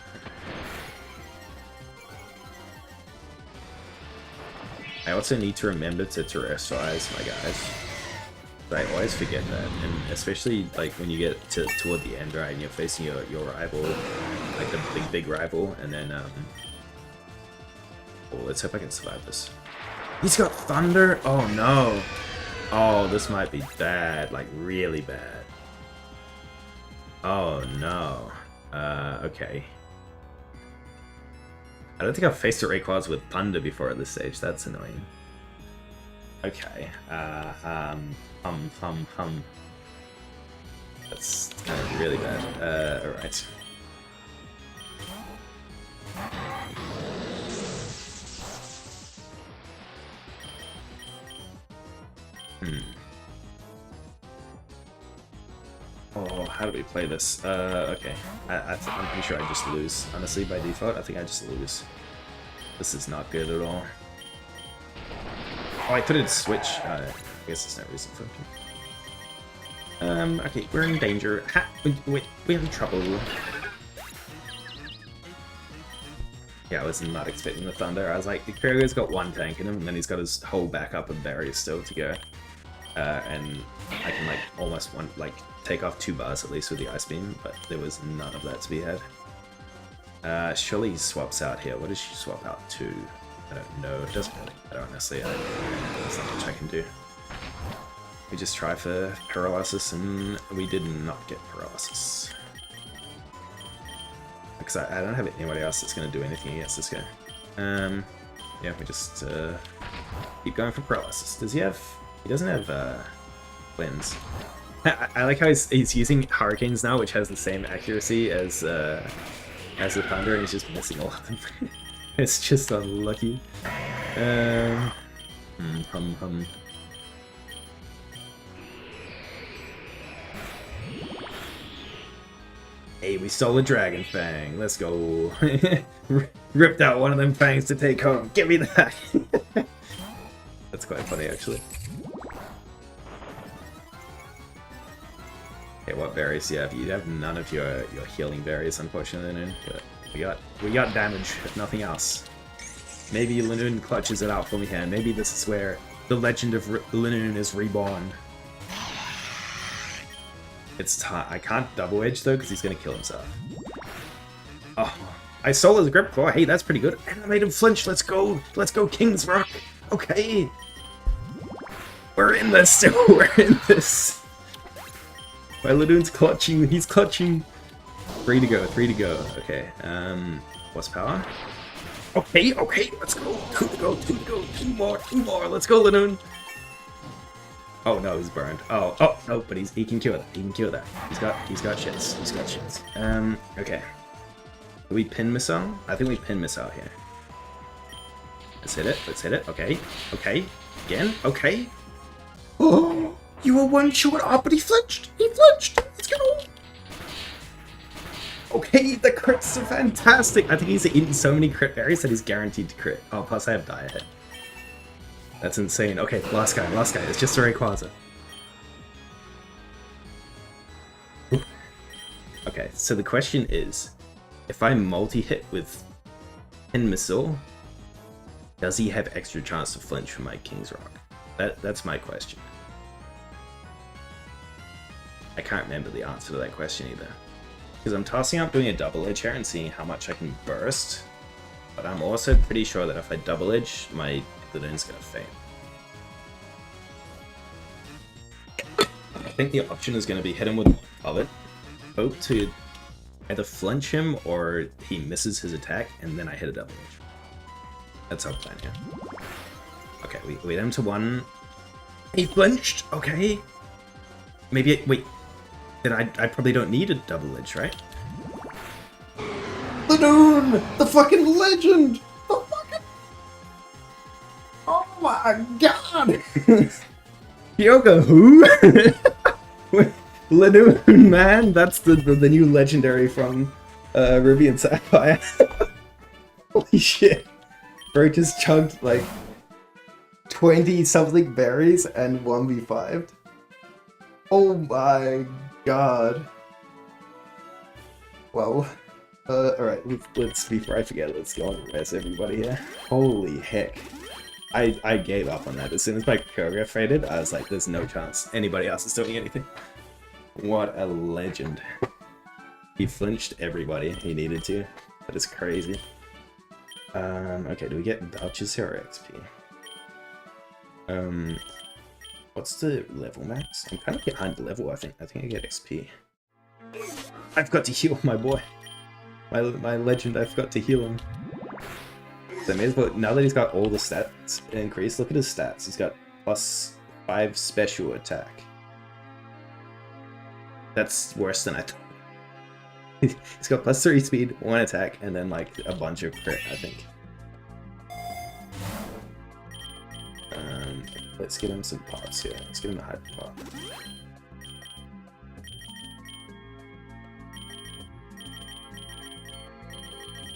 I also need to remember to terrestrialize my guys. I always forget that, and especially like when you get toward the end, right, and you're facing your rival, like the big rival, and then oh, let's hope I can survive this. He's got thunder. Oh no. Oh, this might be bad, like really bad. Oh no. Okay. I don't think I've faced a Rayquaza with thunder before at this stage. That's annoying. Okay. That's kind of really bad. Alright. Oh, how do we play this? Okay. I'm pretty sure I just lose. Honestly, by default, I think I just lose. This is not good at all. Oh, I thought it'd switch. I guess there's no reason for it. Okay, we're in danger. We're in trouble. Yeah, I was not expecting the thunder. I was like, the Kyogre's got one tank in him, and then he's got his whole backup of berries still to go. And I can like almost take off 2 bars at least with the Ice Beam, but there was none of that to be had. Surely he swaps out here. What does she swap out to? I don't know. It doesn't really matter, honestly. There's not much I can do. We just try for paralysis, and we did not get paralysis. Because I don't have anybody else that's going to do anything against this guy. Yeah, we just keep going for paralysis. Does he have... He doesn't have winds. I like how he's using Hurricanes now, which has the same accuracy as the Thunder, and he's just missing all of them. It's just unlucky. Hey, we stole a Dragon Fang. Let's go. Ripped out one of them fangs to take home. Give me that. That's quite funny, actually. Okay, what berries do you have? You have none of your healing berries, unfortunately, but we got damage, if nothing else. Maybe Linoon clutches it out for me here. Maybe this is where the legend of Linoon is reborn. It's time. I can't double edge though, because he's gonna kill himself. Oh, I stole his grip claw. Hey, that's pretty good. And I made him flinch. Let's go. Let's go, King's Rock. Okay. We're in this still. We're in this. My Linoon's clutching. He's clutching. 3 to go. 3 to go. Okay. What's power? Okay. Okay. Let's go. 2 to go. 2 to go. 2 more. 2 more. Let's go, Linoon. Oh no, he's burned. Oh no, but he can cure that. He can cure that. He's got shits. He's got shits. Okay. Do we pin missile? I think we pin missile here. Let's hit it. Let's hit it. Okay. Okay. Again. Okay. Oh, you were one short up, but he flinched. He flinched. Let's go. Okay, the crits are fantastic. I think he's eaten so many crit berries that he's guaranteed to crit. Oh, plus I have diet. That's insane. Okay, last guy. It's just a Rayquaza. Okay, so the question is, if I multi-hit with Pin Missile, does he have extra chance to flinch from my King's Rock? That's my question. I can't remember the answer to that question either. Because I'm tossing up doing a double edge here and seeing how much I can burst. But I'm also pretty sure that if I double edge, my Lidoon's gonna fail. I think the option is gonna be hit him with Covet, hope to either flinch him or he misses his attack, and then I hit a double edge. That's our plan here. Okay, we hit him to 1. He flinched. Okay. Maybe wait. Then I probably don't need a double edge, right? Lidoon! The fucking legend! The fucking... Oh my god! Kyoko, who? Lidoon, man! That's the new legendary from Ruby and Sapphire. Holy shit. Bro just chugged like 20-something berries and 1v5'd. Oh my god. Well, alright, let's, before I forget, let's go and res everybody here. Holy heck. I gave up on that. As soon as my choreograph faded, I was like, there's no chance anybody else is doing anything. What a legend. He flinched everybody he needed to. That is crazy. Okay, do we get vouchers here or XP? What's the level max? I'm kind of behind the level, I think. I think I get XP. I've got to heal my boy. My legend, I've got to heal him. So I may as well, now that he's got all the stats increased, look at his stats. He's got +5 special attack. That's worse than I thought. He's got +3 speed, 1 attack, and then like a bunch of crit, I think. Let's get him some pots here. Let's get him a hyper pot.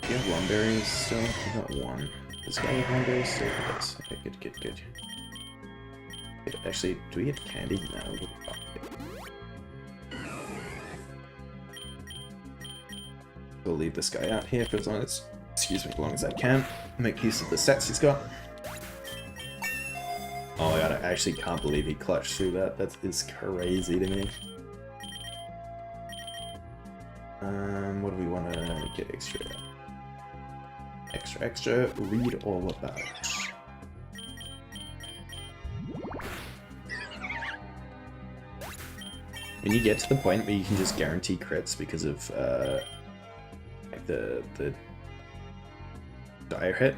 Do you have long berries still? I got 1. This guy have long berries still? Yes. Okay, good. Actually, do we get candy? No, we get We'll leave this guy out here for as long as, as long as I can. Make use of the stats he's got. Oh my god, I actually can't believe he clutched through that. That is crazy to me. What do we want to get extra? Extra, read all about it. When you get to the point where you can just guarantee crits because of like the dire hit,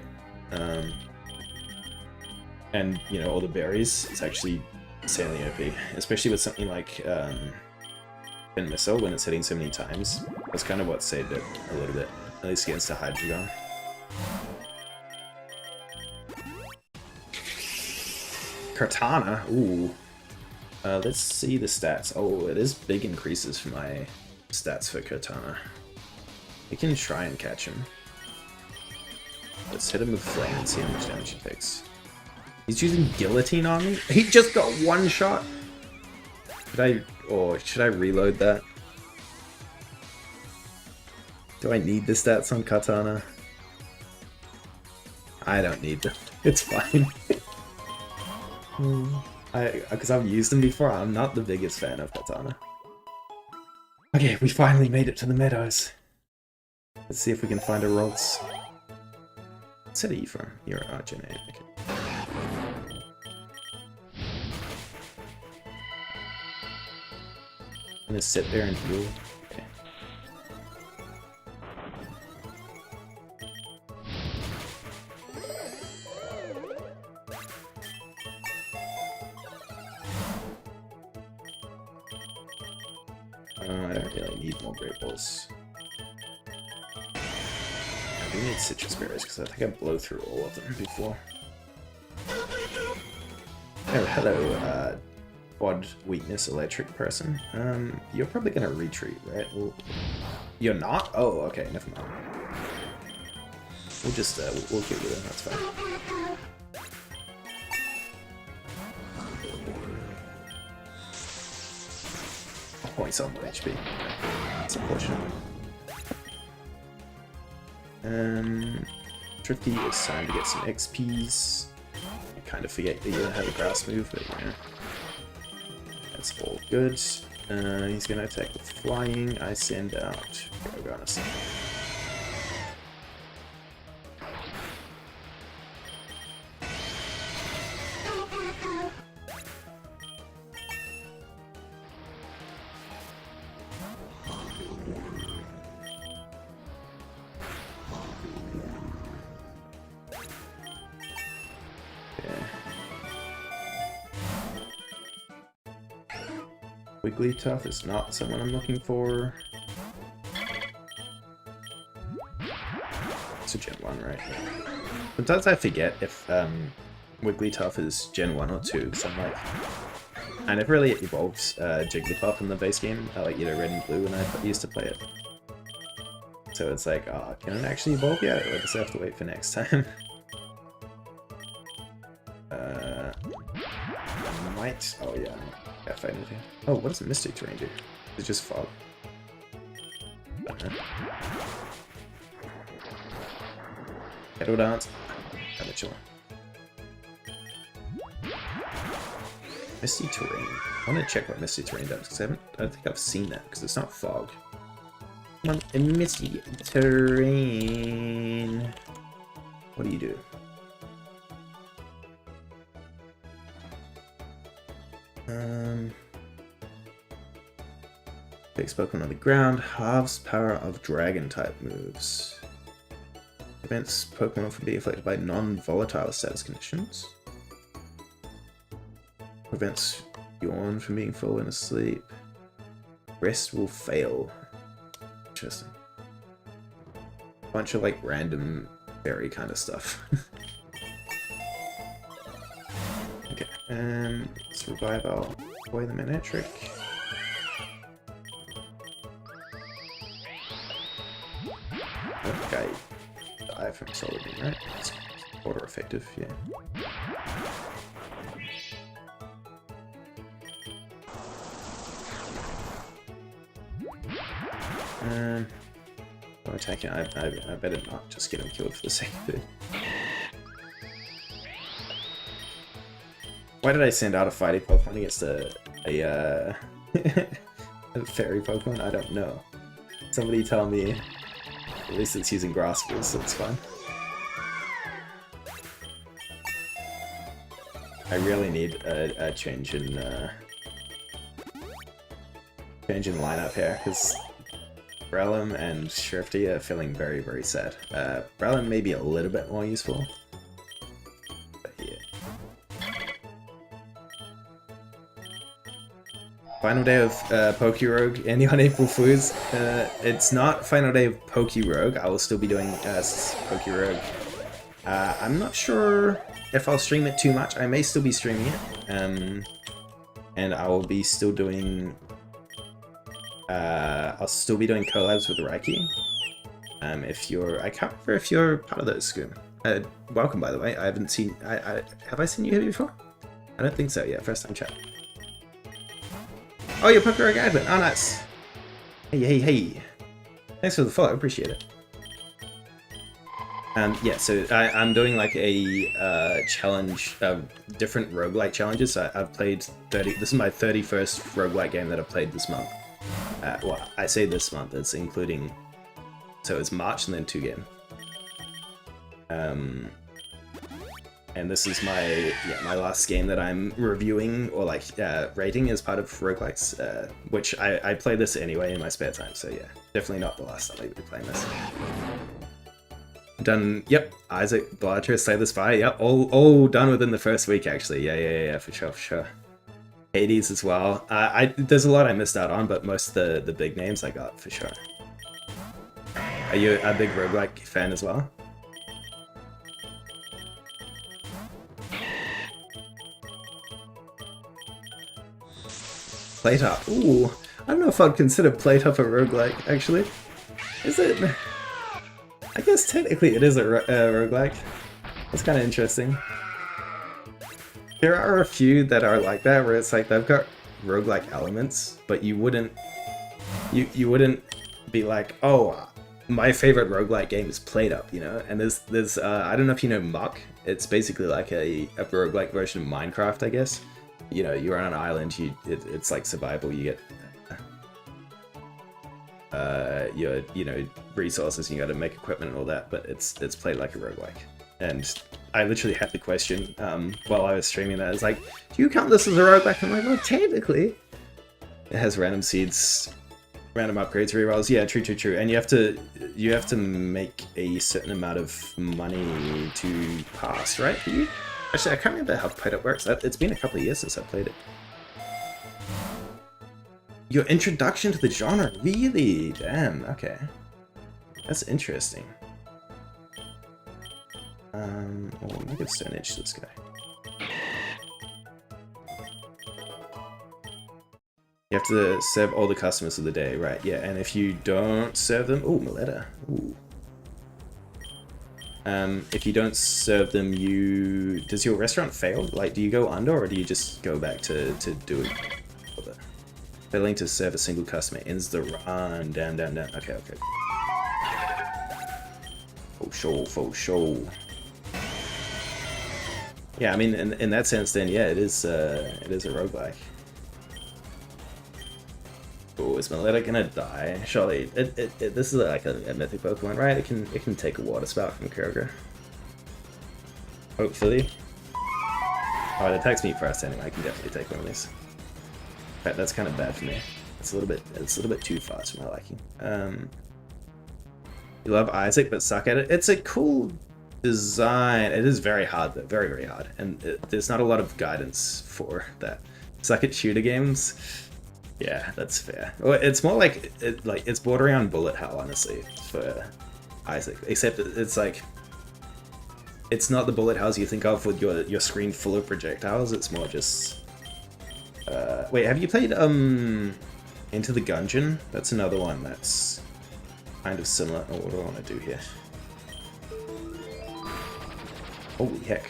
and you know all the berries, it's actually insanely OP, especially with something like Spin Missile when it's hitting so many times. That's kind of what saved it a little bit, at least against the Hydreigon. Katana, ooh. Let's see the stats. Oh, it is big increases for my stats for Katana. We can try and catch him. Let's hit him with Flame and see how much damage he takes. He's using Guillotine on me? He just got 1 shot! Should I reload that? Do I need the stats on Katana? I don't need them. It's fine. Because I've used them before, I'm not the biggest fan of Katana. Okay, we finally made it to the meadows. Let's see if we can find a Roltz. What city are you from? You're Gen 8. Okay. I'm gonna sit there and heal. Okay. I don't really need more Great Balls. I do need Citrus Berries because I think I blow through all of them before. Oh, hello, Quad Weakness Electric person. You're probably gonna retreat, right? Well, you're not? Oh, okay, never mind. We'll just, we'll get with him, that's fine. Oh, he's on 1 HP. That's unfortunate. Thrifty, it's time to get some XPs. I kind of forget that you have a grass move, but yeah. That's all good. He's gonna attack with flying. I send out Rogue on a second. Wigglytuff is not someone I'm looking for. It's a Gen 1, right? Sometimes I forget if Wigglytuff is Gen 1 or 2, because I'm like... I never really evolved Jigglypuff in the base game, like either Red and Blue when I used to play it. So it's like, oh, can it actually evolve yet? Or does I have to wait for next time? I might... Oh yeah. If I need to. Oh, what does Mystic Terrain do? It's just fog. Kettle Dance. Kinda chilling. Misty Terrain. I want to check what Misty Terrain does, because I don't think I've seen that, because it's not fog. Come on, Misty Terrain. What do you do? Takes Pokemon on the ground, halves power of dragon type moves. Prevents Pokemon from being affected by non-volatile status conditions. Prevents Yawn from being fallen asleep. Rest will fail. Interesting. Bunch of like random berry kind of stuff. Okay, let's revive our boy the Manectric. That guy died from Solid Beam, right? It's water effective, yeah. I'm attacking. I better not just get him killed for the sake of it. Why did I send out a fighting Pokemon against a fairy Pokemon? I don't know. Somebody tell me. At least it's using Grass Balls, so it's fine. I really need a change in lineup here, because Breloom and Shrifty are feeling very, very sad. Breloom may be a little bit more useful. But yeah. Final day of PokeRogue ending on April Fools. It's not final day of PokeRogue. I will still be doing PokeRogue. I'm not sure if I'll stream it too much. I may still be streaming it. And I will be still doing... I'll still be doing collabs with Reiki. If you're... I can't remember if you're part of those, Scoom. Welcome, by the way. I haven't seen... have I seen you here before? I don't think so, yeah. First time chat. Oh, you're PokeRogue admin. Oh, nice. Hey. Thanks for the follow. Appreciate it. Yeah, so I'm doing like a challenge, different roguelike challenges. I've played 30. This is my 31st roguelike game that I've played this month. Well, I say this month. It's including. So it's March and then 2 games. And this is my last game that I'm reviewing or like rating as part of Roguelikes, which I play this anyway in my spare time. So yeah, definitely not the last time I'll be playing this. Done. Yep. Isaac Blarcher, Slay the Spy. Yep. All done within the first week actually. Yeah. For sure. Hades as well. There's a lot I missed out on, but most of the big names I got for sure. Are you a big roguelike fan as well? Playtop. Ooh, I don't know if I'd consider Playtop a roguelike, actually. Is it? I guess technically it is a roguelike. That's kind of interesting. There are a few that are like that, where it's like they've got roguelike elements, but you wouldn't be like, oh, my favorite roguelike game is Playtop, you know? And there's I don't know if you know Muck. It's basically like a roguelike version of Minecraft, I guess. You know, you're on an island, it's like survival, you get your resources, and you got to make equipment and all that, but it's played like a roguelike. And I literally had the question while I was streaming that. It's like, do you count this as a roguelike? I'm like, well, technically. It has random seeds, random upgrades, rerolls. Yeah, true. And you have to make a certain amount of money to pass, right? Actually, I can't remember how played works. It's been a couple of years since I played it. Your introduction to the genre, really? Damn. Okay, that's interesting. Oh, I could Stone Edge this guy. You have to serve all the customers of the day, right? Yeah, and if you don't serve them... Oh, Maletta. Ooh. If you don't serve them, does your restaurant fail? Like, do you go under, or do you just go back to do it? Failing to serve a single customer ends the run. Down. Okay. For sure. Yeah, I mean, in that sense, then, yeah, it is a roguelike. Oh, is Maletta gonna die? Surely, this is like a mythic Pokemon, right? It can take a water spout from PokeRogue. Hopefully. Oh, it attacks me first anyway. I can definitely take one of these. But that's kind of bad for me. It's a little bit too fast for my liking. You love Isaac, but suck at it. It's a cool design. It is very hard, though. Very hard, and there's not a lot of guidance for that. Suck at shooter games. Yeah, that's fair. Well, it's more like it's bordering on bullet hell, honestly, for Isaac. Except it's like it's not the bullet hells you think of with your screen full of projectiles. It's more just. Wait, have you played Into the Gungeon? That's another one that's kind of similar. Oh, what do I want to do here? Holy heck!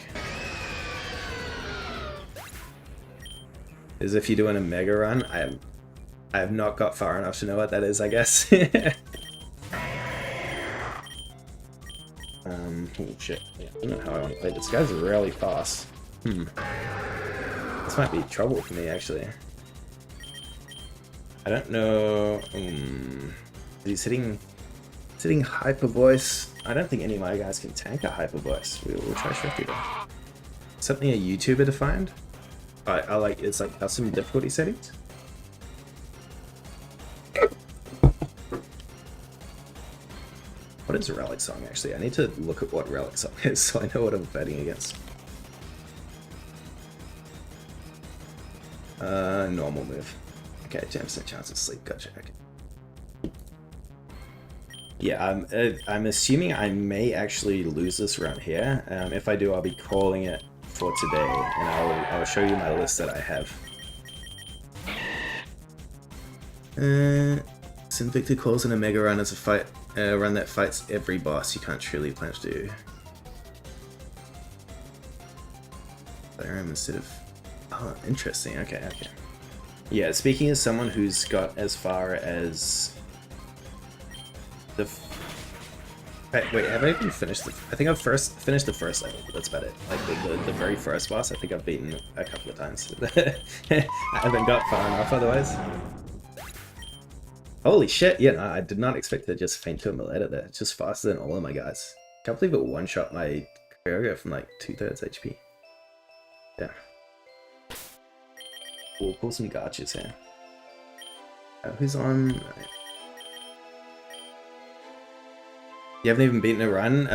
As if you're doing a mega run. I have not got far enough to know what that is, I guess. Oh shit. Yeah, I don't know how I want to play. This guy's really fast. This might be trouble for me, actually. I don't know. He's hitting hyper voice. I don't think any of my guys can tank a hyper voice. We'll try Shifty though. Something a YouTuber defined. I like it's like custom difficulty settings. What is a relic song, actually? I need to look at what relic song is so I know what I'm betting against. Normal move. Okay, 10% chance of sleep. Gotcha. Okay. Yeah, I'm assuming I may actually lose this round here. If I do, I'll be calling it for today, and I'll show you my list that I have. Sinvicta calls in a mega run as a run that fights every boss you can't truly plan to do. Instead of... Oh, interesting. Okay. Yeah, speaking as someone who's got as far as the... Wait, have I even finished the... I think I've finished the first level, but that's about it. Like, the very first boss, I think I've beaten a couple of times. I haven't got far enough otherwise. Holy shit, yeah, no, I did not expect to just faint to a Maletta there. It's just faster than all of my guys. Can't believe it one-shot my PokeRogue from like 2/3 HP. Yeah. We'll pull some gotchas here. Who's on? You haven't even beaten a run?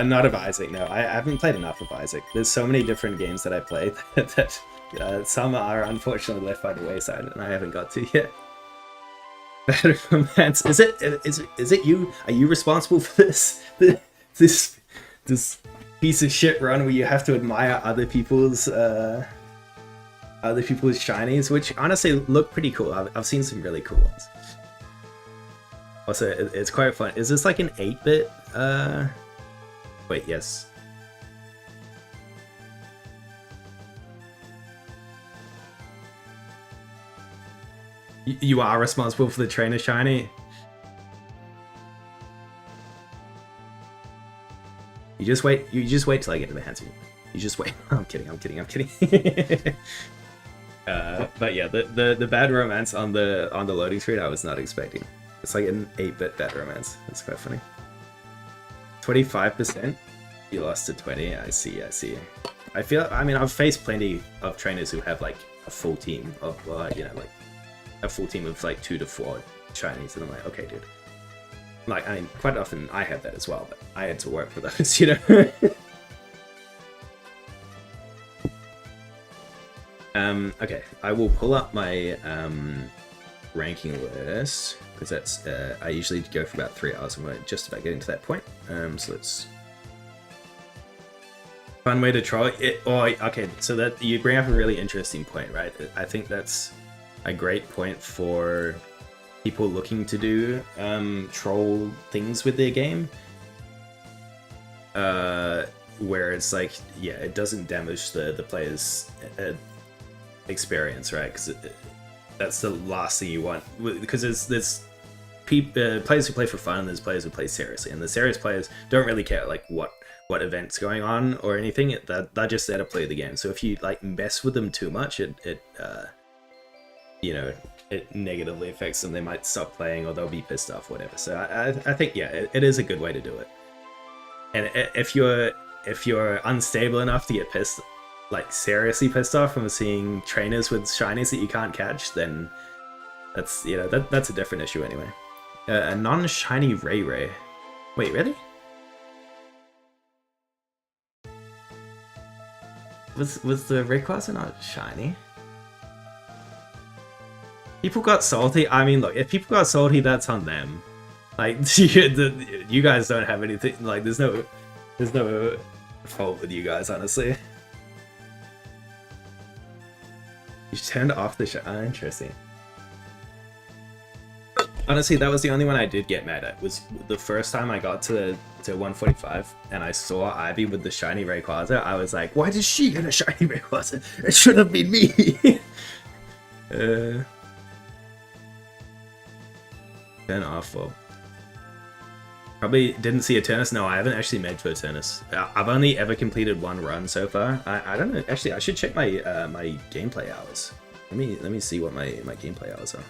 Not of Isaac, no. I haven't played enough of Isaac. There's so many different games that I play that some are unfortunately left by the wayside, and I haven't got to yet. Bad romance. Is it you? Are you responsible for this? This piece of shit run where you have to admire other people's shinies, which honestly look pretty cool. I've seen some really cool ones. Also, it's quite fun. Is this like an 8-bit? Wait, yes. You are responsible for the trainer shiny. You just wait till I get to the hands of you. You just wait. I'm kidding. But yeah, the bad romance on the loading screen I was not expecting. It's like an 8-bit bad romance. That's quite funny. 25%? You lost to 20. I see. I mean, I've faced plenty of trainers who have like a full team of, you know, like a full team of like 2 to 4 shinies, and I'm like, okay, dude. Like, I mean, quite often I have that as well, but I had to work for those, you know? Okay, I will pull up my ranking list, because that's, I usually go for about 3 hours, and we're just about getting to that point. So let's... Fun way to troll it. Okay, so that you bring up a really interesting point, right? I think that's a great point for people looking to do troll things with their game. Where it's like, yeah, it doesn't damage the player's experience, right? Because that's the last thing you want. Because there's players who play for fun, and there's players who play seriously, and the serious players don't really care like what event's going on or anything. They're just there to play the game. So if you like mess with them too much, it you know, it negatively affects them. They might stop playing, or they'll be pissed off, whatever. So I think, yeah, it is a good way to do it. And if you're unstable enough to get pissed, like seriously pissed off from seeing trainers with shinies that you can't catch, then that's, you know, that's a different issue anyway. A non-shiny Ray. Wait, really? Was the Rayquaza not shiny? People got salty. I mean, look, if people got salty, that's on them. Like, you guys don't have anything. Like, there's no fault with you guys, honestly. You turned off the show. Oh, interesting. Honestly, that was the only one I did get mad at. Was the first time I got to 145 and I saw Ivy with the shiny Rayquaza. I was like, why does she get a shiny Rayquaza? It should have been me. Turn off. Well, probably didn't see Eternus. No, I haven't actually made for Eternus. I've only ever completed 1 run so far. I don't know. Actually, I should check my my gameplay hours. Let me see what my gameplay hours are.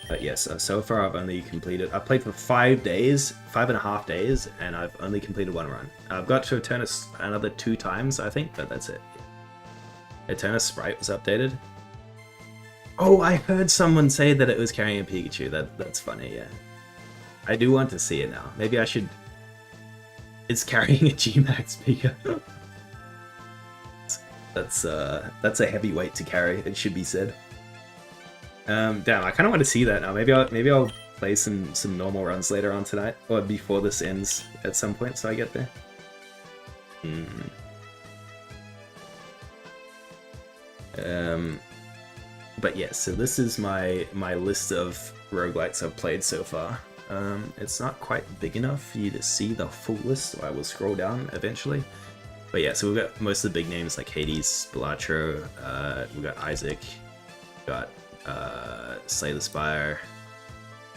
But yes, so far I've only completed... I've played for 5 days, 5.5 days, and I've only completed 1 run. I've got to Eternus another 2 times, I think, but that's it. Eternus sprite was updated. Oh, I heard someone say that it was carrying a Pikachu. That's funny, yeah. I do want to see it now. Maybe I should... It's carrying a G-Max Pika. That's a heavy weight to carry, it should be said. Damn, I kind of want to see that now. Maybe I'll play some normal runs later on tonight, or before this ends at some point, so I get there. But yeah, so this is my list of roguelikes I've played so far. It's not quite big enough for you to see the full list, so I will scroll down eventually. But yeah, so we've got most of the big names like Hades, Balatro, we've got Isaac, we've got Slay the Spire.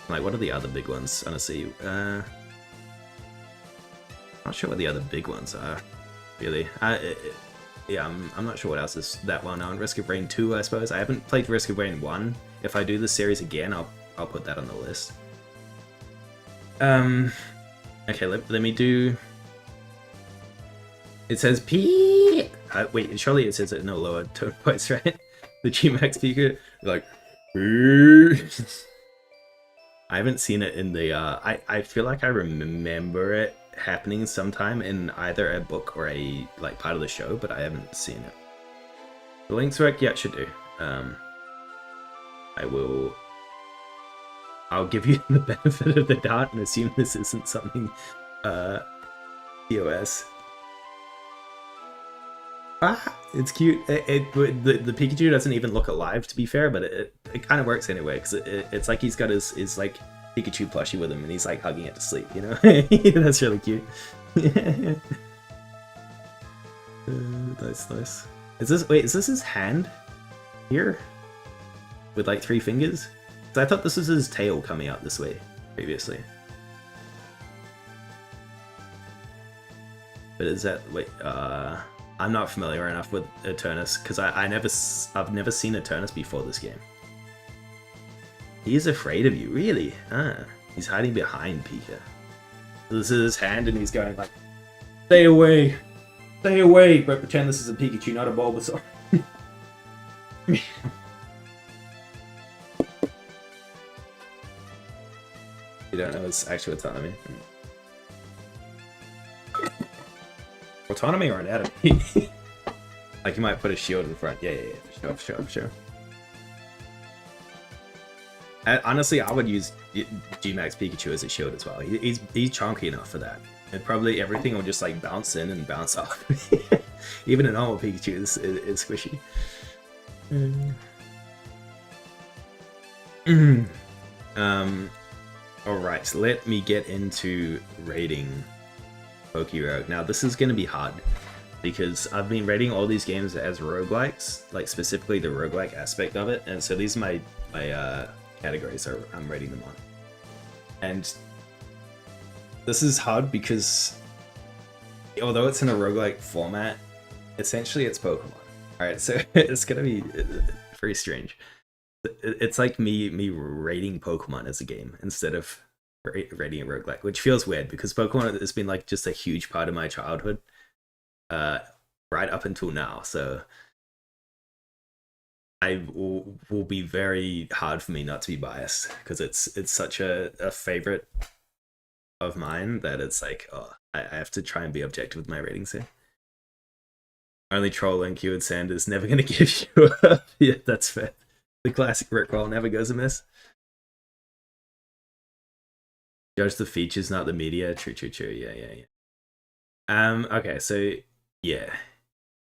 Like, what are the other big ones? Honestly, not sure what the other big ones are, really. Yeah, I'm not sure what else is that well known. Risk of Rain 2, I suppose. I haven't played Risk of Rain 1. If I do this series again, I'll put that on the list. Okay, let me do... It says P. Wait, surely it says it in a lower tone voice, right? The G-Max Pika, like. I haven't seen it in the. I feel like I remember it happening sometime in either a book or a like part of the show, but I haven't seen it. The links work, yeah, it should do. I'll give you the benefit of the doubt and assume this isn't something TOS. Ah, it's cute. The Pikachu doesn't even look alive, to be fair, but it kind of works anyway, because it's like he's got his like Pikachu plushie with him, and he's like hugging it to sleep, you know? That's really cute. Nice. Is this his hand? Here? With like 3 fingers? So I thought this was his tail coming out this way, previously. But is that... wait, I'm not familiar enough with Eternus, because I've never seen Eternus before this game. He is afraid of you, really? Ah, he's hiding behind Pika. This is his hand, and he's going like, "Stay away, stay away!" But pretend this is a Pikachu, not a Bulbasaur. You don't know its actual autonomy. Autonomy or anatomy? Like you might put a shield in front. Yeah, for sure. Honestly, I would use G-Max Pikachu as a shield as well. He's chunky enough for that. And probably everything will just like bounce in and bounce off. Even a normal Pikachu is squishy. Alright, so let me get into rating PokeRogue. Now this is going to be hard because I've been rating all these games as roguelikes, like specifically the roguelike aspect of it, and so these are my categories I'm rating them on. And this is hard because although it's in a roguelike format, essentially it's Pokemon. Alright, so it's gonna be very strange. It's like me rating Pokemon as a game instead of rating a roguelike, which feels weird because Pokemon has been like just a huge part of my childhood, right up until now. So will be very hard for me not to be biased because it's such a favorite of mine that it's like, oh, I have to try and be objective with my ratings here. Only troll and Q and Sand is never going to give you a... Yeah, that's fair. The classic Rickroll never goes amiss. Judge the features, not the media. True. Yeah. Okay, so yeah.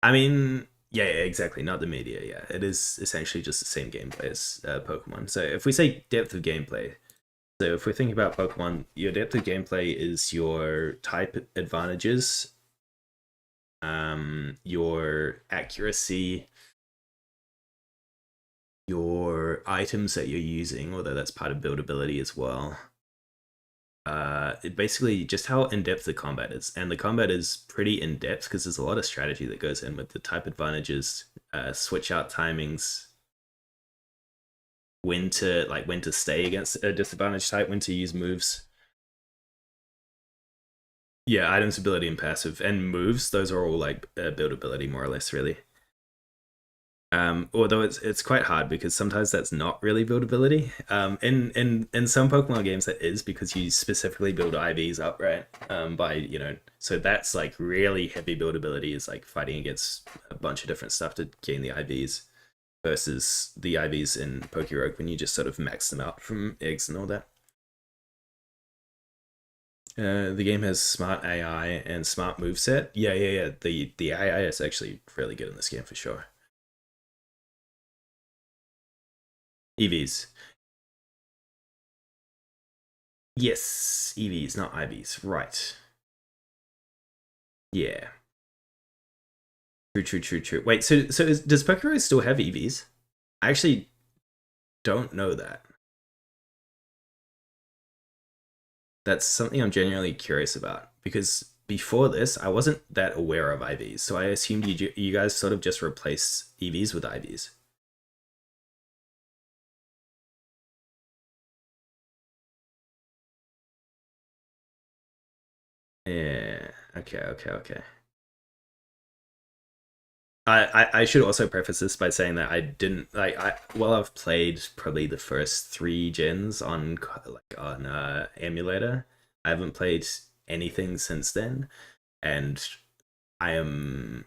I mean, yeah, exactly. Not the media, yeah. It is essentially just the same gameplay as Pokemon. So if we say depth of gameplay, so if we're thinking about Pokemon, your depth of gameplay is your type advantages, your accuracy, your items that you're using, although that's part of buildability as well. Basically just how in-depth the combat is, and the combat is pretty in-depth because there's a lot of strategy that goes in with the type advantages, switch out timings, when to stay against a disadvantaged type, when to use moves. Yeah, items, ability, and passive, and moves. Those are all like buildability, more or less, really. Although it's quite hard because sometimes that's not really buildability. In some Pokemon games that is because you specifically build IVs up, right? So that's like really heavy buildability is like fighting against a bunch of different stuff to gain the IVs versus the IVs in PokeRogue when you just sort of max them out from eggs and all that. The game has smart AI and smart moveset. Yeah. The AI is actually really good in this game for sure. EVs. Yes, EVs, not IVs. Right. Yeah. True. Wait, does PokeRogue still have EVs? I actually don't know that. That's something I'm genuinely curious about because before this, I wasn't that aware of IVs, so I assumed you guys sort of just replace EVs with IVs. Yeah. Okay. I should also preface this by saying that I didn't I've played probably the first 3 gens on emulator. I haven't played anything since then, and I am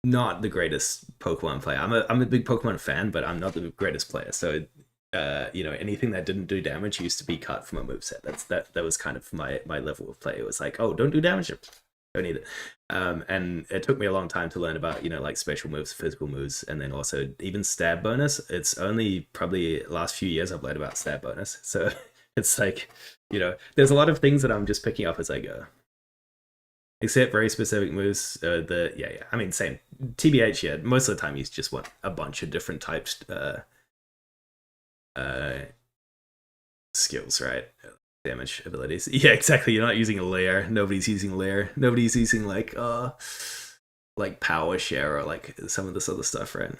not the greatest Pokemon player. I'm a big Pokemon fan, but I'm not the greatest player. So anything that didn't do damage used to be cut from a moveset. That was kind of my level of play. It was like, oh, don't do damage. Don't need it. And it took me a long time to learn about, like special moves, physical moves, and then also even stab bonus. It's only probably last few years I've learned about stab bonus. So it's like, there's a lot of things that I'm just picking up as I go. Except very specific moves. I mean, same. TBH, yeah. Most of the time you just want a bunch of different types skills, right? Damage abilities. Yeah, exactly. You're not using a layer. Nobody's using layer. Nobody's using like power share or like some of this other stuff, right?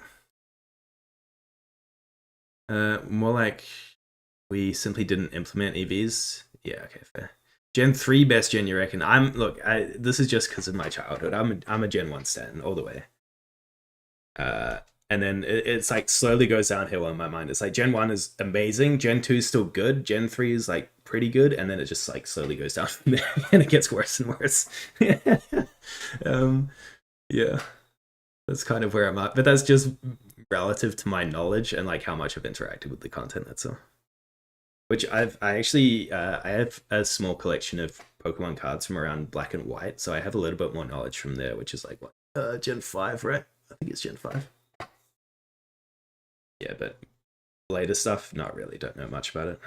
More like we simply didn't implement EVs. Yeah, okay, fair. Gen 3 best gen, you reckon? This is just because of my childhood. I'm a Gen 1 stan all the way. And then it's like slowly goes downhill in my mind. It's like Gen 1 is amazing, Gen 2 is still good, Gen 3 is like pretty good, and then it just like slowly goes down from there and it gets worse and worse. Yeah, that's kind of where I'm at. But that's just relative to my knowledge and like how much I've interacted with the content, that's all. Which I have a small collection of Pokemon cards from around Black and White, so I have a little bit more knowledge from there, which is like what Gen 5, right? I think it's Gen 5. Yeah, but later stuff, not really. Don't know much about it.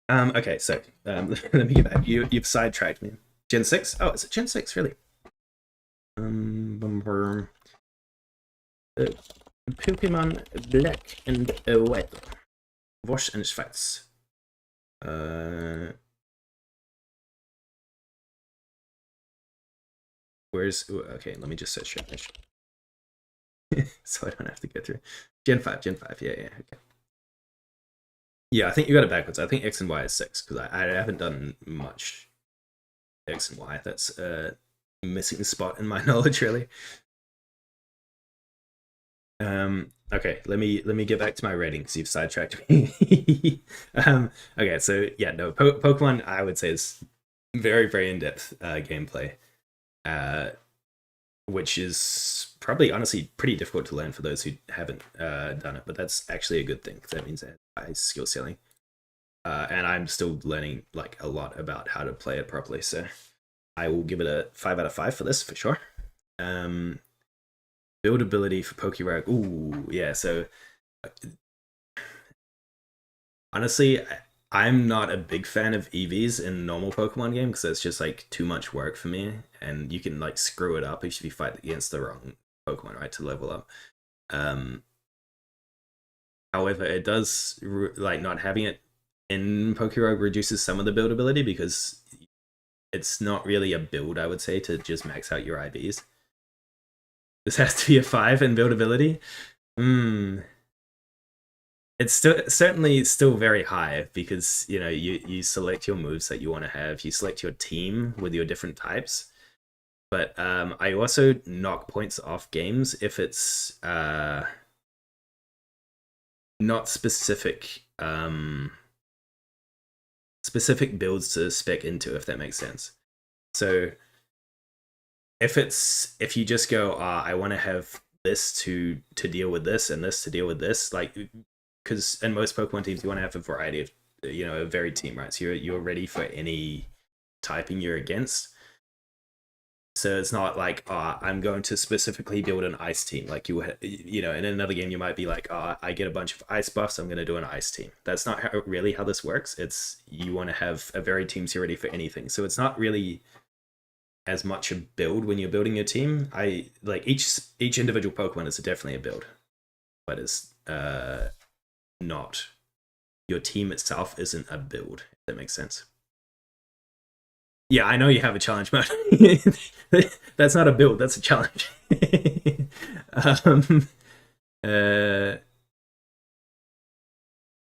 Okay, so let me get back. You've sidetracked me. Gen 6? Oh, is it Gen 6, really? Pokemon Black and White. Wash and Schwarz. Where's... okay, let me just search so I don't have to go through. Gen 5, yeah, okay. Yeah, I think you got it backwards. I think X and Y is 6, because I haven't done much X and Y. That's a missing spot in my knowledge, really. Okay, let me get back to my rating because you've sidetracked me. Okay, so yeah, no, Pokemon I would say is very, very in-depth gameplay, which is probably honestly pretty difficult to learn for those who haven't done it, but that's actually a good thing because that means that high skill ceiling. And I'm still learning like a lot about how to play it properly, so I will give it a 5 out of 5 for this for sure. Buildability for PokeRogue. Ooh, yeah. So honestly, I'm not a big fan of EVs in normal Pokemon game because it's just like too much work for me, and you can like screw it up if you fight against the wrong Pokemon, right, to level up. However, it does like not having it in PokeRogue reduces some of the buildability because it's not really a build, I would say, to just max out your IVs. This has to be a 5 in buildability. It's certainly still very high because you know you select your moves that you want to have. You select your team with your different types. But I also knock points off games if it's not specific specific builds to spec into, if that makes sense. So if you just go, I want to have this to deal with this and this to deal with this, like, because in most Pokemon teams you want to have a variety of, you know, a varied team, right? So you're ready for any typing you're against. So it's not like, I'm going to specifically build an ice team. Like you know, in another game you might be like, I get a bunch of ice buffs, I'm going to do an ice team. That's not really how this works. It's you want to have a varied team so you're ready for anything. So it's not really as much a build when you're building your team. I like each individual Pokemon is definitely a build, but it's not, your team itself isn't a build, if that makes sense. Yeah, I know you have a challenge mode. That's not a build, that's a challenge. um,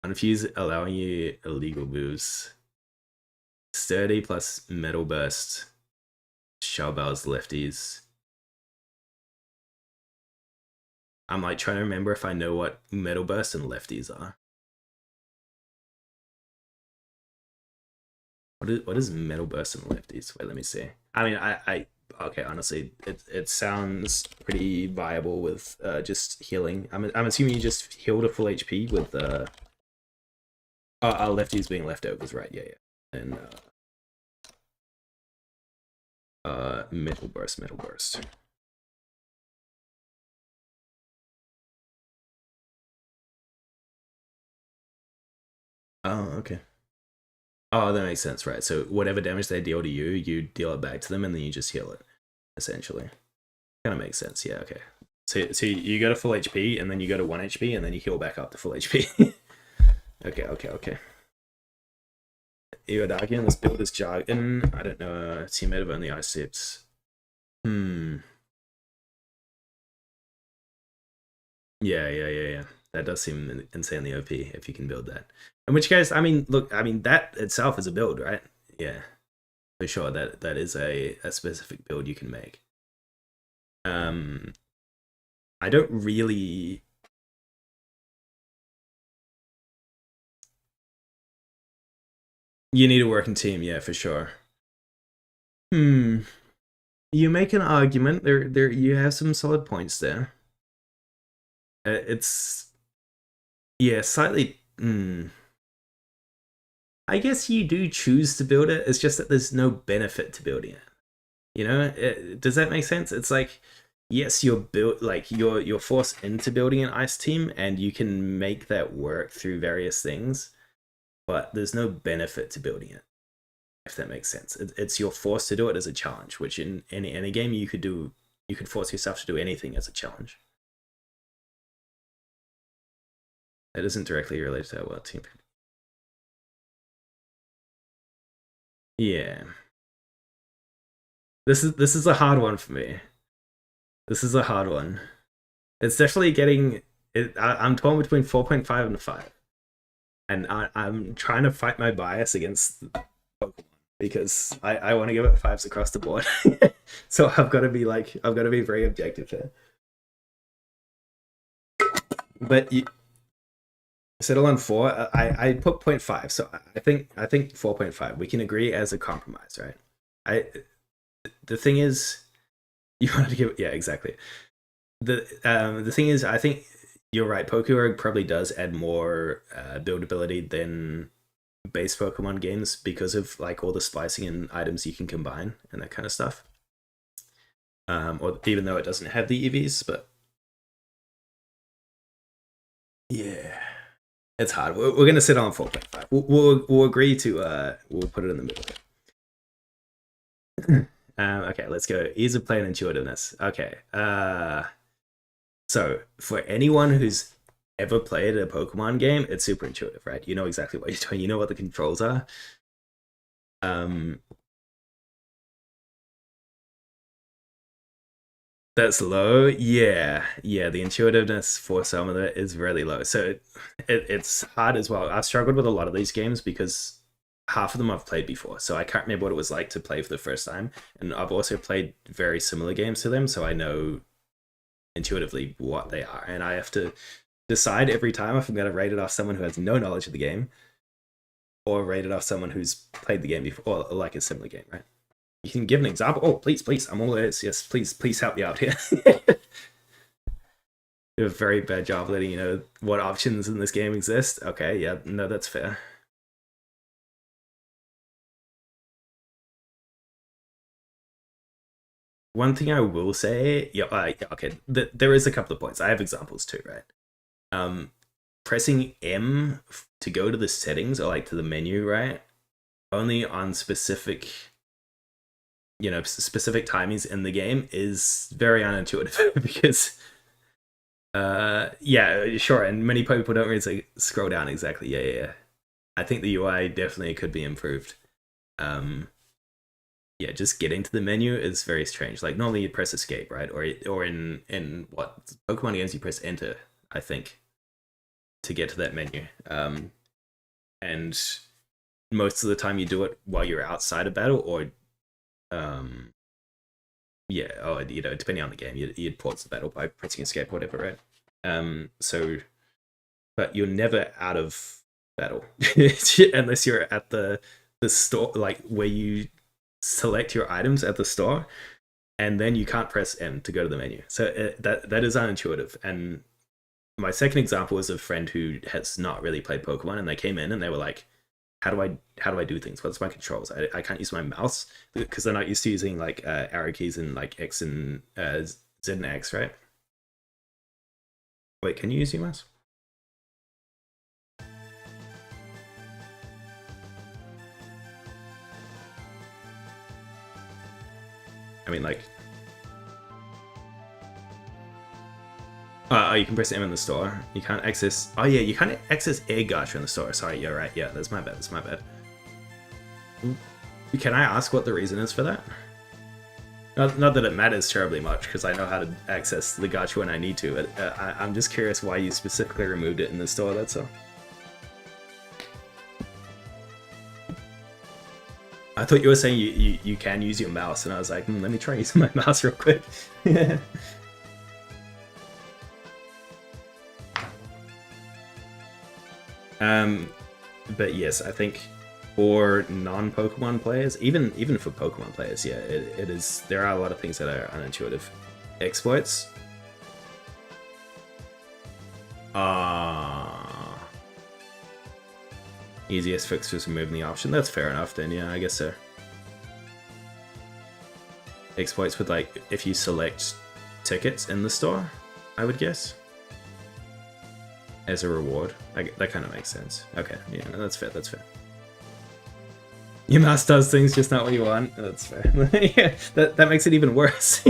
Confuse allowing you illegal moves. Sturdy plus Metal Burst. Shellbell's lefties. I'm like trying to remember if I know what Metal Burst and lefties are. What is Metal Burst and lefties? Wait, let me see. I mean, I okay, honestly, it sounds pretty viable with just healing. I'm assuming you just healed a full HP with lefties being leftovers, right? Yeah, yeah. And Metal Burst. Oh, okay. Oh, that makes sense, right? So whatever damage they deal to you, you deal it back to them, and then you just heal it, essentially. Kind of makes sense. Yeah. Okay. So you go to full HP, and then you go to 1 HP, and then you heal back up to full HP. Okay. Iodagian, let's build this jargon. I don't know. Teammate of only ice tips. Yeah. That does seem insanely OP if you can build that. In which case, I mean, look, I mean that itself is a build, right? Yeah, for sure. That is a specific build you can make. I don't really. You need a working team, yeah, for sure. You make an argument. There. You have some solid points there. It's yeah, slightly. I guess you do choose to build it. It's just that there's no benefit to building it. You know, does that make sense? It's like, yes, you're built like you're forced into building an ice team, and you can make that work through various things, but there's no benefit to building it. If that makes sense, it's you're forced to do it as a challenge, which in any game you could do. You could force yourself to do anything as a challenge. It isn't directly related to what team. Yeah, this is a hard one for me. This is a hard one. It's definitely getting. I'm torn between 4.5 and 5, and I'm trying to fight my bias against Pokemon because I want to give it 5s across the board. So I've got to be very objective here. But you settle on 4. I put 0.5, so I think 4.5. We can agree as a compromise, right? The thing is, you wanted to give, yeah, exactly. The thing is, I think you're right. PokeRogue probably does add more buildability than base Pokemon games because of like all the splicing and items you can combine and that kind of stuff. Or even though it doesn't have the EVs, but yeah, it's hard. We're gonna sit on 4.5. We'll agree to we'll put it in the middle. Okay, let's go. Ease of play and intuitiveness. Okay. So for anyone who's ever played a Pokemon game, it's super intuitive, right? You know exactly what you're doing. You know what the controls are. That's low. Yeah. The intuitiveness for some of it is really low. So it's hard as well. I've struggled with a lot of these games because half of them I've played before, so I can't remember what it was like to play for the first time. And I've also played very similar games to them, so I know intuitively what they are. And I have to decide every time if I'm going to rate it off someone who has no knowledge of the game or rate it off someone who's played the game before, or like a similar game, right? You can give an example. Oh, please. I'm all ears. Yes, please help me out here. Do a very bad job letting you know what options in this game exist. Okay, yeah, no, that's fair. One thing I will say, yeah, okay, there is a couple of points. I have examples too, right? Pressing M to go to the settings or like to the menu, right? Only on specific, specific timings in the game is very unintuitive because, yeah, sure, and many people don't really like scroll down exactly. Yeah. I think the UI definitely could be improved. Yeah, just getting to the menu is very strange. Like normally you press escape, right? Or in what Pokemon games you press enter, I think, to get to that menu. And most of the time you do it while you're outside of battle, or yeah, or depending on the game, you'd pause the battle by pressing escape, or whatever, right? So, but you're never out of battle unless you're at the store, like where you select your items at the store, and then you can't press M to go to the menu. So that is unintuitive. And my second example is a friend who has not really played Pokemon, and they came in and they were like, how do I do things? What's my controls? I can't use my mouse because they're not used to using like arrow keys and like X and Z and X, right? Wait, can you use your mouse? I mean, like, oh, you can press M in the store. You can't access. Oh yeah, you can't access Air Gacha in the store. Sorry, you're right. Yeah, that's my bad. Can I ask what the reason is for that? Not that it matters terribly much, because I know how to access the gacha when I need to, but I'm just curious why you specifically removed it in the store, that's all. I thought you were saying you can use your mouse, and I was like, let me try using my mouse real quick. But yes, I think for non-Pokemon players, even for Pokemon players, yeah, it is. There are a lot of things that are unintuitive. Exploits. Easiest fix was removing the option. That's fair enough then, yeah, I guess so. Exploits would, like, if you select tickets in the store, I would guess. As a reward. That kind of makes sense. Okay, yeah, no, that's fair, that's fair. Your mouse does things just not what you want. That's fair. Yeah, that makes it even worse.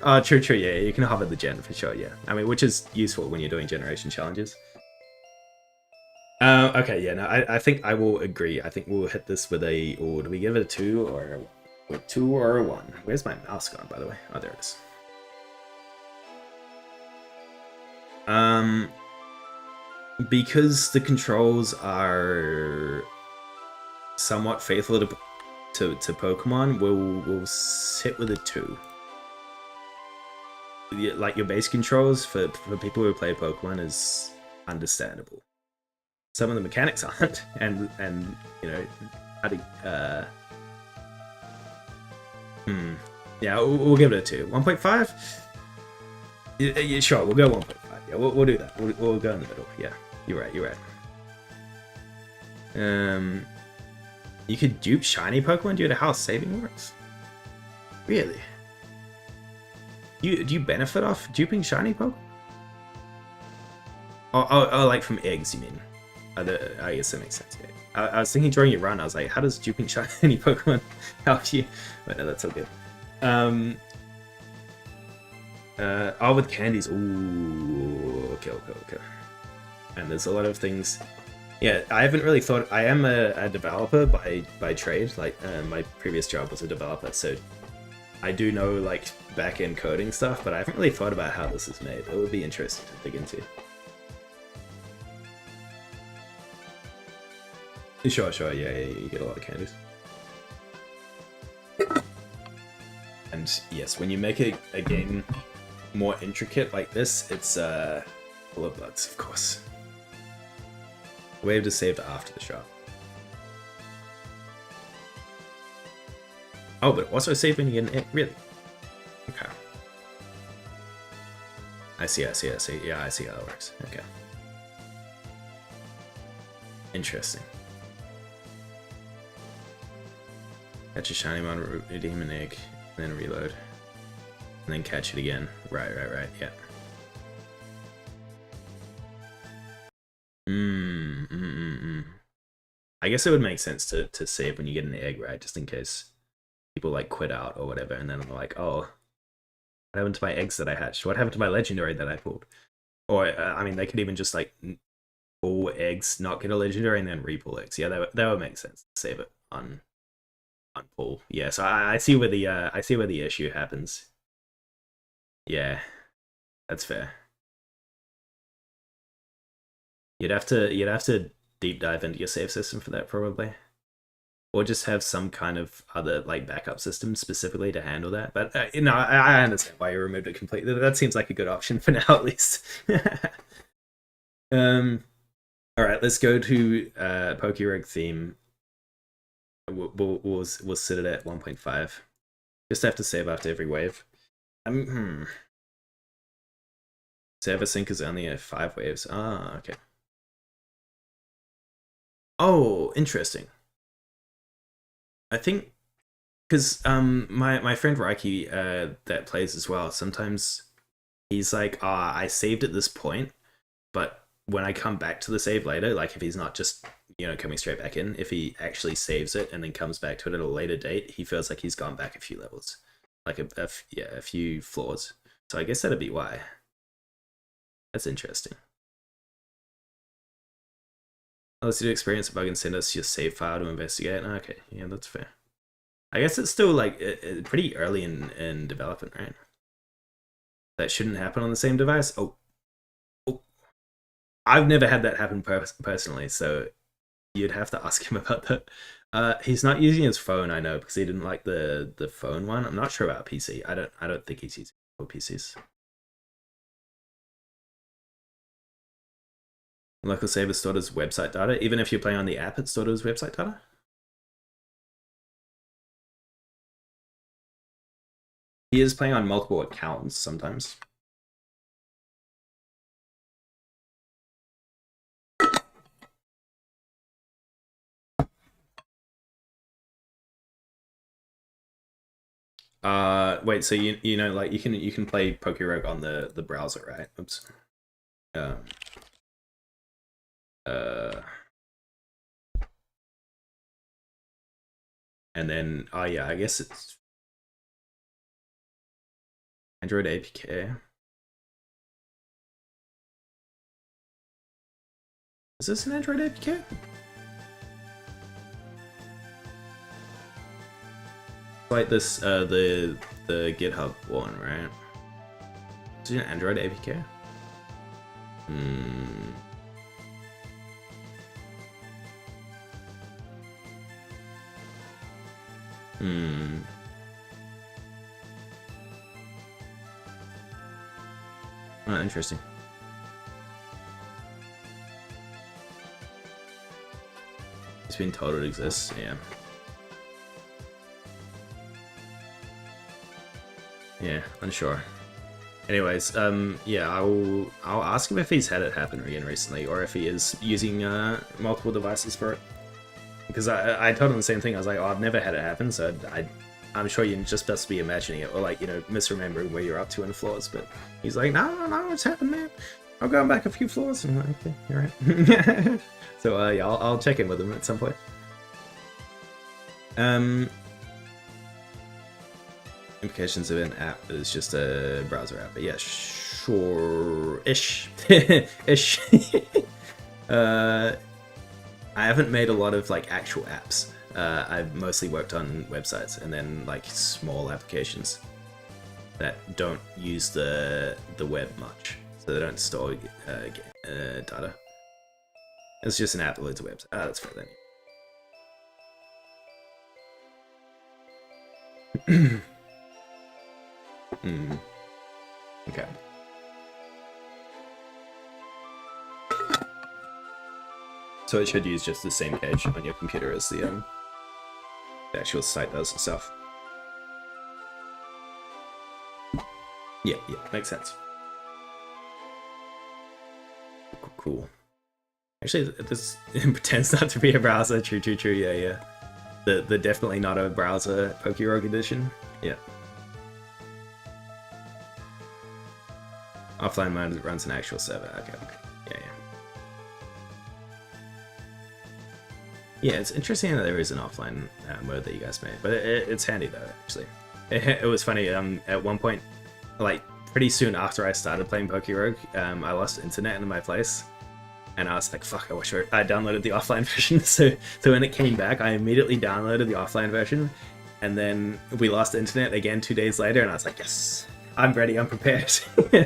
Oh, true, yeah, you can hover the gen for sure, yeah. I mean, which is useful when you're doing generation challenges. Okay, yeah, no, I think I will agree. I think we'll hit this with a, or do we give it a 2 or a 2 or a 1? Where's my mouse gone, by the way? Oh, there it is. Because the controls are somewhat faithful to Pokemon, we'll sit with a 2. Like, your base controls for people who play Pokemon is understandable. Some of the mechanics aren't, and you know, how to, yeah, we'll give it a 2. 1.5? Yeah, sure, we'll go 1.5. Yeah, we'll do that. We'll go in the middle. Yeah, you're right. You could dupe shiny Pokemon due to how saving works. Really? Do you benefit off duping shiny Pokemon? Oh, like from eggs, you mean? I guess that makes sense. Yeah. I was thinking during your run, I was like, how does duping shiny Pokemon help you? But no, that's all good. Oh, with candies. Ooh, okay. And there's a lot of things. Yeah, I haven't really thought. I am a developer by trade. Like, my previous job was a developer, so I do know, like, back-end coding stuff, but I haven't really thought about how this is made. It would be interesting to dig into. Sure, yeah, you get a lot of candies. And yes, when you make a game more intricate like this, it's full of bloods, of course. Wave to save after the shot. Oh, but also save when you get an really? Okay. I see. Yeah, I see how that works. Okay. Interesting. Catch a shiny mon, redeem an egg, and then reload. And then catch it again. Right, yeah. I guess it would make sense to save when you get an egg, right? Just in case people, like, quit out or whatever, and then they're like, oh, what happened to my eggs that I hatched? What happened to my legendary that I pulled? Or, I mean, they could even just, like, pull eggs, not get a legendary, and then re-pull eggs. Yeah, that would make sense. Save it on pull. Yeah, so I see where the issue happens. Yeah, that's fair. You'd have to deep dive into your save system for that, probably, or just have some kind of other, like, backup system specifically to handle that. But you know, I understand why you removed it completely. That seems like a good option for now, at least. All right, let's go to PokeRogue theme. We'll sit it at 1.5. Just have to save after every wave. Server sync is only at 5 waves. Ah, okay. Oh, interesting. I think because my friend Reiki that plays as well, sometimes he's like, I saved at this point, but when I come back to the save later, like, if he's not just, you know, coming straight back in, if he actually saves it and then comes back to it at a later date, he feels like he's gone back a few levels, like a few floors. So I guess that'd be why. That's interesting. Unless you experience a bug and send us your save file to investigate. Okay, yeah, that's fair. I guess it's still like pretty early in development, right? That shouldn't happen on the same device. Oh. I've never had that happen personally, so you'd have to ask him about that. He's not using his phone, I know, because he didn't like the phone one. I'm not sure about PC. I don't think he's using PCs. Local save is stored as website data. Even if you're playing on the app, it's stored as website data. He is playing on multiple accounts sometimes. Wait, so you know, like you can play PokeRogue on the browser, right? Oops. Uh and then oh yeah, I guess it's Android APK. Is this an Android APK? Like this the GitHub one, right? Is it an Android APK? Hmm. Oh, interesting. It's been told it exists, yeah. Yeah, unsure. Anyways, yeah, I'll ask him if he's had it happen again recently, or if he is using multiple devices for it. Because I told him the same thing. I was like, oh, I've never had it happen, so I'm sure you just must be imagining it, or like, you know, misremembering where you're up to in floors. But he's like, no, it's happened, man. I'm going back a few floors. And I'm like, okay, you're right. So yeah, I'll check in with him at some point. Implications of an app that is just a browser app, but yeah, sure-ish. Ish. I haven't made a lot of like actual apps. I've mostly worked on websites and then like small applications that don't use the web much, so they don't store data. It's just an app that loads a website. Ah, that's fair then. Okay. So it should use just the same page on your computer as the actual site does itself. Yeah, makes sense. Cool. Actually, this pretends not to be a browser. True. Yeah. The definitely not a browser PokeRogue edition. Yeah. Offline mode runs an actual server. Okay. Yeah. Yeah, it's interesting that there is an offline mode that you guys made, but it's handy though, actually. It was funny, at one point, like, pretty soon after I started playing PokeRogue, I lost internet in my place, and I was like, fuck, I wish I downloaded the offline version, so when it came back, I immediately downloaded the offline version, and then we lost internet again 2 days later, and I was like, yes, I'm ready, I'm prepared.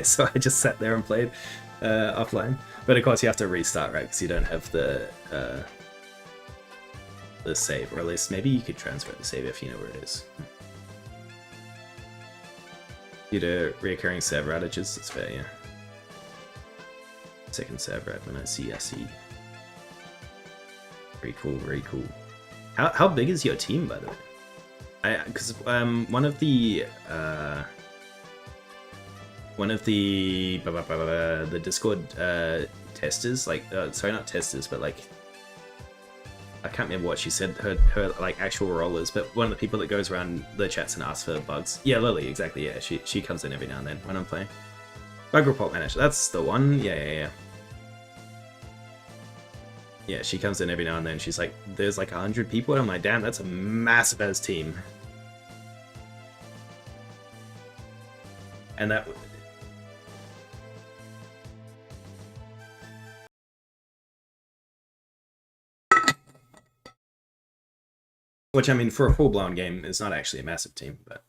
So I just sat there and played offline. But of course you have to restart, right, because you don't have the save, or at least maybe you could transfer the save if you know where it is. Due to reoccurring server outages, that's fair, yeah. Second server admin, I see. Very cool. How big is your team, by the way? Because one of the Discord testers, like sorry, not testers, but like, I can't remember what she said her like actual role is, but one of the people that goes around the chats and asks for bugs. Yeah, Lily, exactly. Yeah, she comes in every now and then when I'm playing. Bug report manager, that's the one. Yeah. Yeah, she comes in every now and then. She's like, there's like 100 people, and I'm like, damn, that's a massive ass team. And that Which, I mean, for a full-blown game, it's not actually a massive team, but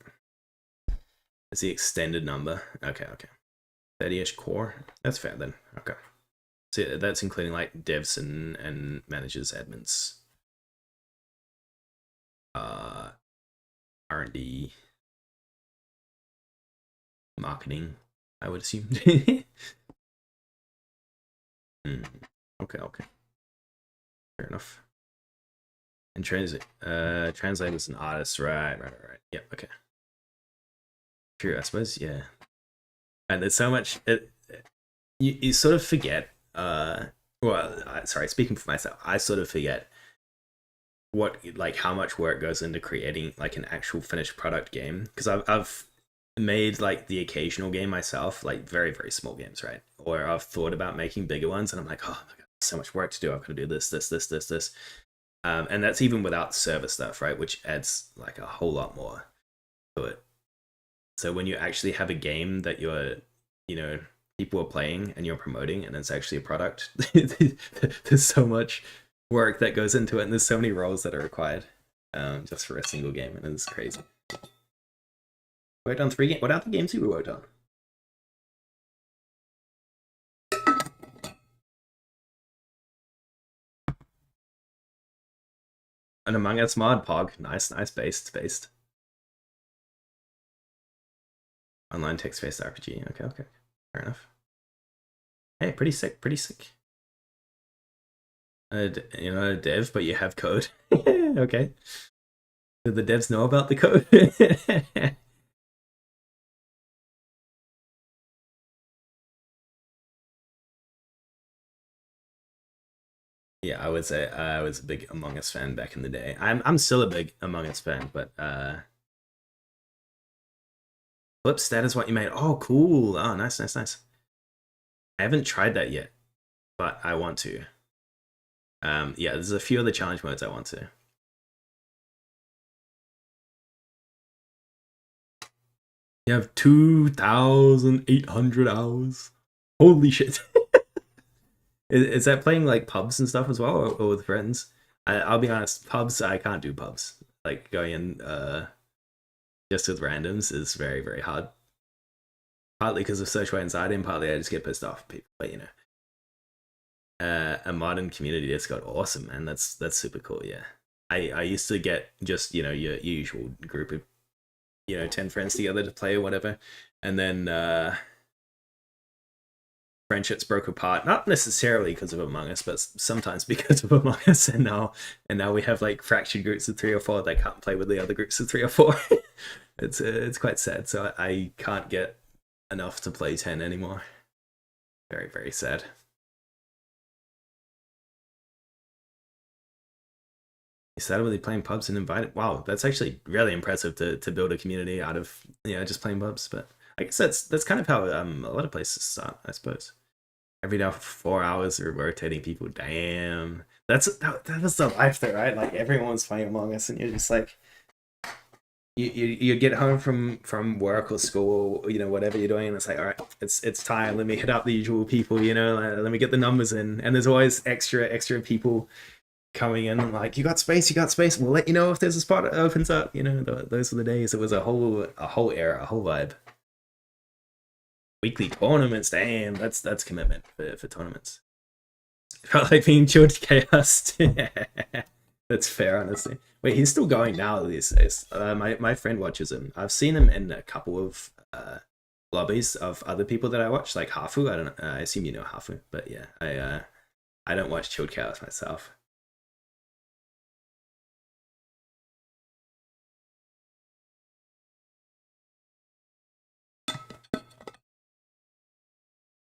it's the extended number. Okay. 30-ish core. That's fair then. Okay. So that's including like devs and managers, admins, R&D, marketing, I would assume. Okay. Fair enough. And translators and artists, right. Yep, okay. True, I suppose, yeah. And there's so much you sort of forget, sorry, speaking for myself, I sort of forget how much work goes into creating like an actual finished product game, because I've made like the occasional game myself, like very, very small games, right? Or I've thought about making bigger ones and I'm like, oh my god, so much work to do. I've got to do this. And that's even without server stuff, right? Which adds like a whole lot more to it. So when you actually have a game that you're, people are playing and you're promoting and it's actually a product, there's so much work that goes into it and there's so many roles that are required just for a single game, and it's crazy. Worked on 3 games. What other games you worked on? An Among Us mod, Pog. Nice, based. Online text-based RPG. Okay. Fair enough. Hey, pretty sick. You're not a dev, but you have code. Okay. Do the devs know about the code? Yeah, I would say I was a big Among Us fan back in the day. I'm still a big Among Us fan, but flip stat is what you made. Oh, cool. Oh, nice. I haven't tried that yet, but I want to. Yeah, there's a few other challenge modes I want to. You have 2,800 hours. Holy shit. Is that playing like pubs and stuff as well, or with friends? I'll be honest, pubs, I can't do pubs. Like going in just with randoms is very, very hard. Partly because of social anxiety, and partly I just get pissed off at people. But a modern community Discord, awesome, man. That's super cool. Yeah, I used to get just your usual group of 10 friends together to play or whatever, and then friendships broke apart, not necessarily because of Among Us, but sometimes because of Among Us, and now we have like fractured groups of 3 or 4 that can't play with the other groups of 3 or 4. It's quite sad. So I can't get enough to play 10 anymore. Very, very sad. You started with playing pubs and invited. Wow, that's actually really impressive to build a community out of just playing pubs. But I guess that's kind of how a lot of places start, I suppose. Every now 4 hours they're rotating people. Damn, that was the life there, right? Like everyone's playing Among Us, and you're just like, you get home from work or school, or, whatever you're doing, and it's like, all right, it's time. Let me hit up the usual people, like, let me get the numbers in. And there's always extra people coming in and like, you got space, we'll let you know if there's a spot that opens up. Those were the days. It was a whole era, a whole vibe. Weekly tournaments, damn, that's commitment for tournaments. It felt like being chilled chaos. That's fair, honestly. Wait, he's still going now these days. My friend watches him. I've seen him in a couple of lobbies of other people that I watch, like Hafu. I don't. I assume you know Hafu, but yeah, I don't watch Chilled Chaos myself.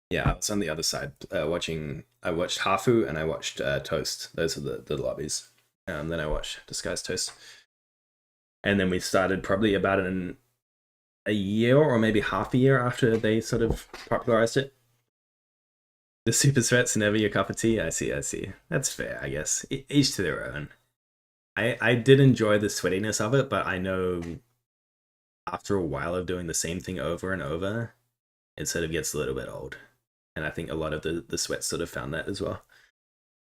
Yeah, I was on the other side watching. I watched Hafu and I watched Toast. Those are the lobbies. Then I watched Disguised Toast, and then we started probably about a year or maybe half a year after they sort of popularized it. The super sweats never your cup of tea. I see. That's fair, I guess. Each to their own. I did enjoy the sweatiness of it, but I know after a while of doing the same thing over and over, it sort of gets a little bit old. And I think a lot of the sweats sort of found that as well.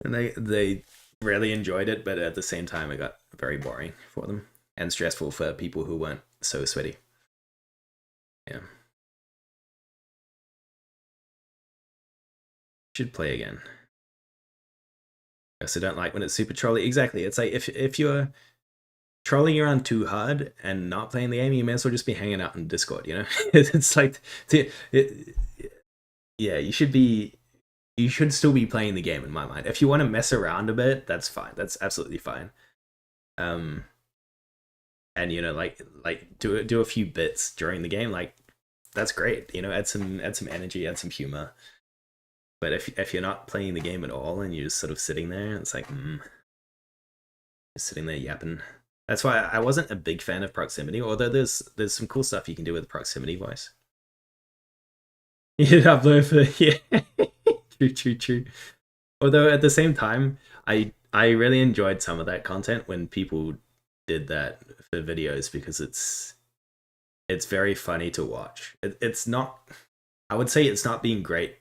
And they really enjoyed it, but at the same time, it got very boring for them and stressful for people who weren't so sweaty. Yeah, should play again. I also don't like when it's super trolly. Exactly, it's like if you're trolling around too hard and not playing the game, you may as well just be hanging out in Discord. You know, it's like, yeah, you should be. You should still be playing the game in my mind. If you want to mess around a bit, that's fine. That's absolutely fine. Um, and you know, like do a few bits during the game, like that's great. You know, add some energy, add some humor. But if you're not playing the game at all and you're just sort of sitting there, it's like, just sitting there yapping. That's why I wasn't a big fan of proximity. Although there's some cool stuff you can do with proximity voice. You upload for yeah, true. Although at the same time, I really enjoyed some of that content when people did that for videos because it's very funny to watch. It's not. I would say it's not being great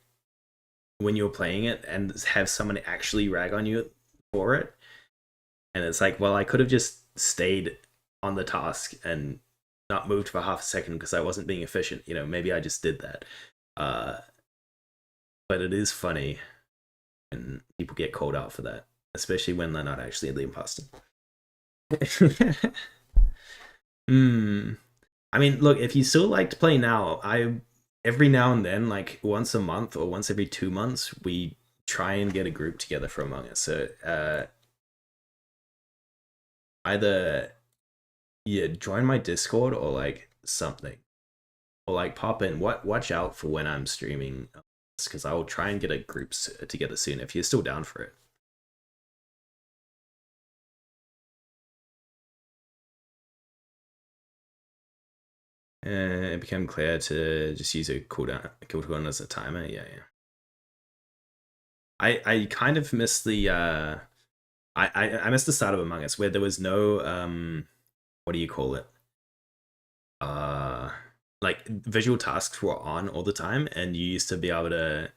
when you're playing it and have someone actually rag on you for it. And it's like, well, I could have just stayed on the task and not moved for half a second because I wasn't being efficient. You know, maybe I just did that. But it is funny and people get called out for that, especially when they're not actually the imposter. Hmm. I mean, look, if you still like to play now, I every now and then, like once a month or once every 2 months, we try and get a group together for Among Us. So either yeah, join my Discord or like something, or like pop in. Watch out for when I'm streaming, because I will try and get a group together soon if you're still down for it. It became clear to just use a cooldown as a timer. Yeah. I kind of missed the I missed the start of Among Us where there was no what do you call it? Like visual tasks were on all the time, and you used to be able to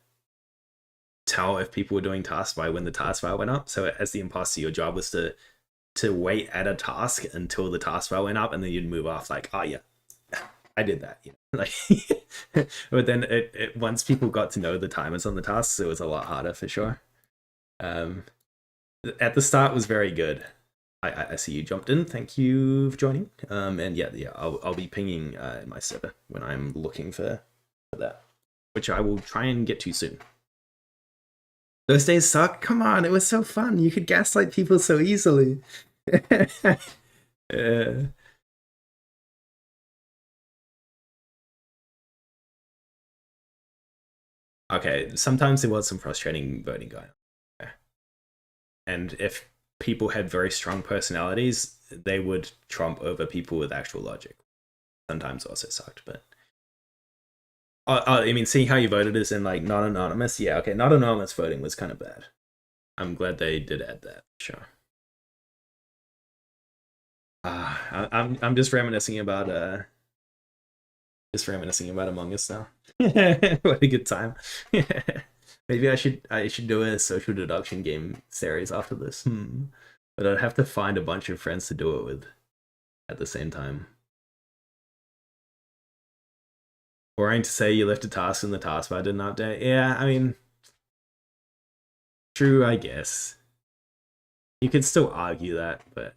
tell if people were doing tasks by when the task bar went up. So as the imposter, your job was to wait at a task until the task bar went up, and then you'd move off like, oh yeah, I did that. You know, like, but then once people got to know the timers on the tasks, it was a lot harder for sure. At the start was very good. I see you jumped in. Thank you for joining. And yeah, I'll be pinging my server when I'm looking for that, which I will try and get to soon. Those days suck. Come on, it was so fun. You could gaslight people so easily. Okay, sometimes there was some frustrating voting going on. And if people had very strong personalities, they would trump over people with actual logic. Sometimes also sucked, but I mean, seeing how you voted is in like not anonymous. Yeah, okay, not anonymous voting was kind of bad. I'm glad they did add that. Sure. I'm just reminiscing about Among Us now. What a good time. Maybe I should do a social deduction game series after this. But I'd have to find a bunch of friends to do it with at the same time. Boring to say you left a task in the taskbar didn't update. Yeah, I mean, true, I guess. You could still argue that, but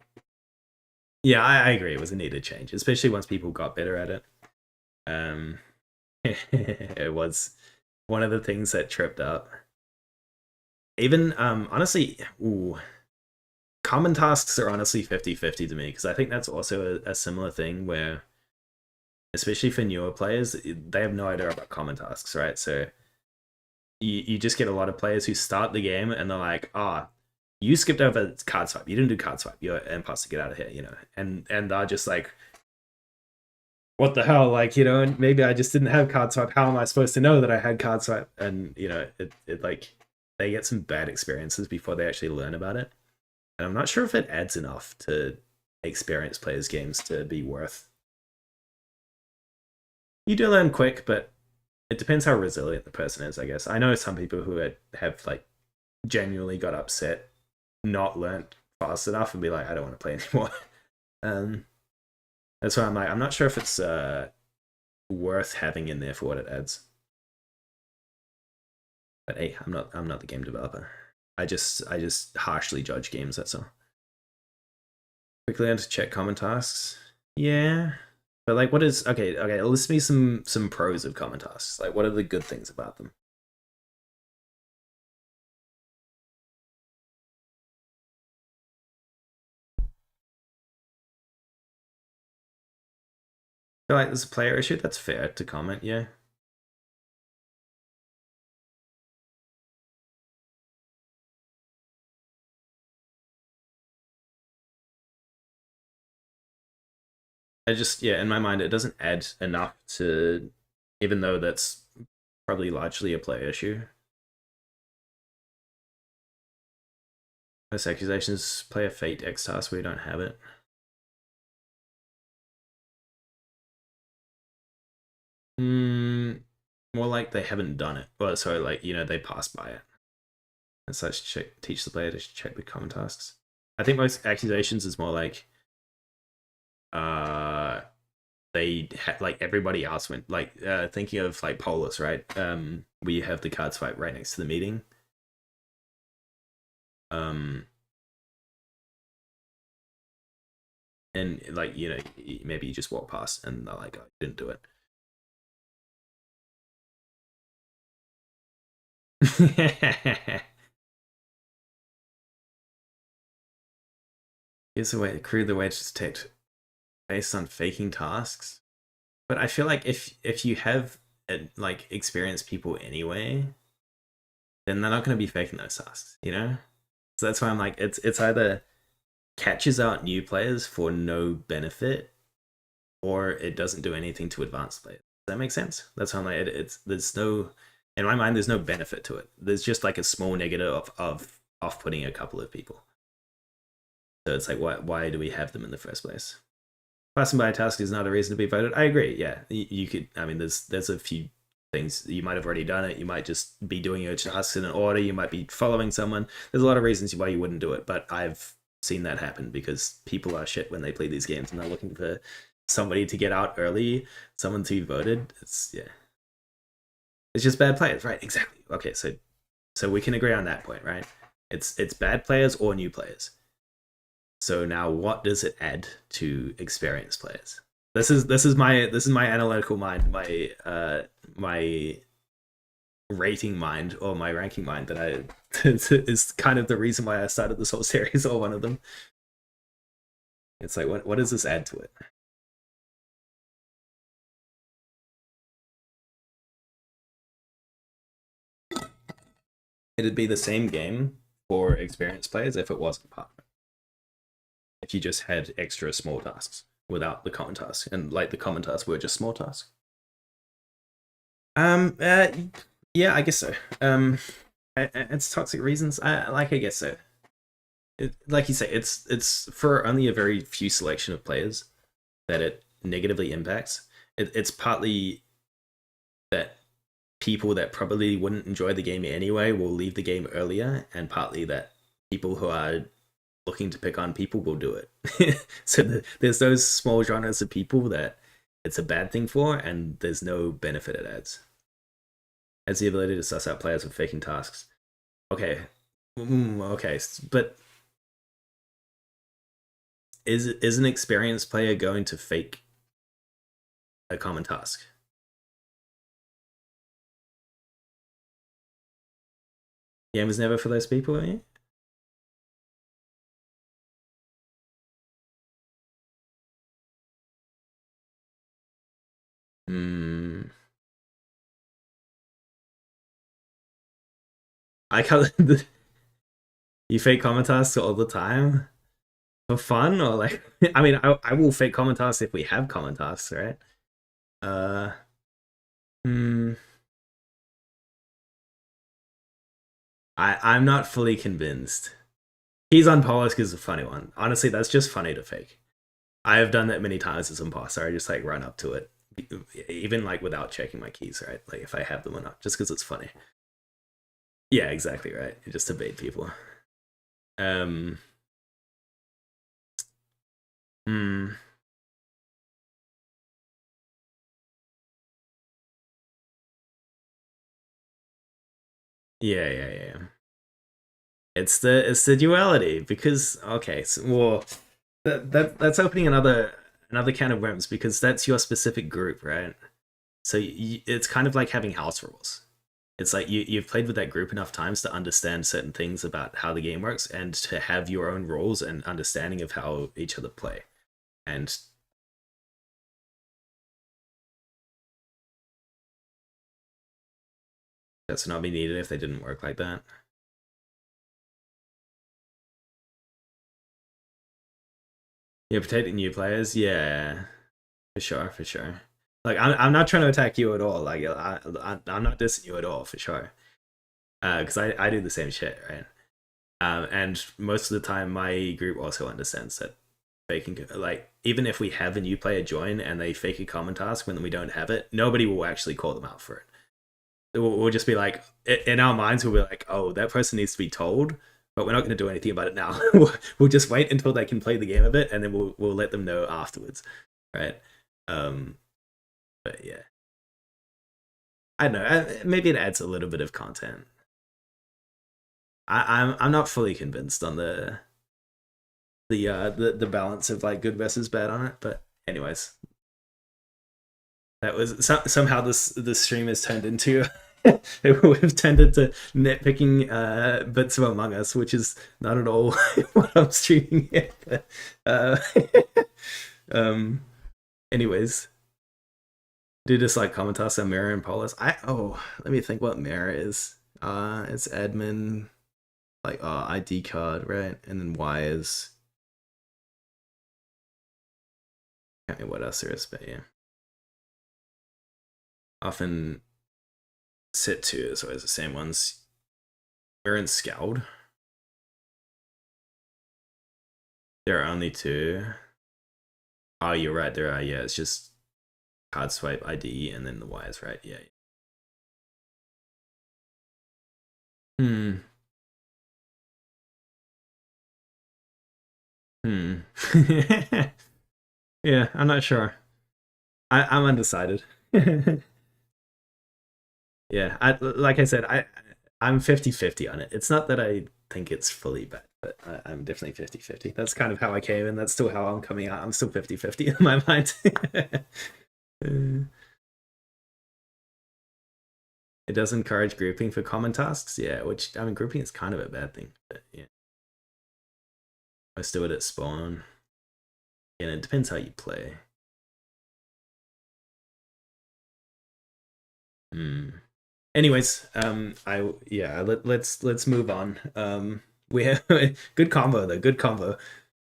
yeah, I agree. It was a needed change, especially once people got better at it. It was one of the things that tripped up. Even honestly, common tasks are honestly 50-50 to me, because I think that's also a similar thing where, especially for newer players, they have no idea about common tasks, right? So you just get a lot of players who start the game and they're like, oh, you skipped over card swipe. You didn't do card swipe. You're an imposter. Get out of here, you know? And they're just like, what the hell? Like, you know, maybe I just didn't have card swipe. How am I supposed to know that I had card swipe? And, you know, it like, they get some bad experiences before they actually learn about it. And I'm not sure if it adds enough to experienced players' games to be worth. You do learn quick, but it depends how resilient the person is, I guess. I know some people who have like genuinely got upset not learnt fast enough and be like, I don't want to play anymore. um, that's why I'm like, I'm not sure if it's worth having in there for what it adds. But hey, I'm not the game developer. I just harshly judge games. That's all. Quickly learn to check common tasks. Yeah, but like, what is okay? Okay, list me some pros of common tasks. Like, what are the good things about them? I feel like there's a player issue. That's fair to comment. Yeah. I just yeah, in my mind, it doesn't add enough to, even though that's probably largely a player issue. Most accusations play a fate X task where you don't have it. More like they haven't done it. Well, so like they passed by it. And such teach the player to check the common tasks. I think most accusations is more like they had like everybody else went like thinking of like Polus, right? We have the cards fight right next to the meeting. And like maybe you just walk past and they're like, oh, I didn't do it. Here's a way to crew the way to detect based on faking tasks. But I feel like if you have like experienced people anyway, then they're not going to be faking those tasks, you know? So that's why I'm like, it's either catches out new players for no benefit, or it doesn't do anything to advance players. Does that make sense? That's why I'm like, there's no, in my mind, there's no benefit to it. There's just like a small negative of off-putting a couple of people. So it's like, why do we have them in the first place? Passing by a task is not a reason to be voted. I agree. Yeah, you could. I mean, there's a few things you might have already done it. You might just be doing your tasks in an order. You might be following someone. There's a lot of reasons why you wouldn't do it, but I've seen that happen because people are shit when they play these games and they're looking for somebody to get out early, someone to be voted. It's just bad players, right? Exactly. Okay, so we can agree on that point, right? It's bad players or new players. So now, what does it add to experienced players? This is my analytical mind, my rating mind or my ranking mind that I is kind of the reason why I started this whole series or one of them. It's like, what does this add to it? It'd be the same game for experienced players if it wasn't part of it. If you just had extra small tasks without the common task, and like the common tasks were just small tasks. Yeah, I guess so. It's toxic reasons. I guess so. Like you say, it's for only a very few selection of players that it negatively impacts. It's partly that people that probably wouldn't enjoy the game anyway will leave the game earlier, and partly that people who are looking to pick on people will do it. So there's those small genres of people that it's a bad thing for, and there's no benefit it adds. Has the ability to suss out players with faking tasks. Okay, okay, but is an experienced player going to fake a common task? Game was never for those people, eh? Hmm. I can't. You fake common tasks all the time for fun, or like? I mean, I will fake common tasks if we have common tasks, right? Uh. Hmm. I'm not fully convinced. He's on Pollock is a funny one. Honestly, that's just funny to fake. I have done that many times as imposter. I just like run up to it, even like without checking my keys, right? Like if I have them or not, just because it's funny. Yeah, exactly right. Just to bait people. Um. Hmm. Yeah. It's the duality because okay, so, well, that's opening another can of worms because that's your specific group, right? So it's kind of like having house rules. It's like you've played with that group enough times to understand certain things about how the game works and to have your own rules and understanding of how each other play. And that's not be needed if they didn't work like that. Yeah, protecting new players, yeah, for sure. Like I'm not trying to attack you at all. Like I'm not dissing you at all for sure. Because I do the same shit, right? And most of the time, my group also understands that faking, like, even if we have a new player join and they fake a common task when we don't have it, nobody will actually call them out for it. We'll just be like, in our minds, we'll be like, oh, that person needs to be told, but we're not going to do anything about it now. We'll just wait until they can play the game a bit, and then we'll let them know afterwards, right? Um, but yeah, I don't know. Maybe it adds a little bit of content. I'm not fully convinced on the balance of like good versus bad on it, but anyways, that was somehow this stream has turned into we've tended to nitpicking bits of Among Us, which is not at all what I'm streaming here. But, um, anyways, do just like Commentas and Mirror and Polis. Let me think what Mirror is. It's admin, like ID card, right? And then Y is can't remember what else there is, but yeah. Often sit to is always the same ones. We're in Scowled. There are only two. Oh, you're right. There are. Yeah, it's just card swipe ID and then the Y is right. Yeah. Hmm. Hmm. Yeah, I'm not sure. I'm undecided. Yeah, like I said, I'm 50-50 on it. It's not that I think it's fully bad, but I'm definitely 50-50. That's kind of how I came, and that's still how I'm coming out. I'm still 50-50 in my mind. It does encourage grouping for common tasks, yeah, which, I mean, grouping is kind of a bad thing, but yeah. Most do it at spawn. And it depends how you play. Hmm. Anyways, let's move on. We have good combo though, good combo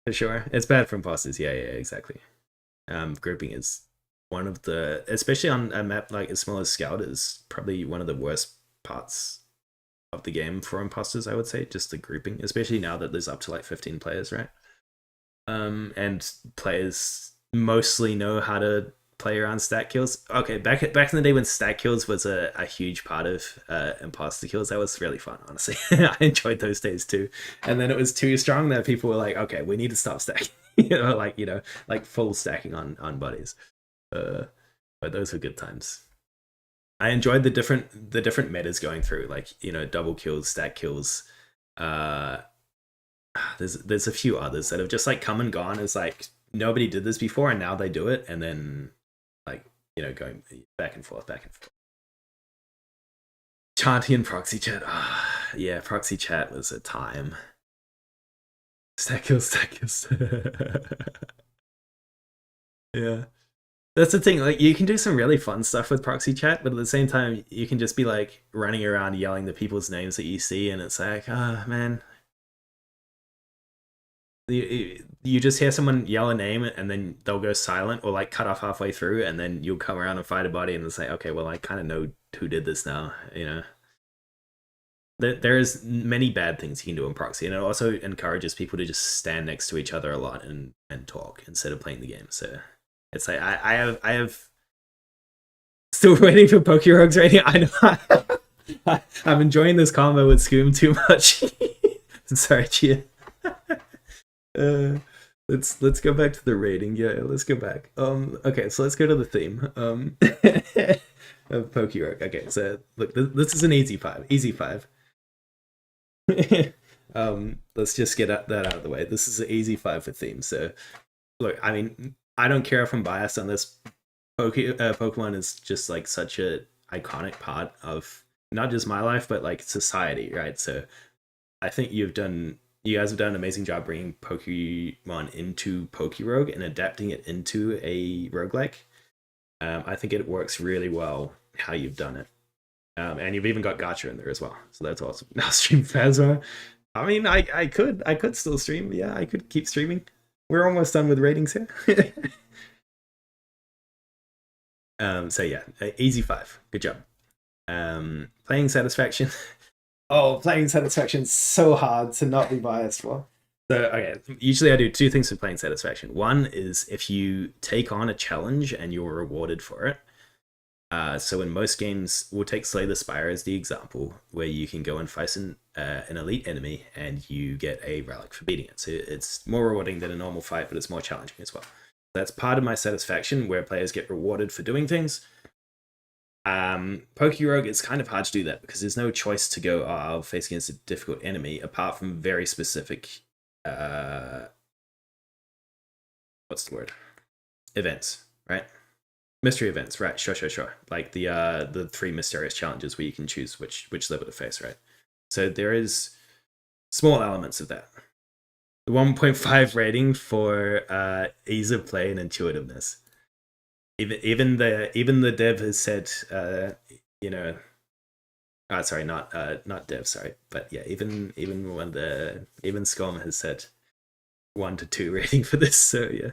for sure. It's bad for imposters, yeah, exactly. Grouping is one of the, especially on a map like as small as Scout, is probably one of the worst parts of the game for imposters, I would say, just the grouping, especially now that there's up to like 15 players, right? And players mostly know how to play around stat kills. Okay, back in the day when stat kills was a huge part of imposter kills, that was really fun, honestly. I enjoyed those days too. And then it was too strong that people were like, okay, we need to stop stacking. Like full stacking on bodies. But those were good times. I enjoyed the different metas going through, like, double kills, stack kills. Uh, there's a few others that have just like come and gone as like nobody did this before and now they do it, and then like going back and forth. Chanty and proxy chat. Yeah, proxy chat was a time. Stack kills. Yeah. That's the thing, like you can do some really fun stuff with proxy chat, but at the same time you can just be like running around yelling the people's names that you see, and it's like, man, you just hear someone yell a name and then they'll go silent or like cut off halfway through, and then you'll come around and fight a body and it's like, okay, well, I kind of know who did this now. There's many bad things you can do in proxy, and it also encourages people to just stand next to each other a lot and talk instead of playing the game. So it's like I have still waiting for PokeRogue's rating. I know I'm enjoying this combo with Scoom too much. I'm sorry, Chia. uh, let's go back to the rating. Yeah, let's go back. Okay, so let's go to the theme. Of PokeRogue. Okay, so look, this is an easy five. Easy five. Let's just get that out of the way. This is an easy five for theme. So look, I mean, I don't care if I'm biased on this. Pokemon is just like such a iconic part of not just my life, but like society, right? So I think you guys have done an amazing job bringing Pokemon into PokeRogue and adapting it into a roguelike. I think it works really well how you've done it. And you've even got Gacha in there as well, so that's awesome. Now stream Phasma. I mean, I could still stream. Yeah, I could keep streaming. We're almost done with ratings here. So yeah, easy five. Good job. Playing satisfaction. Oh, playing satisfaction's so hard to not be biased for. So okay, usually I do two things for playing satisfaction. One is if you take on a challenge and you're rewarded for it. So in most games, we'll take Slay the Spire as the example, where you can go and face an elite enemy and you get a relic for beating it. So it's more rewarding than a normal fight, but it's more challenging as well. That's part of my satisfaction, where players get rewarded for doing things. PokeRogue, it's kind of hard to do that because there's no choice to go, oh, I'll face against a difficult enemy, apart from very specific, what's the word? Events, right? Mystery events, right? Sure. Like the three mysterious challenges where you can choose which level to face, right? So there is small elements of that. The 1.5 rating for ease of play and intuitiveness. Even the dev has said, you know, sorry, not dev, sorry, but yeah, even SCOM has said 1 to 2 rating for this, so yeah,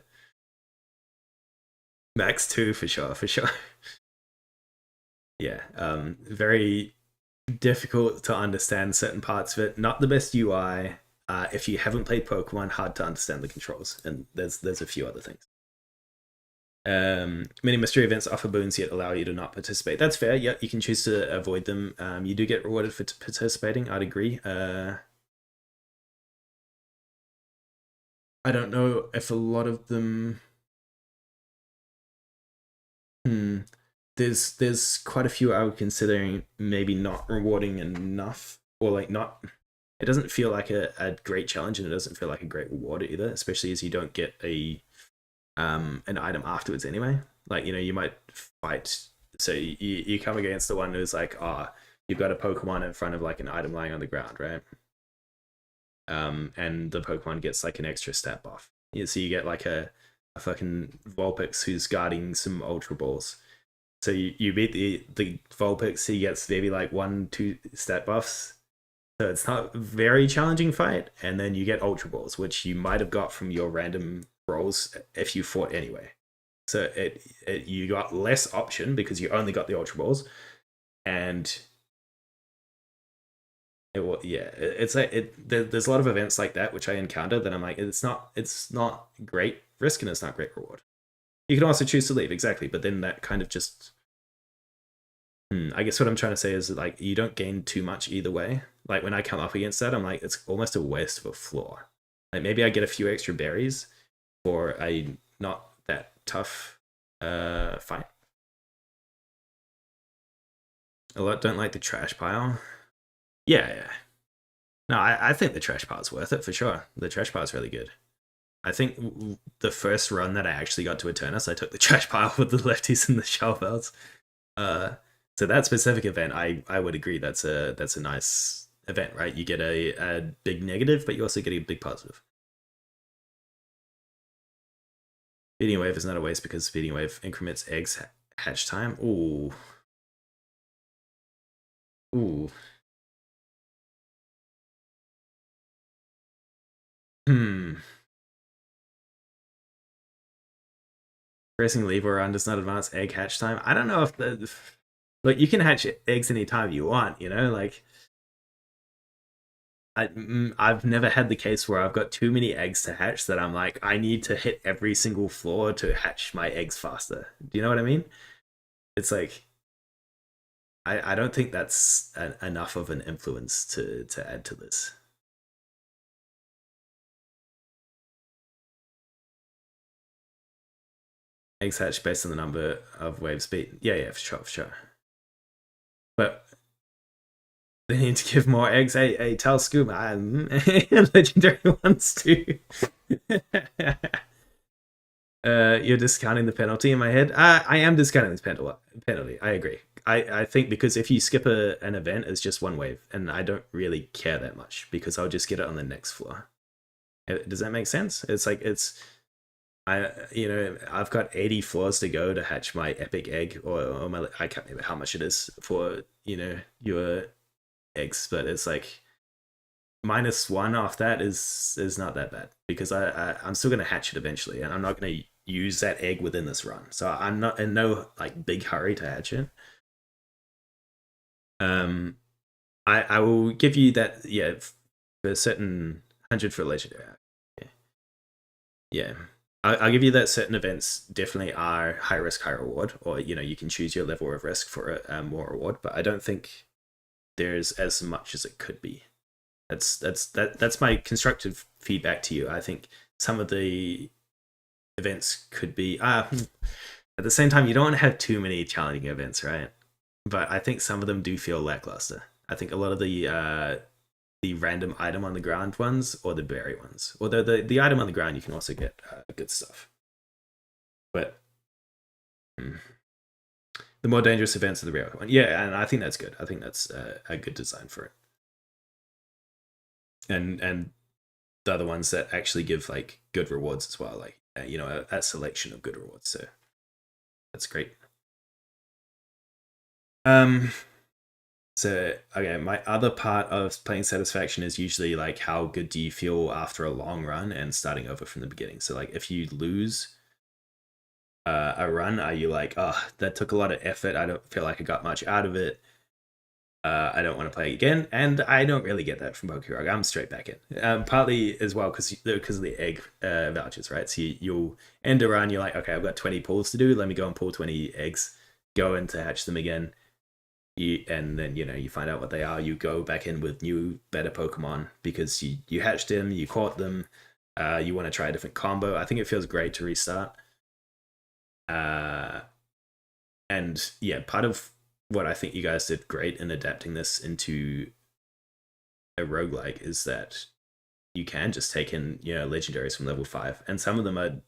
max 2 for sure. Yeah, very difficult to understand certain parts of it. Not the best UI. If you haven't played Pokemon, hard to understand the controls, and there's a few other things. Many mystery events offer boons yet allow you to not participate. That's fair. Yeah, you can choose to avoid them. You do get rewarded for participating. I'd agree. I don't know if a lot of them. There's quite a few I would consider maybe not rewarding enough, or like not. It doesn't feel like a great challenge, and it doesn't feel like a great reward either. Especially as you don't get an item afterwards anyway. Like, you might fight, so you come against the one who's like, you've got a Pokemon in front of like an item lying on the ground, right? And the Pokemon gets like an extra stat buff. Yeah, so you get like a fucking Vulpix who's guarding some Ultra Balls. So you beat the Vulpix, he gets maybe like 1-2 stat buffs. So it's not a very challenging fight, and then you get Ultra Balls, which you might have got from your random rolls if you fought anyway. So you got less option because you only got the Ultra Balls, and it's like there's a lot of events like that which I encounter that I'm like, it's not great risk and it's not great reward. You can also choose to leave, exactly, but then that kind of just I guess what I'm trying to say is that, like, you don't gain too much either way. Like when I come up against that, I'm like, it's almost a waste of a floor. Like maybe I get a few extra berries for a not that tough fight. A lot don't like the trash pile. Yeah. No, I think the trash pile is worth it for sure. The trash pile is really good. I think the first run that I actually got to Eternus, I took the trash pile with the lefties and the shell bells. So that specific event, I would agree that's a nice event, right? You get a big negative, but you also get a big positive. Feeding a wave is not a waste because feeding a wave increments eggs hatch time. Ooh. Hmm. Pressing lever around does not advance egg hatch time. I don't know if like, you can hatch eggs anytime you want, like I've never had the case where I've got too many eggs to hatch that I'm like, I need to hit every single floor to hatch my eggs faster. Do you know what I mean? It's like, I don't think that's enough of an influence to add to this. eggs hatch based on the number of wave speed. Yeah, for sure, for sure. But they need to give more eggs. Hey, tell Scoop, legendary ones too. You're discounting the penalty in my head. I am discounting this penalty. I agree. I think because if you skip an event, it's just one wave, and I don't really care that much because I'll just get it on the next floor. Does that make sense? It's like I've got 80 floors to go to hatch my epic egg, or my, I can't remember how much it is for your eggs, but it's like -1 off that is not that bad because I'm still gonna hatch it eventually, and I'm not gonna use that egg within this run, so I'm not in no like big hurry to hatch it. I will give you that, yeah, for a certain 100 for legendary. Yeah. I'll give you that certain events definitely are high risk, high reward, or you can choose your level of risk for more reward. But I don't think there's as much as it could be. That's my constructive feedback to you. I think some of the events could be at the same time, you don't want to have too many challenging events, right? But I think some of them do feel lackluster. I think a lot of the random item on the ground ones or the berry ones. Although the item on the ground you can also get good stuff. But the more dangerous events are the rare one. Yeah, and I think that's good. I think that's a good design for it. And the other ones that actually give like good rewards as well, like a selection of good rewards. So that's great. So okay, my other part of playing satisfaction is usually like how good do you feel after a long run and starting over from the beginning. So like if you lose a run, are you like, oh, that took a lot of effort, I don't feel like I got much out of it, I don't want to play again? And I don't really get that from PokeRogue. I'm straight back in, partly as well because of the egg vouchers, right? So you'll end a run, you're like, okay, I've got 20 pulls to do, let me go and pull 20 eggs, go in to hatch them again. And then you find out what they are, you go back in with new better Pokemon because you hatched them, you caught them, you want to try a different combo. I think it feels great to restart. And yeah, part of what I think you guys did great in adapting this into a roguelike is that you can just take in legendaries from level 5, and some of them are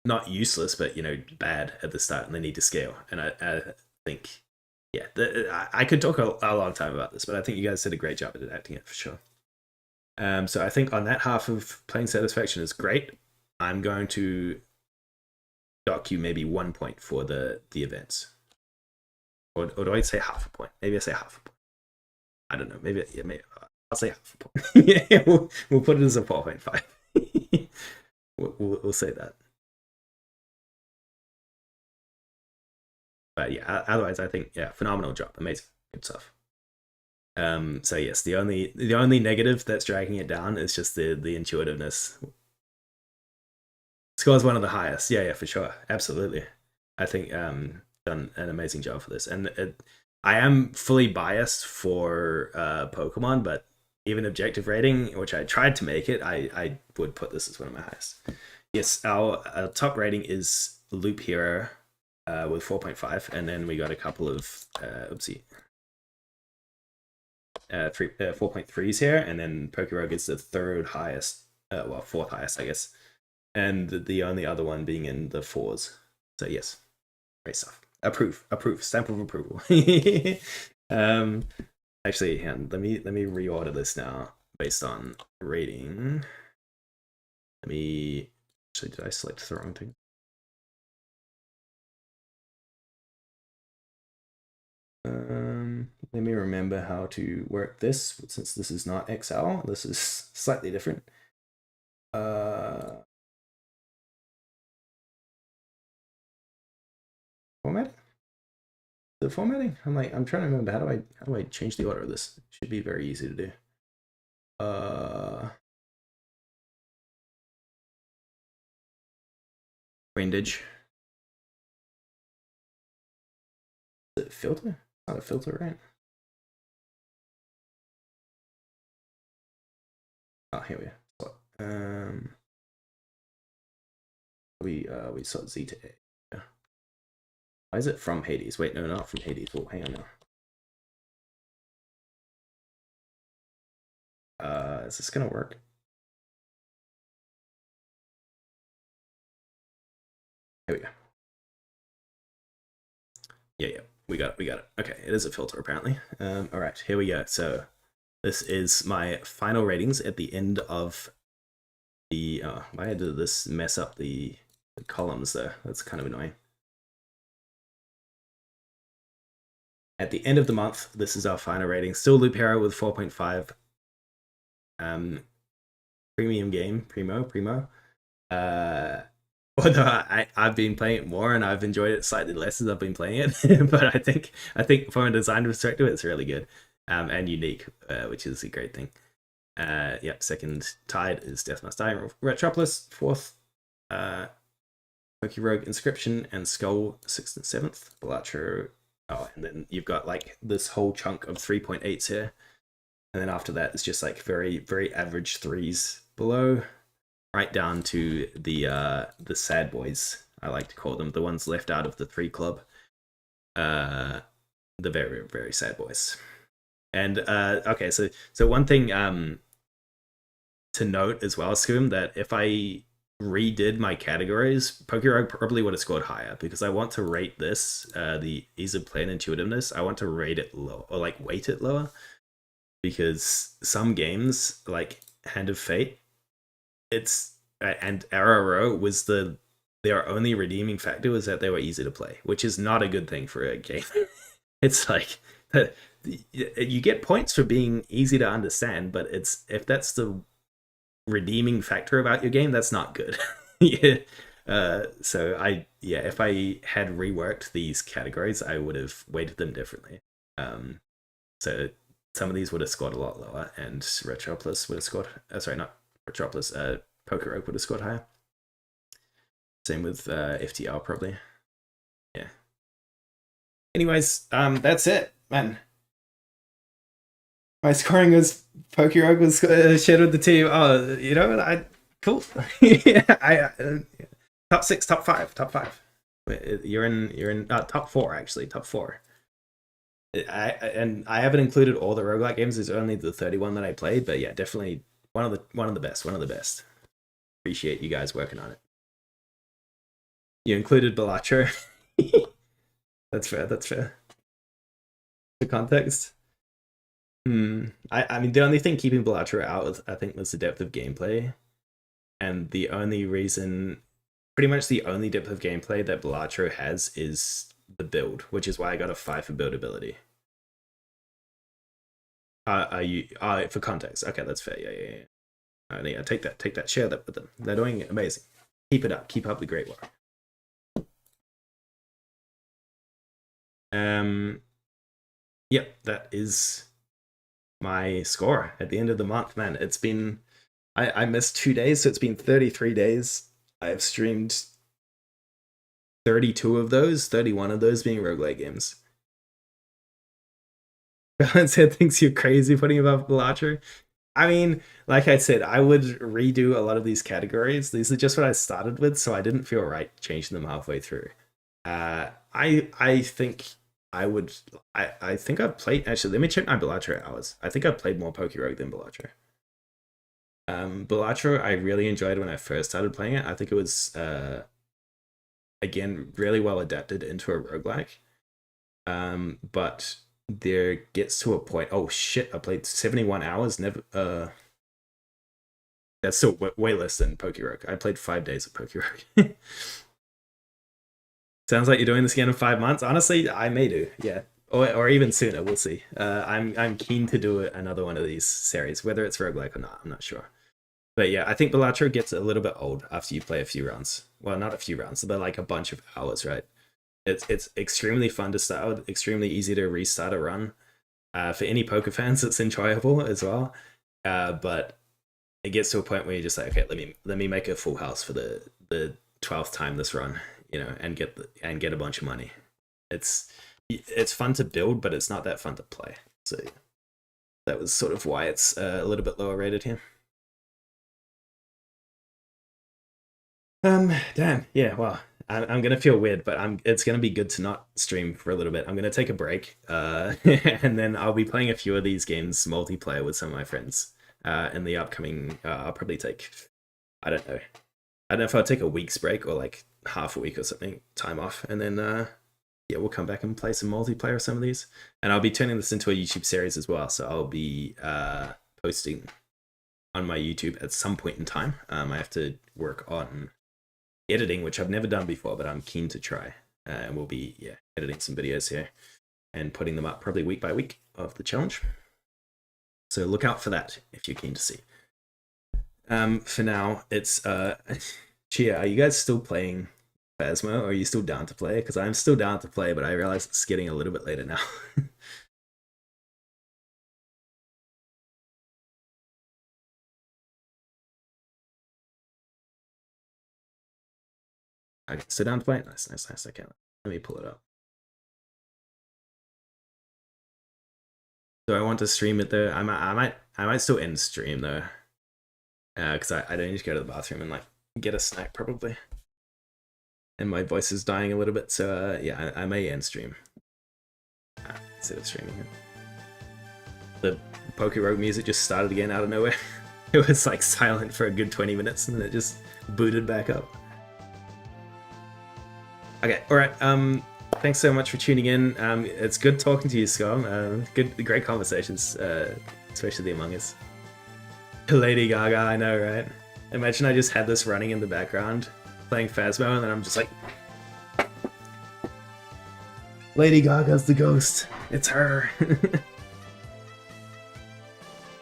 not useless but bad at the start and they need to scale. And I think I could talk a long time about this, but I think you guys did a great job at adapting it for sure. So I think on that half of playing satisfaction is great. I'm going to dock you maybe 1 point for the events, or do I say half a point? Maybe I say half a point. I don't know. Maybe I'll say half a point. Yeah, we'll put it as a 4.5. we'll say that. But yeah, otherwise I think phenomenal job, amazing, good stuff. So yes, the only negative that's dragging it down is just the intuitiveness. Score's one of the highest. Yeah, for sure, absolutely. I think done an amazing job for this, and I am fully biased for Pokemon, but even objective rating, which I tried to make it, I would put this as one of my highest. Yes, our top rating is Loop Hero with 4.5, and then we got a couple of 4.3s here, and then PokeRogue is the third highest, fourth highest, I guess, and the only other one being in the 4s. So yes, great stuff. Approve, stamp of approval. Actually, let me reorder this now based on rating. Actually, did I select the wrong thing? Let me remember how to work this, since this is not XL. This is slightly different. Formatting? The formatting? I'm trying to remember how do I change the order of this? It should be very easy to do. Windage. Is it filter? It's not a filter, right? Oh, here we are. We saw Z to A. Why is it from Hades? Wait, no, not from Hades. Well, hang on now. Is this gonna work? Here we go. Yeah, we got it. Okay, it is a filter apparently. All right, here we go. So this is my final ratings at the end of the. Why did this mess up the columns there? That's kind of annoying. At the end of the month, this is our final rating. Still Loop Hero with 4.5. Premium game, primo. Although I've been playing it more and I've enjoyed it slightly less as I've been playing it, but I think from a design perspective, it's really good and unique, which is a great thing. Yep, second tied is Death Must Die, Retropolis. Fourth, PokeRogue Inscription and Skull 6th and 7th. Balatro. Oh, and then you've got like this whole chunk of 3.8s here, and then after that, it's just like very average threes below. Right down to the sad boys, I like to call them, the ones left out of the 3 club. The very sad boys. And okay, so one thing to note as well, Scoom, that if I redid my categories, PokeRogue probably would have scored higher, because I want to rate this the ease of play and intuitiveness. I want to rate it low, or like weight it lower, because some games like Hand of Fate, and Arrow was their only redeeming factor was that they were easy to play, which is not a good thing for a game. It's like you get points for being easy to understand, but if that's the redeeming factor about your game, that's not good. Yeah. So if I had reworked these categories, I would have weighted them differently. So some of these would have scored a lot lower, and Retropolis would have scored. Sorry, not Retropolis. PokeRogue would have scored higher. Same with FTR probably. Yeah. Anyways, that's it, man. My scoring was PokeRogue was shared with the team. Oh, you know, cool. Yeah, top 6, top 5. You're in top 4 actually, top 4. I haven't included all the roguelike games. There's only the 31 that I played, but yeah, definitely one of the best. Appreciate you guys working on it. You included Balatro. That's fair. The context. I mean, the only thing keeping Balatro out, I think, was the depth of gameplay, and the only reason, pretty much the only depth of gameplay that Balatro has is the build, which is why I got a 5 for buildability. For context? Okay, that's fair. Yeah. Take that. Share that with them. They're doing amazing. Keep it up. Keep up the great work. Yep, that is my score at the end of the month, man. It's been I missed 2 days, so it's been 33 days. I've streamed 32 of those, 31 of those being roguelike games. Balance Head thinks you're crazy putting above Balatro. I mean, like I said, I would redo a lot of these categories. These are just what I started with, so I didn't feel right changing them halfway through. I think I would. I think I've played. Actually, let me check my Balatro hours. I think I've played more PokeRogue than Balatro. Balatro, I really enjoyed when I first started playing it. I think it was again really well adapted into a roguelike. But there gets to a point. Oh shit! I played 71 hours. Never. That's still way less than PokeRogue. I played 5 days of PokeRogue. Sounds like you're doing this again in 5 months. Honestly, I may do. Yeah, or even sooner. We'll see. I'm keen to do another one of these series, whether it's roguelike or not. I'm not sure. But yeah, I think Balatro gets a little bit old after you play a few rounds. Well, not a few rounds, but like a bunch of hours, right? It's extremely fun to start, extremely easy to restart a run. For any poker fans, it's enjoyable as well. But it gets to a point where you're just like, okay, let me make a full house for the 12th time this run, and get a bunch of money. It's fun to build, but it's not that fun to play. So that was sort of why it's a little bit lower rated here. Damn, yeah, wow. I'm gonna feel weird, but it's gonna be good to not stream for a little bit. I'm gonna take a break, and then I'll be playing a few of these games multiplayer with some of my friends. In the upcoming, I'll probably take, I don't know, if I'll take a week's break or like half a week or something, time off, and then yeah, we'll come back and play some multiplayer of some of these. And I'll be turning this into a YouTube series as well, so I'll be posting on my YouTube at some point in time. I have to work on editing, which I've never done before, but I'm keen to try. And we'll be editing some videos here and putting them up probably week by week of the challenge. So look out for that if you're keen to see. For now, it's Chia, are you guys still playing Phasmo, or are you still down to play? Because I'm still down to play, but I realize it's getting a little bit later now. Okay, so down to play. Nice. Okay, let me pull it up. So I want to stream it though. I might still end stream though, because I don't need to go to the bathroom and like get a snack probably. And my voice is dying a little bit, so yeah, I may end stream instead of streaming it. The PokeRogue music just started again out of nowhere. It was like silent for a good 20 minutes and then it just booted back up. Okay, alright, thanks so much for tuning in. It's good talking to you, Scott. Great conversations, especially the Among Us. Lady Gaga, I know, right? Imagine I just had this running in the background, playing Phasmo, and then I'm just like... Lady Gaga's the ghost. It's her.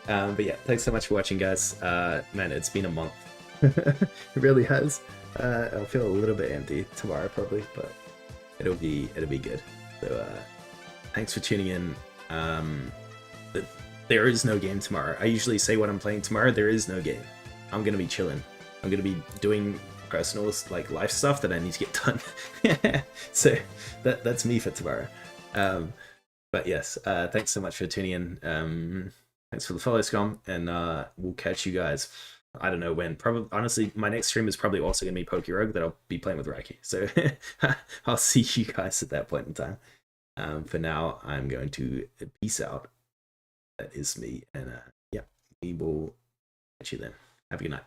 But yeah, thanks so much for watching, guys. Man, it's been a month. It really has. I'll feel a little bit empty tomorrow probably, but it'll be good. So thanks for tuning in. There is no game tomorrow. I usually say what I'm playing tomorrow. There is no game. I'm gonna be chilling. I'm gonna be doing personal like life stuff that I need to get done. So that's me for tomorrow. But yes, thanks so much for tuning in. Thanks for the follow, Scum, and we'll catch you guys. I don't know when. Probably, honestly, my next stream is probably also going to be PokeRogue that I'll be playing with Raiki. So I'll see you guys at that point in time. For now, I'm going to peace out. That is me. And yeah, we will catch you then. Have a good night.